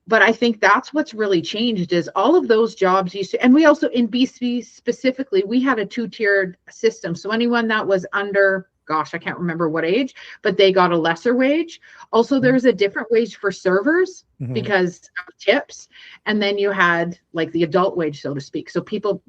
But I think that's what's really changed is all of those jobs used to, and we also in BC specifically, we had a 2-tiered system. So anyone that was under, gosh, I can't remember what age, but they got a lesser wage. Also, there's a different wage for servers because of tips. And then you had like the adult wage, so to speak. So people,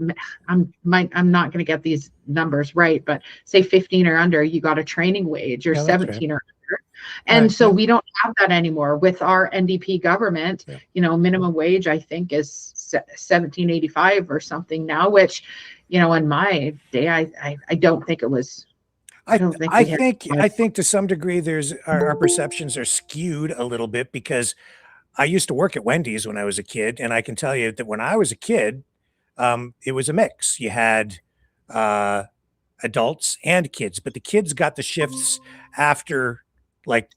I'm not going to get these numbers right, but say 15 or under, you got a training wage, or 17 or under. And so we don't have that anymore with our NDP government. Minimum wage, I think, is $17.85 or something now, which, in my day, I don't think it was. I think to some degree our perceptions are skewed a little bit, because I used to work at Wendy's when I was a kid, and I can tell you that when I was a kid, it was a mix. You had adults and kids, but the kids got the shifts after like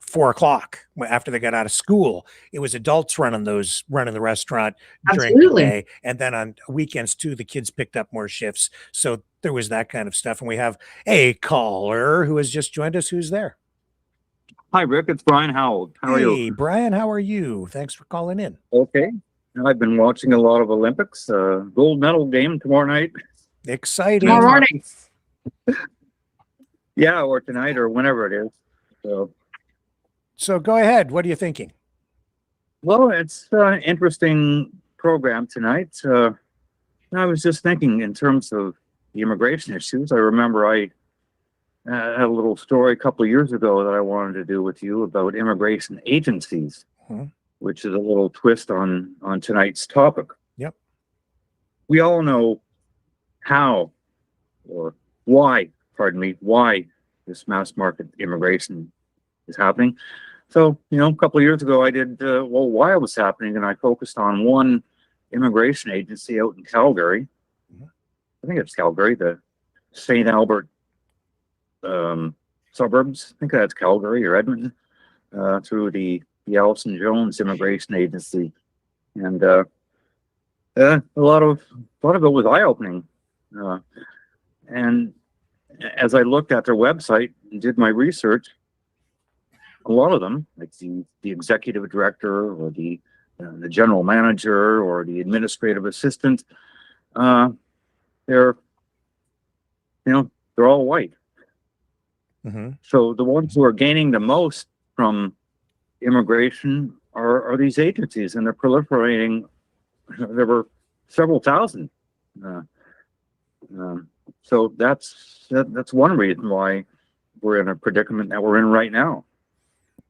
4 o'clock, after they got out of school. It was adults running the restaurant during the day, and then on weekends too, the kids picked up more shifts. So there was that kind of stuff. And we have a caller who has just joined us. Who's there? Hi, Rick. It's Brian Howell. How are you? Hey, Brian. How are you? Thanks for calling in. Okay. I've been watching a lot of Olympics. Gold medal game tomorrow night. Exciting. Tomorrow morning. Yeah, or tonight, or whenever it is. So go ahead. What are you thinking? Well, it's an interesting program tonight. I was just thinking in terms of the immigration issues. I remember I had a little story a couple of years ago that I wanted to do with you about immigration agencies, which is a little twist on tonight's topic. Yep. We all know how or why this mass market immigration is happening. So, a couple of years ago, I did, why it was happening, and I focused on one immigration agency out in Calgary. I think it's Calgary, the St. Albert suburbs. I think that's Calgary or Edmonton, through the Allison Jones Immigration Agency. And a lot of it was eye-opening. And as I looked at their website and did my research, a lot of them, like the executive director or the general manager or the administrative assistant, they're all white. So the ones who are gaining the most from immigration are these agencies, and they're proliferating. There were several thousand. So that's one reason why we're in a predicament that we're in right now.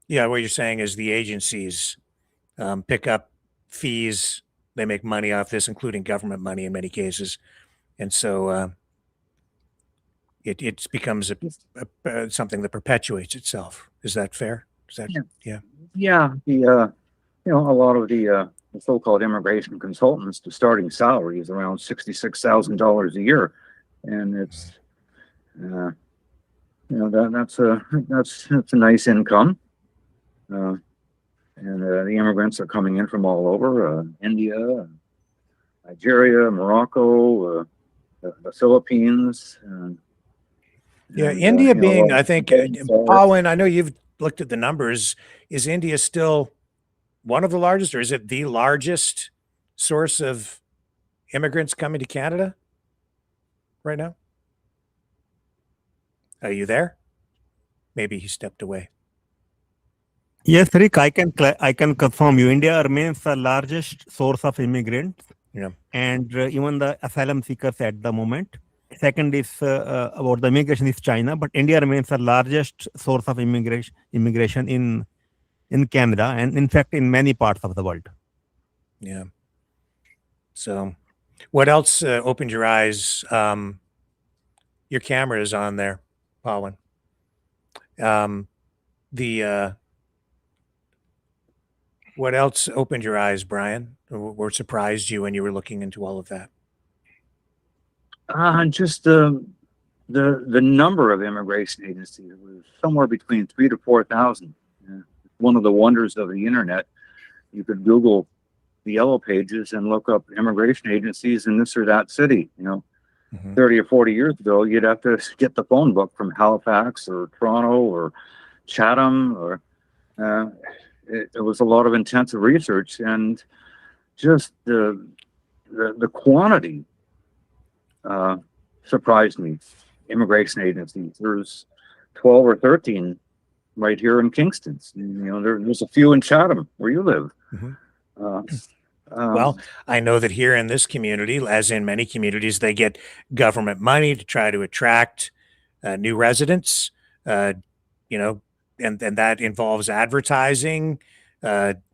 Yeah, what you're saying is the agencies pick up fees. They make money off this, including government money in many cases. And so it becomes something that perpetuates itself. Is that fair? Is that, yeah. Yeah, the a lot of the so-called immigration consultants, the starting salary is around $66,000 a year, and it's that's a nice income, and the immigrants are coming in from all over India, Nigeria, Morocco, the Philippines. Yeah, India being, I think, Pawan, I know you've looked at the numbers. Is India still one of the largest, or is it the largest source of immigrants coming to Canada right now? Are you there? Maybe he stepped away. Yes, Rick, I can confirm you. India remains the largest source of immigrants, and even the asylum seekers at the moment. Second is about the immigration is China, but India remains the largest source of immigration in Canada, and in fact in many parts of the world. Yeah. So, what else opened your eyes? Your camera is on there, Pawan. What else opened your eyes, Brian, or surprised you when you were looking into all of that? Just the number of immigration agencies was somewhere between 3,000 to 4,000. One of the wonders of the internet, you could Google the yellow pages and look up immigration agencies in this or that city. 30 or 40 years ago, you'd have to get the phone book from Halifax or Toronto or Chatham, or it was a lot of intensive research, and just the quantity surprised me. Immigration agencies, there's 12 or 13 right here in Kingston. There's a few in Chatham where you live. Well, I know that here in this community, as in many communities, they get government money to try to attract new residents, and that involves advertising,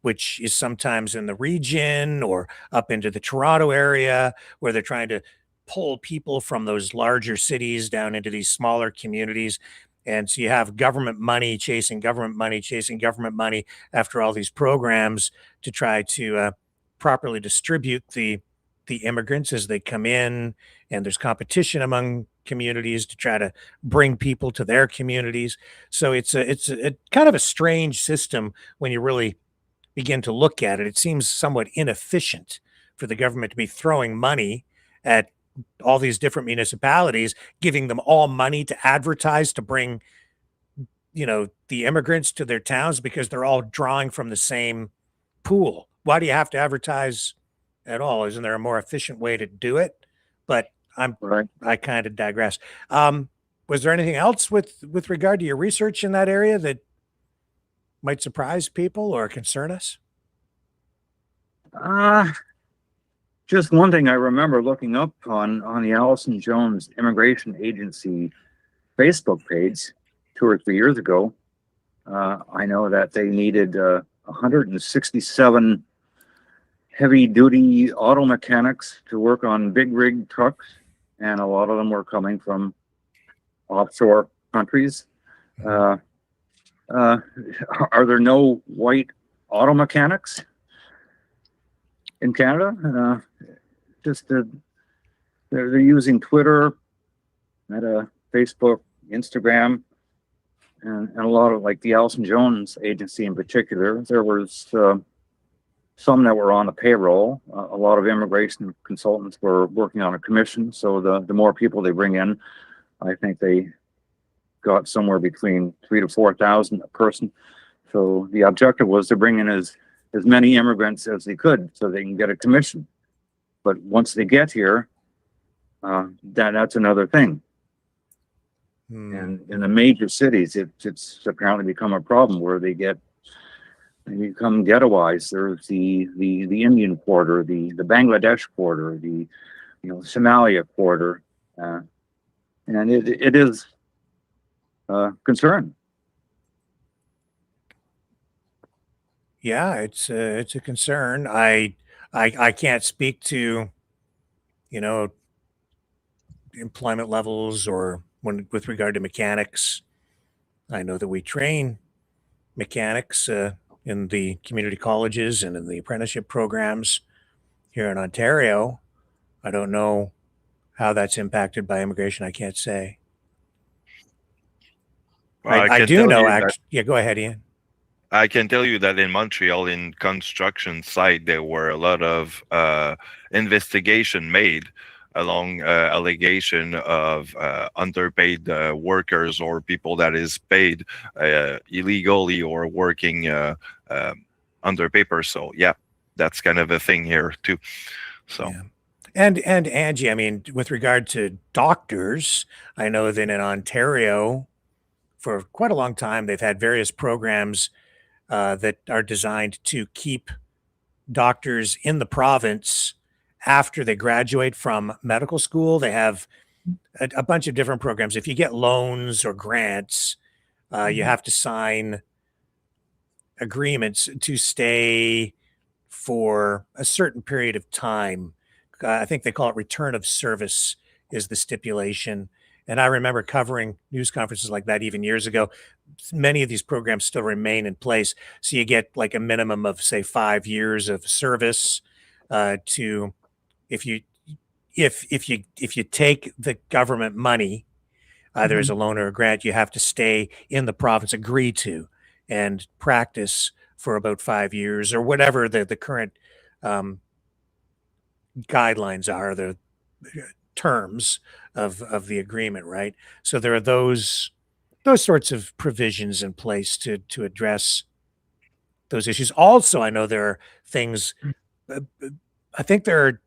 which is sometimes in the region or up into the Toronto area, where they're trying to pull people from those larger cities down into these smaller communities. And so you have government money chasing government money after all these programs to try to properly distribute the immigrants as they come in, and there's competition among communities to try to bring people to their communities. So it's a kind of a strange system when you really begin to look at it. It seems somewhat inefficient for the government to be throwing money at all these different municipalities, giving them all money to advertise to bring, the immigrants to their towns, because they're all drawing from the same pool. Why do you have to advertise at all? Isn't there a more efficient way to do it? But I kind of digress. Was there anything else with regard to your research in that area that might surprise people or concern us? Just one thing I remember looking up on the Allison Jones Immigration Agency Facebook page 2 or 3 years ago. I know that they needed 167 heavy-duty auto mechanics to work on big rig trucks, and a lot of them were coming from offshore countries. Are there no white auto mechanics in Canada? They're using Twitter, Meta, Facebook, Instagram, and a lot of, like the Allison Jones agency in particular. There was some that were on the payroll. A lot of immigration consultants were working on a commission. So the more people they bring in, I think they got somewhere between 3,000 to 4,000 a person. So the objective was to bring in as many immigrants as they could so they can get a commission. But once they get here, that's another thing. And in the major cities, it's apparently become a problem where they become ghettoized. There's the Indian quarter, the Bangladesh quarter, the Somalia quarter, and it is concern. Yeah, it's a concern. I can't speak to, you know, employment levels or when with regard to mechanics. I know that we train mechanics in the community colleges and in the apprenticeship programs here in Ontario. I don't know how that's impacted by immigration. I can't say. Well, I can do tell know, you that- actually. Yeah, go ahead, Ian. I can tell you that in Montreal, in construction site, there were a lot of investigation made along allegation of underpaid workers or people that is paid illegally or working under paper. So yeah, that's kind of a thing here too. So. Yeah. And Angie, I mean, with regard to doctors, I know that in Ontario, for quite a long time, they've had various programs that are designed to keep doctors in the province after they graduate from medical school. They have a bunch of different programs. If you get loans or grants, you have to sign agreements to stay for a certain period of time. I think they call it return of service is the stipulation. And I remember covering news conferences like that even years ago. Many of these programs still remain in place. So you get like a minimum of, say, 5 years of service to if you take the government money, either as a loan or a grant, you have to stay in the province, agree to, and practice for about 5 years or whatever the current guidelines are, the terms of the agreement, right? So there are those sorts of provisions in place to address those issues. Also, I know there are things, I think there are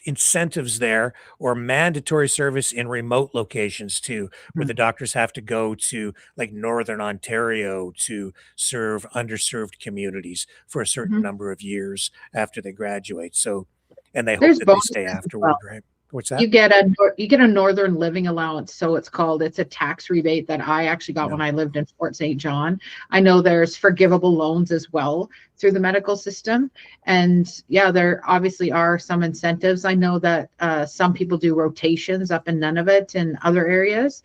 incentives there or mandatory service in remote locations too, where the doctors have to go to like Northern Ontario to serve underserved communities for a certain number of years after they graduate. So, and they hope There's that they bonuses stay as afterward, well. right? What's that? You get a northern living allowance, so it's called. It's a tax rebate that I actually got when I lived in Fort St. John. I know there's forgivable loans as well through the medical system, and yeah, there obviously are some incentives. I know that some people do rotations up in Nunavut and other areas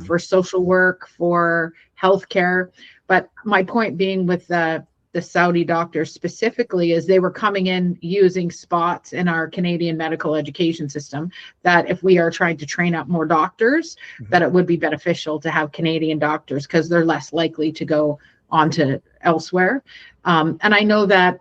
for social work, for healthcare. But my point being with the Saudi doctors specifically is they were coming in using spots in our Canadian medical education system that if we are trying to train up more doctors, that it would be beneficial to have Canadian doctors because they're less likely to go on to elsewhere. And I know that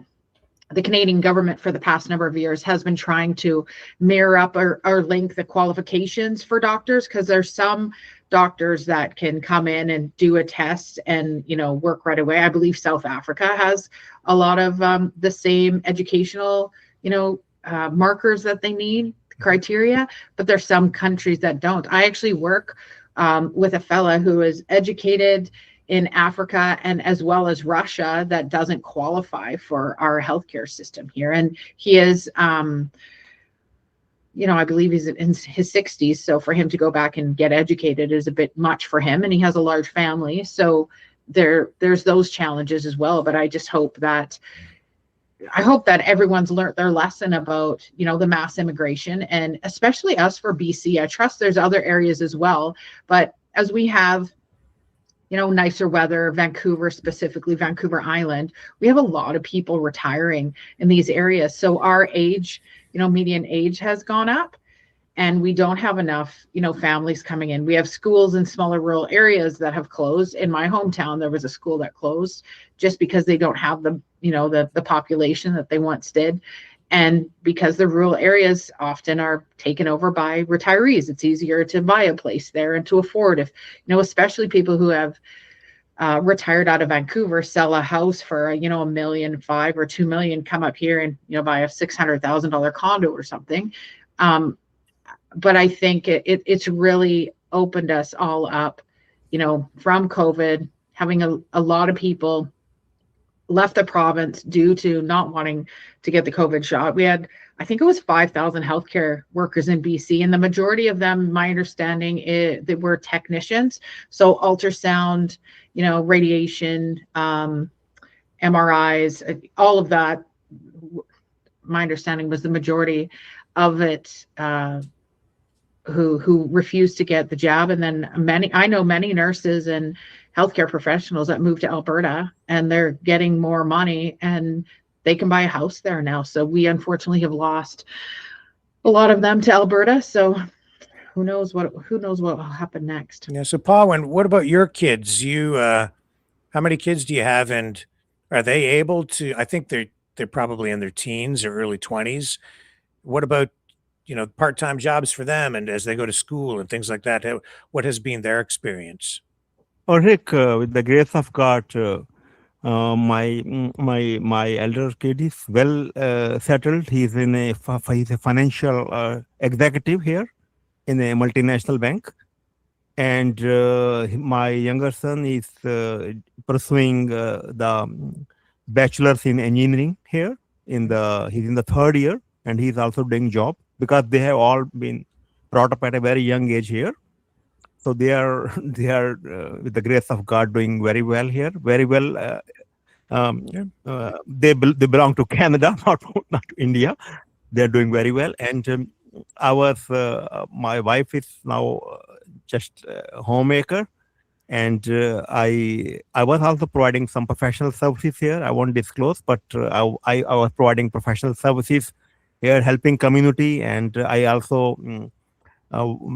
the Canadian government for the past number of years has been trying to mirror up or link the qualifications for doctors because there's some doctors that can come in and do a test and work right away. I believe South Africa has a lot of the same educational markers that they need, criteria, but there's some countries that don't. I actually work with a fella who is educated in Africa and as well as Russia that doesn't qualify for our healthcare system here, and he is I believe he's in his 60s. So for him to go back and get educated is a bit much for him. And he has a large family. So there's those challenges as well. But I just hope that everyone's learned their lesson about, the mass immigration and especially us for BC. I trust there's other areas as well. But as we have, nicer weather, Vancouver, specifically Vancouver Island, we have a lot of people retiring in these areas. So our age, median age has gone up and we don't have enough, families coming in. We have schools in smaller rural areas that have closed. In my hometown, there was a school that closed just because they don't have the population that they once did. And because the rural areas often are taken over by retirees, it's easier to buy a place there and to afford if, especially people who have retired out of Vancouver, sell a house for, $1.5 million or $2 million, come up here and, buy a $600,000 condo or something. But I think it's really opened us all up, from COVID, having a lot of people left the province due to not wanting to get the COVID shot. We had, I think it was 5,000 healthcare workers in BC, and the majority of them, my understanding, they were technicians. So ultrasound, radiation, MRIs, all of that. My understanding was the majority of it who refused to get the jab. And then I know many nurses and healthcare professionals that moved to Alberta, and they're getting more money and they can buy a house there now. So we unfortunately have lost a lot of them to Alberta. So who knows what will happen next. Yeah. So Pawan, what about your kids? How many kids do you have, and are they able to, I think they're probably in their teens or early 20s. What about, part-time jobs for them, and as they go to school and things like that? What has been their experience? Oh, Rick, with the grace of God, my elder kid is well settled. He's he's a financial executive here in a multinational bank, and my younger son is pursuing the bachelor's in engineering here. He's in the third year, and he's also doing job, because they have all been brought up at a very young age here. So they are with the grace of God doing very well here, very well. They belong to Canada, not to India. They're doing very well, and my wife is now just a homemaker, and I was also providing some professional services here. I won't disclose, but I was providing professional services here, helping community, and I also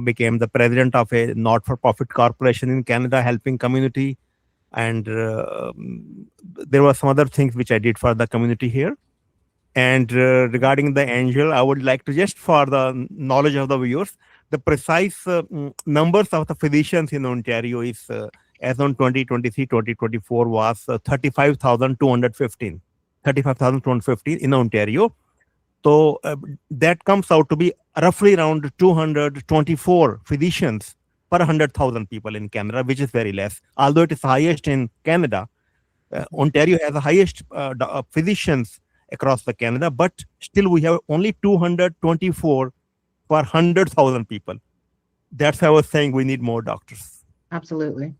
became the president of a not-for-profit corporation in Canada, helping community, and there were some other things which I did for the community here. And regarding the angel, I would like to, just for the knowledge of the viewers, the precise numbers of the physicians in Ontario is, as on 2023-2024, was 35,215 in Ontario. So that comes out to be roughly around 224 physicians per 100,000 people in Canada, which is very less. Although it is highest in Canada, Ontario has the highest physicians across the Canada, but still we have only 224 per 100,000 people. That's how I was saying we need more doctors. Absolutely.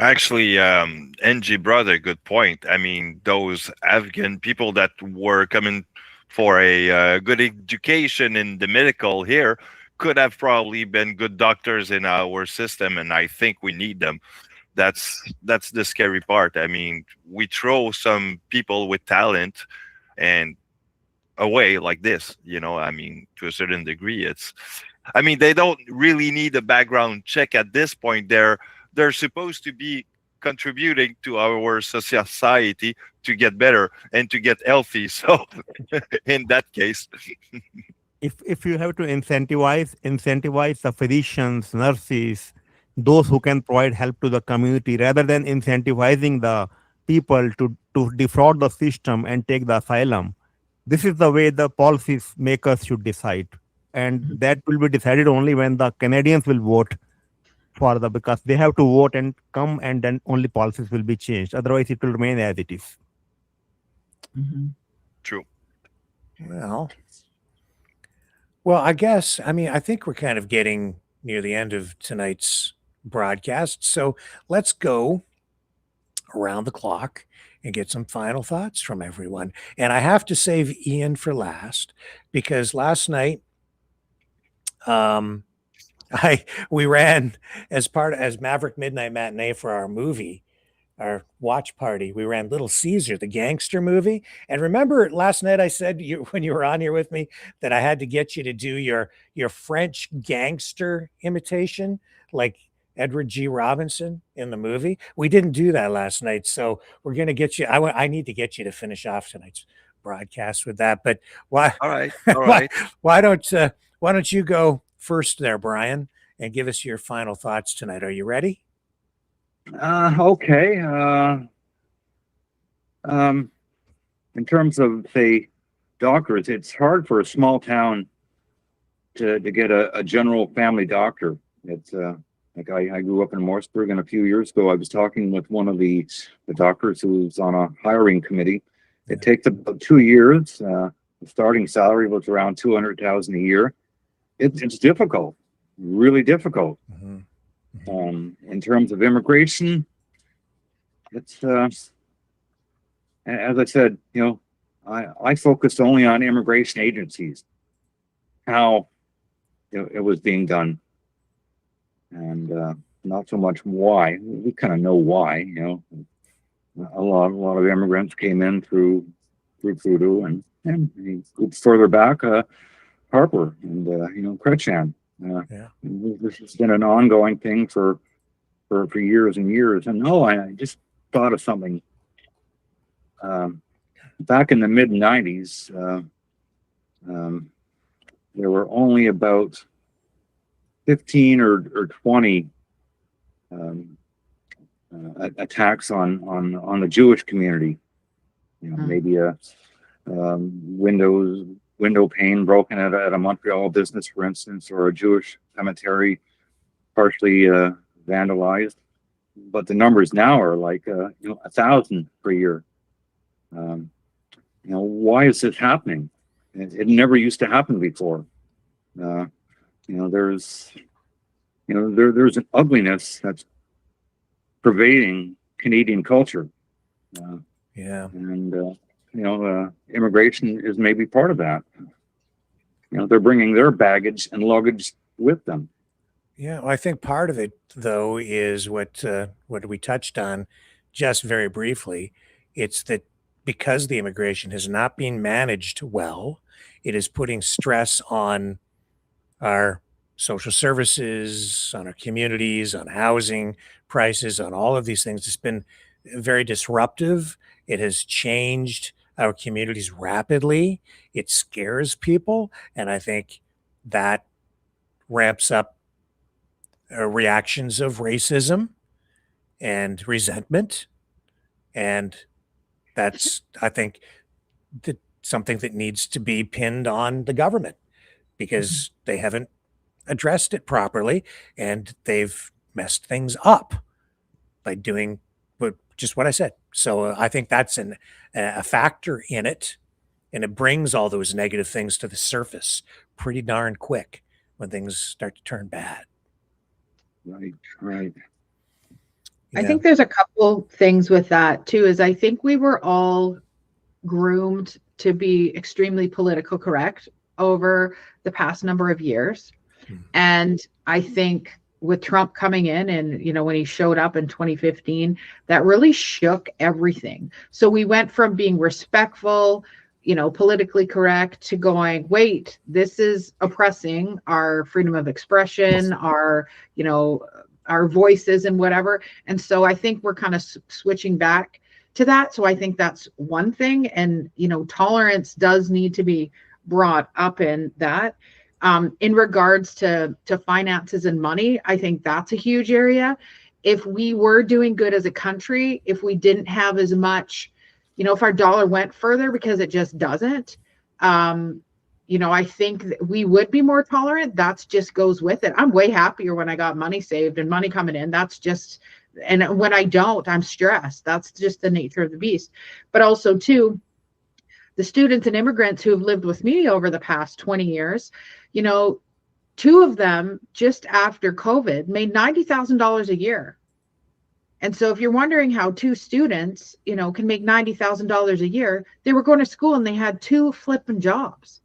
Actually, NG brought a good point. I mean, those Afghan people that were coming for a good education in the medical here could have probably been good doctors in our system, and I think we need them. That's the scary part. I mean, we throw some people with talent and away like this, I mean, to a certain degree. They don't really need a background check at this point. They're supposed to be contributing to our society to get better and to get healthy. So in that case, if you have to incentivize the physicians, nurses, those who can provide help to the community, rather than incentivizing the people to defraud the system and take the asylum, this is the way the policy makers should decide. And that will be decided only when the Canadians will vote because they have to vote and come, and then only policies will be changed. Otherwise, it will remain as it is. Mm-hmm. True. Well, I guess, I think we're kind of getting near the end of tonight's broadcast. So let's go around the clock and get some final thoughts from everyone. And I have to save Ian for last, because last night, we ran as Maverick Midnight Matinee for our watch party. We ran Little Caesar, the gangster movie. And remember last night I said when you were on here with me that I had to get you to do your French gangster imitation, like Edward G. Robinson in the movie. We didn't do that last night, so we're going to get you. I need to get you to finish off tonight's broadcast with that. But why? All right. Why don't you go first there, Brian, and give us your final thoughts tonight? Are you ready? Okay. In terms of the doctors, it's hard for a small town to get a general family doctor. It's Like I grew up in Morrisburg, and a few years ago, I was talking with one of the doctors who was on a hiring committee. It takes about 2 years. The starting salary was around $200,000 a year. It's difficult, really difficult. In terms of immigration, it's as I said, I focused only on immigration agencies, how it was being done, and not so much why. We kind of know why. A lot of immigrants came in through Trudeau, and further back, Harper and Chrétien. This has been an ongoing thing for years and years. And I just thought of something. Back in the mid '90s, there were only about 15 or 20 attacks on the Jewish community. Maybe a window pane broken at a Montreal business, for instance, or a Jewish cemetery partially vandalized. But the numbers now are like 1,000 per year. Why is this happening? It never used to happen before. There's an ugliness that's pervading Canadian culture. And immigration is maybe part of that. They're bringing their baggage and luggage with them. Yeah, well, I think part of it, though, is what we touched on just very briefly. It's that because the immigration has not been managed well, it is putting stress on our social services, on our communities, on housing prices, on all of these things. It's been very disruptive. It has changed our communities rapidly. It scares people. And I think that ramps up reactions of racism and resentment. And that's, I think, something that needs to be pinned on the government, because they haven't addressed it properly and they've messed things up by doing just what I said. So I think that's a factor in it, and it brings all those negative things to the surface pretty darn quick when things start to turn bad. Right. I think there's a couple things with that too, is I think we were all groomed to be extremely politically correct over the past number of years. And I think with Trump coming in and, when he showed up in 2015, that really shook everything. So we went from being respectful, politically correct, to going, wait, this is oppressing our freedom of expression, our voices and whatever. And so I think we're kind of switching back to that. So I think that's one thing. And, tolerance does need to be brought up in that. In regards to finances and money, I think that's a huge area. If we were doing good as a country, if we didn't have as much, if our dollar went further, because it just doesn't, I think we would be more tolerant. That's just goes with it. I'm way happier when I got money saved and money coming in. That's just, and when I don't, I'm stressed. That's just the nature of the beast. But also too, the students and immigrants who have lived with me over the past 20 years, 2 of them just after COVID made $90,000 a year. And so if you're wondering how 2 students, can make $90,000 a year, they were going to school and they had 2 flipping jobs.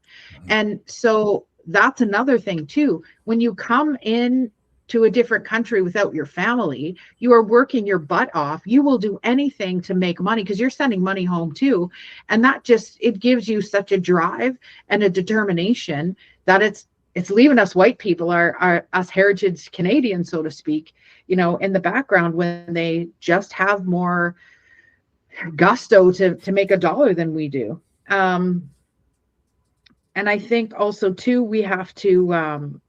And so that's another thing too. When you come in to a different country without your family, you are working your butt off. You will do anything to make money because you're sending money home too. And that just, it gives you such a drive and a determination that it's leaving us white people, our us heritage Canadians, so to speak, in the background, when they just have more gusto to make a dollar than we do. And I think also too, we have to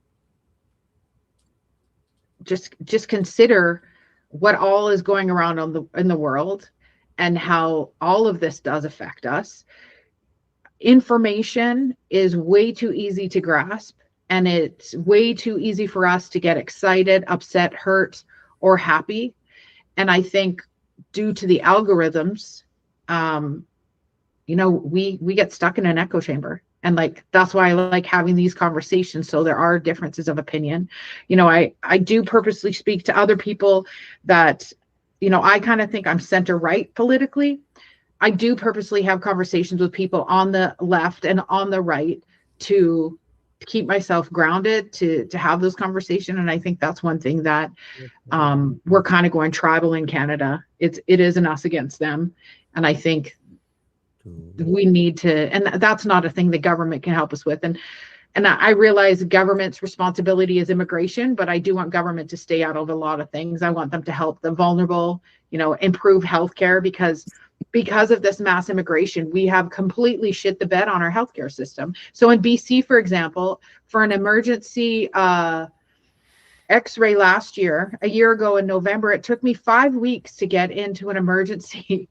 just consider what all is going around in the world and how all of this does affect us. Information is way too easy to grasp. And it's way too easy for us to get excited, upset, hurt, or happy. And I think due to the algorithms, we get stuck in an echo chamber. And like, that's why I like having these conversations. So there are differences of opinion. I do purposely speak to other people that, I kind of think I'm center right politically. I do purposely have conversations with people on the left and on the right to keep myself grounded, to have those conversations. And I think that's one thing that we're kind of going tribal in Canada. It is an us against them. And I think we need to, and that's not a thing the government can help us with. And I realize government's responsibility is immigration, but I do want government to stay out of a lot of things. I want them to help the vulnerable, improve healthcare, because of this mass immigration, we have completely shit the bed on our healthcare system. So in BC, for example, for an emergency X-ray last year, a year ago in November, it took me 5 weeks to get into an emergency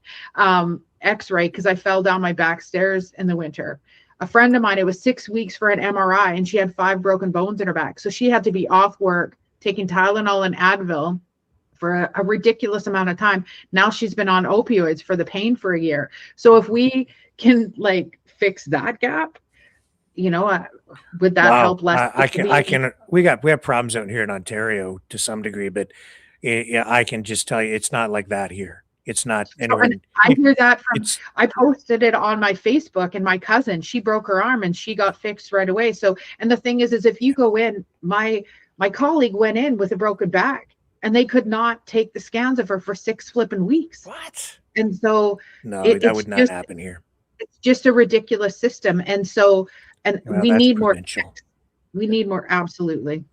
X-ray because I fell down my back stairs in the winter. A friend of mine, it was 6 weeks for an MRI, and she had 5 broken bones in her back. So she had to be off work, taking Tylenol and Advil for a ridiculous amount of time. Now she's been on opioids for the pain for a year. So if we can fix that gap, would that help less? We have problems out here in Ontario to some degree, but I can just tell you, it's not like that here. It's not anywhere. I hear that I posted it on my Facebook, and my cousin, she broke her arm and she got fixed right away. So, and the thing is if you go in, my colleague went in with a broken back, and they could not take the scans of her for 6 flipping weeks. What? And so that would not happen here. It's just a ridiculous system. And so, we need more. We need more. Absolutely.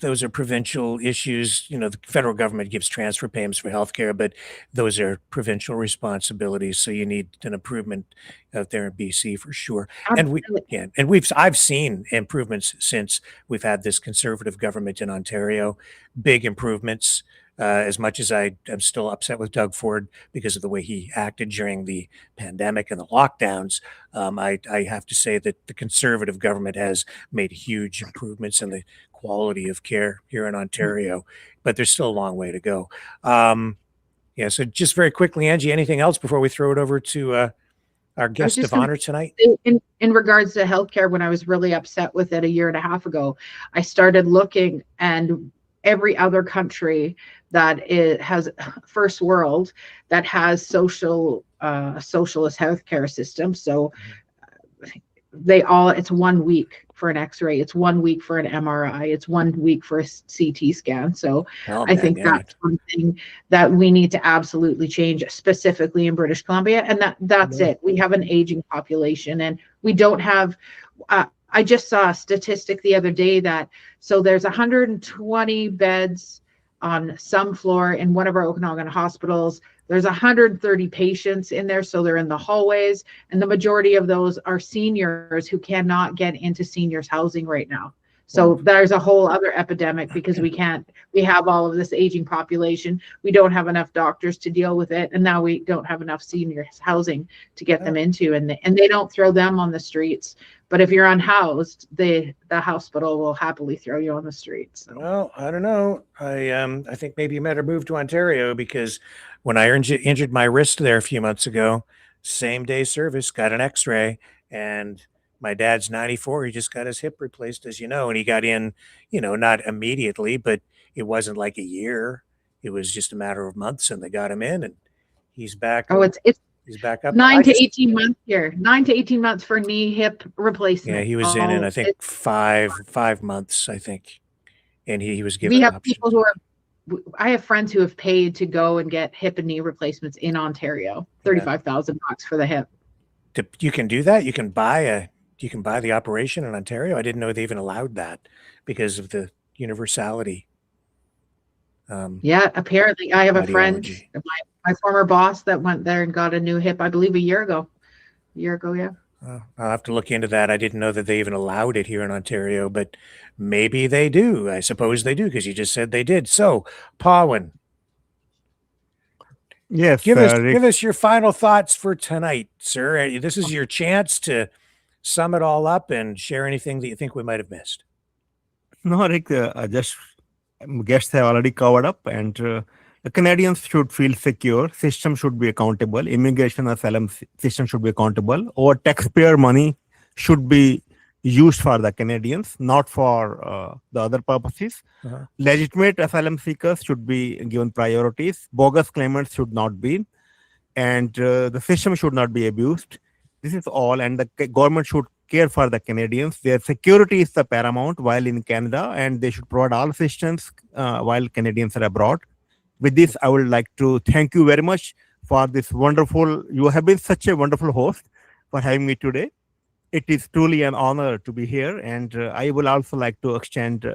Those are provincial issues. The federal government gives transfer payments for healthcare, but those are provincial responsibilities. So you need an improvement out there in BC for sure. Absolutely. I've seen improvements since we've had this conservative government in Ontario. Big improvements. As much as I am still upset with Doug Ford because of the way he acted during the pandemic and the lockdowns, I have to say that the conservative government has made huge improvements in the quality of care here in Ontario, but there's still a long way to go. So just very quickly, Angie, anything else before we throw it over to our guest of honor tonight? In regards to healthcare, when I was really upset with it a year and a half ago, I started looking, and every other country that has first world that has socialist healthcare system. So it's 1 week for an X-ray, it's 1 week for an MRI, it's 1 week for a CT scan. So I think that's something that we need to absolutely change, specifically in British Columbia. And that's it. We have an aging population, and we don't have I just saw a statistic the other day that there's 120 beds on some floor in one of our Okanagan hospitals. There's 130 patients in there, so they're in the hallways, and the majority of those are seniors who cannot get into seniors housing right now. So there's a whole other epidemic because we have all of this aging population. We don't have enough doctors to deal with it. And now we don't have enough seniors housing to get them into, and they don't throw them on the streets. But if you're unhoused, the hospital will happily throw you on the streets. So. Well, I don't know. I think maybe you better move to Ontario, because when I injured my wrist there a few months ago, same day service, got an X-ray, and my dad's 94. He just got his hip replaced, as you know, and he got in, not immediately, but it wasn't like a year. It was just a matter of months, and they got him in, and he's back. Oh, he's back up. 9 to 18 months here. 9 to 18 months for knee hip replacement. Yeah, he was in I think 5 months, I think, and he was given. We have people who are. I have friends who have paid to go and get hip and knee replacements in Ontario. $35,000 for the hip. You can do that. You can buy the operation in Ontario. I didn't know they even allowed that because of the universality. Apparently I have a friend, my former boss, that went there and got a new hip, I believe a year ago. Yeah. I'll have to look into that. I didn't know that they even allowed it here in Ontario, but maybe they do. I suppose they do, because you just said they did. So, Pawin. Yes. Give us your final thoughts for tonight, sir. This is your chance to sum it all up and share anything that you think we might have missed. No, Rick, just guests have already covered up, and the Canadians should feel secure. System should be accountable. Immigration asylum system should be accountable. Or taxpayer money should be used for the Canadians, not for the other purposes. Uh-huh. Legitimate asylum seekers should be given priorities. Bogus claimants should not be, and the system should not be abused. This is all, and the government should care for the Canadians. Their security is the paramount while in Canada, and they should provide all assistance while Canadians are abroad. With this, I would like to thank you very much for this wonderful. You have been such a wonderful host for having me today. It is truly an honor to be here, and I will also like to extend,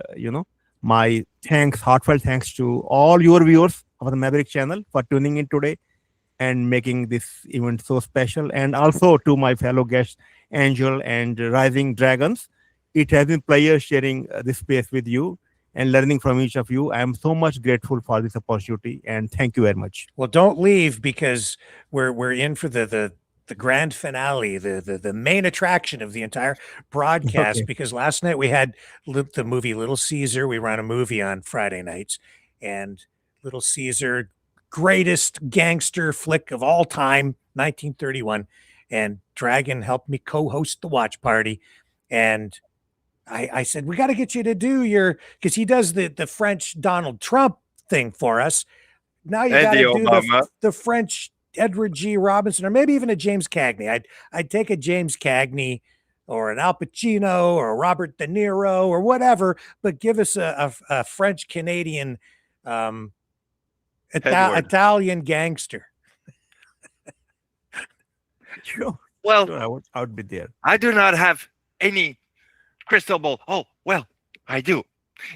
my thanks, heartfelt thanks to all your viewers of the Maverick channel for tuning in today and making this event so special, and also to my fellow guests, Angel and Rising Dragons. It has been a pleasure sharing this space with you and learning from each of you. I am so much grateful for this opportunity, and thank you very much. Well, don't leave, because we're in for the grand finale, the main attraction of the entire broadcast. Okay. Because last night we had the movie Little Caesar. We run a movie on Friday nights, and Little Caesar, greatest gangster flick of all time, 1931. And Dragon helped me co-host the watch party, and I said, we got to get you to do because he does the French Donald Trump thing for us. Now you got to do the French Edward G. Robinson, or maybe even a James Cagney. I'd take a James Cagney or an Al Pacino or a Robert De Niro or whatever, but give us a French Canadian Italian gangster. Well, I would be there. I do not have any crystal ball. Oh, well, I do.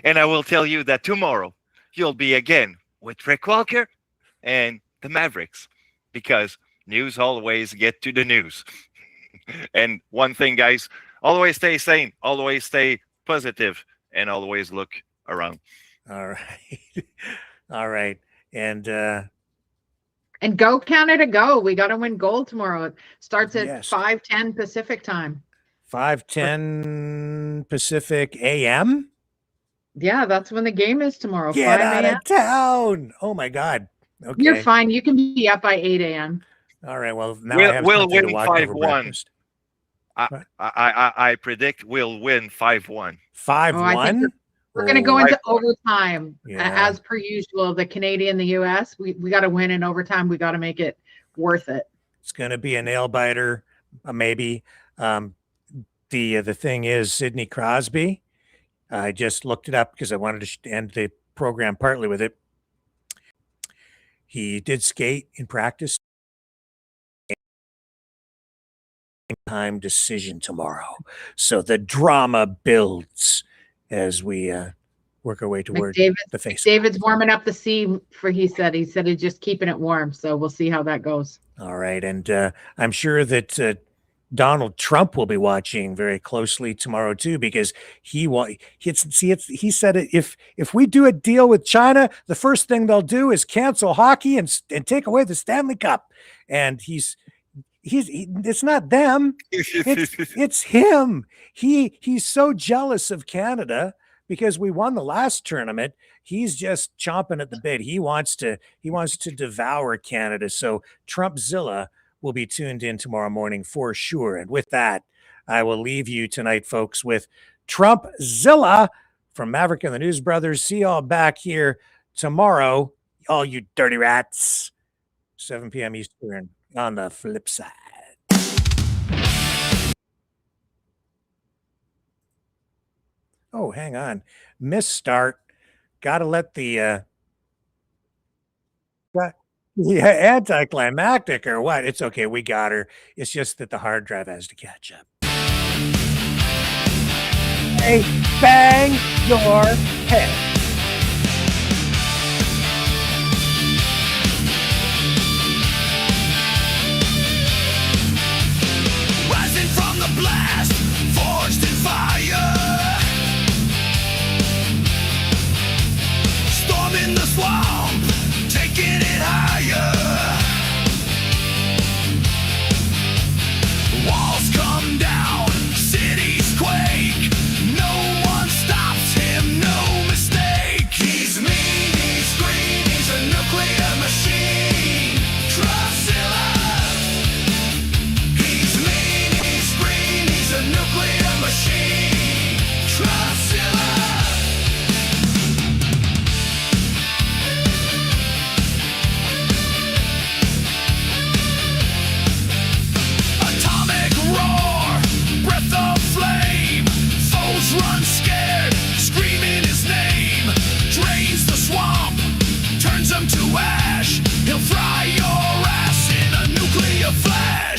And I will tell you that tomorrow you'll be again with Rick Walker and the Mavericks, because news always get to the news. And one thing, guys, always stay sane, always stay positive, and always look around. All right. All right. And go Canada, go. We got to win gold tomorrow. It starts at Yes. 5:10 Pacific time. 5:10 Pacific AM. Yeah, that's when the game is tomorrow. Get 5 out a.m. of town. Oh my God. Okay. You're fine. You can be up by 8 a.m. All right. Well, now I have We'll something to win watch over 5-1. breakfast. I predict we'll win 5-1. 5-1. We're going to go into overtime Yeah. as per usual. The Canadian, the U.S. We got to win in overtime. We got to make it worth it. It's going to be a nail biter, maybe. The thing is, Sidney Crosby. I just looked it up because I wanted to end the program partly with it. He did skate in practice. Time decision tomorrow. So the drama builds as we work our way toward the face. David's warming up the sea he said he's just keeping it warm. So we'll see how that goes. All right. And I'm sure that Donald Trump will be watching very closely tomorrow too, because he said if we do a deal with China, the first thing they'll do is cancel hockey and take away the Stanley Cup. And it's not them, it's him. He's so jealous of Canada because we won the last tournament. He's just chomping at the bit. He wants to devour Canada. So Trumpzilla will be tuned in tomorrow morning for sure. And with that, I will leave you tonight, folks, with Trumpzilla from Maverick and the News Brothers. See y'all back here tomorrow, all you dirty rats. 7 p.m. Eastern on the flip side. Oh, hang on. Miss start. Got to let the anticlimactic or what? It's okay. We got her. It's just that the hard drive has to catch up. Hey, bang your head. Rising from the blast, forged in fire. Storming the swamp, taking it higher. Walls come down, cities quake. No one stops him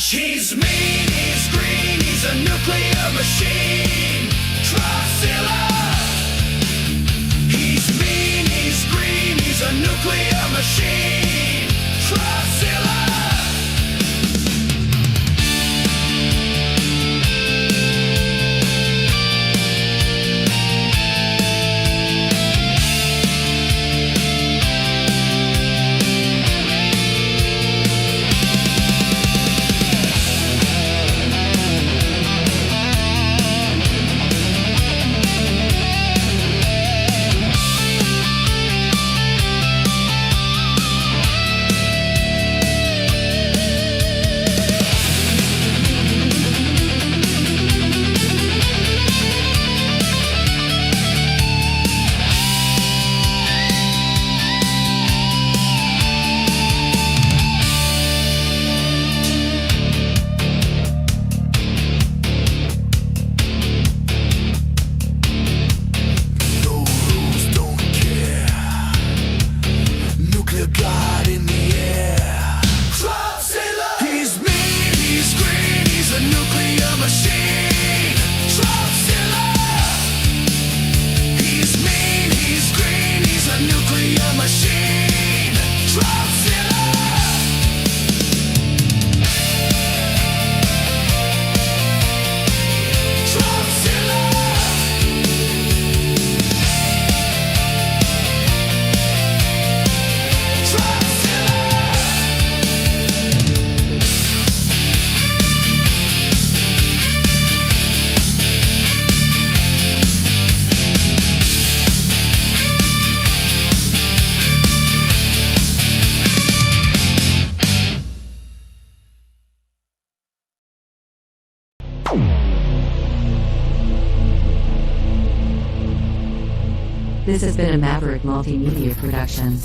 He's mean, he's green, he's a nuclear machine. Trumpzilla. He's mean, he's green, he's a nuclear machine. Trumpzilla. God in the air. Trumpzilla. He's mean, he's green, he's a nuclear machine. Trumpzilla. He's mean, he's green, he's a nuclear machine. Trumpzilla. This has been a Maverick Multimedia production.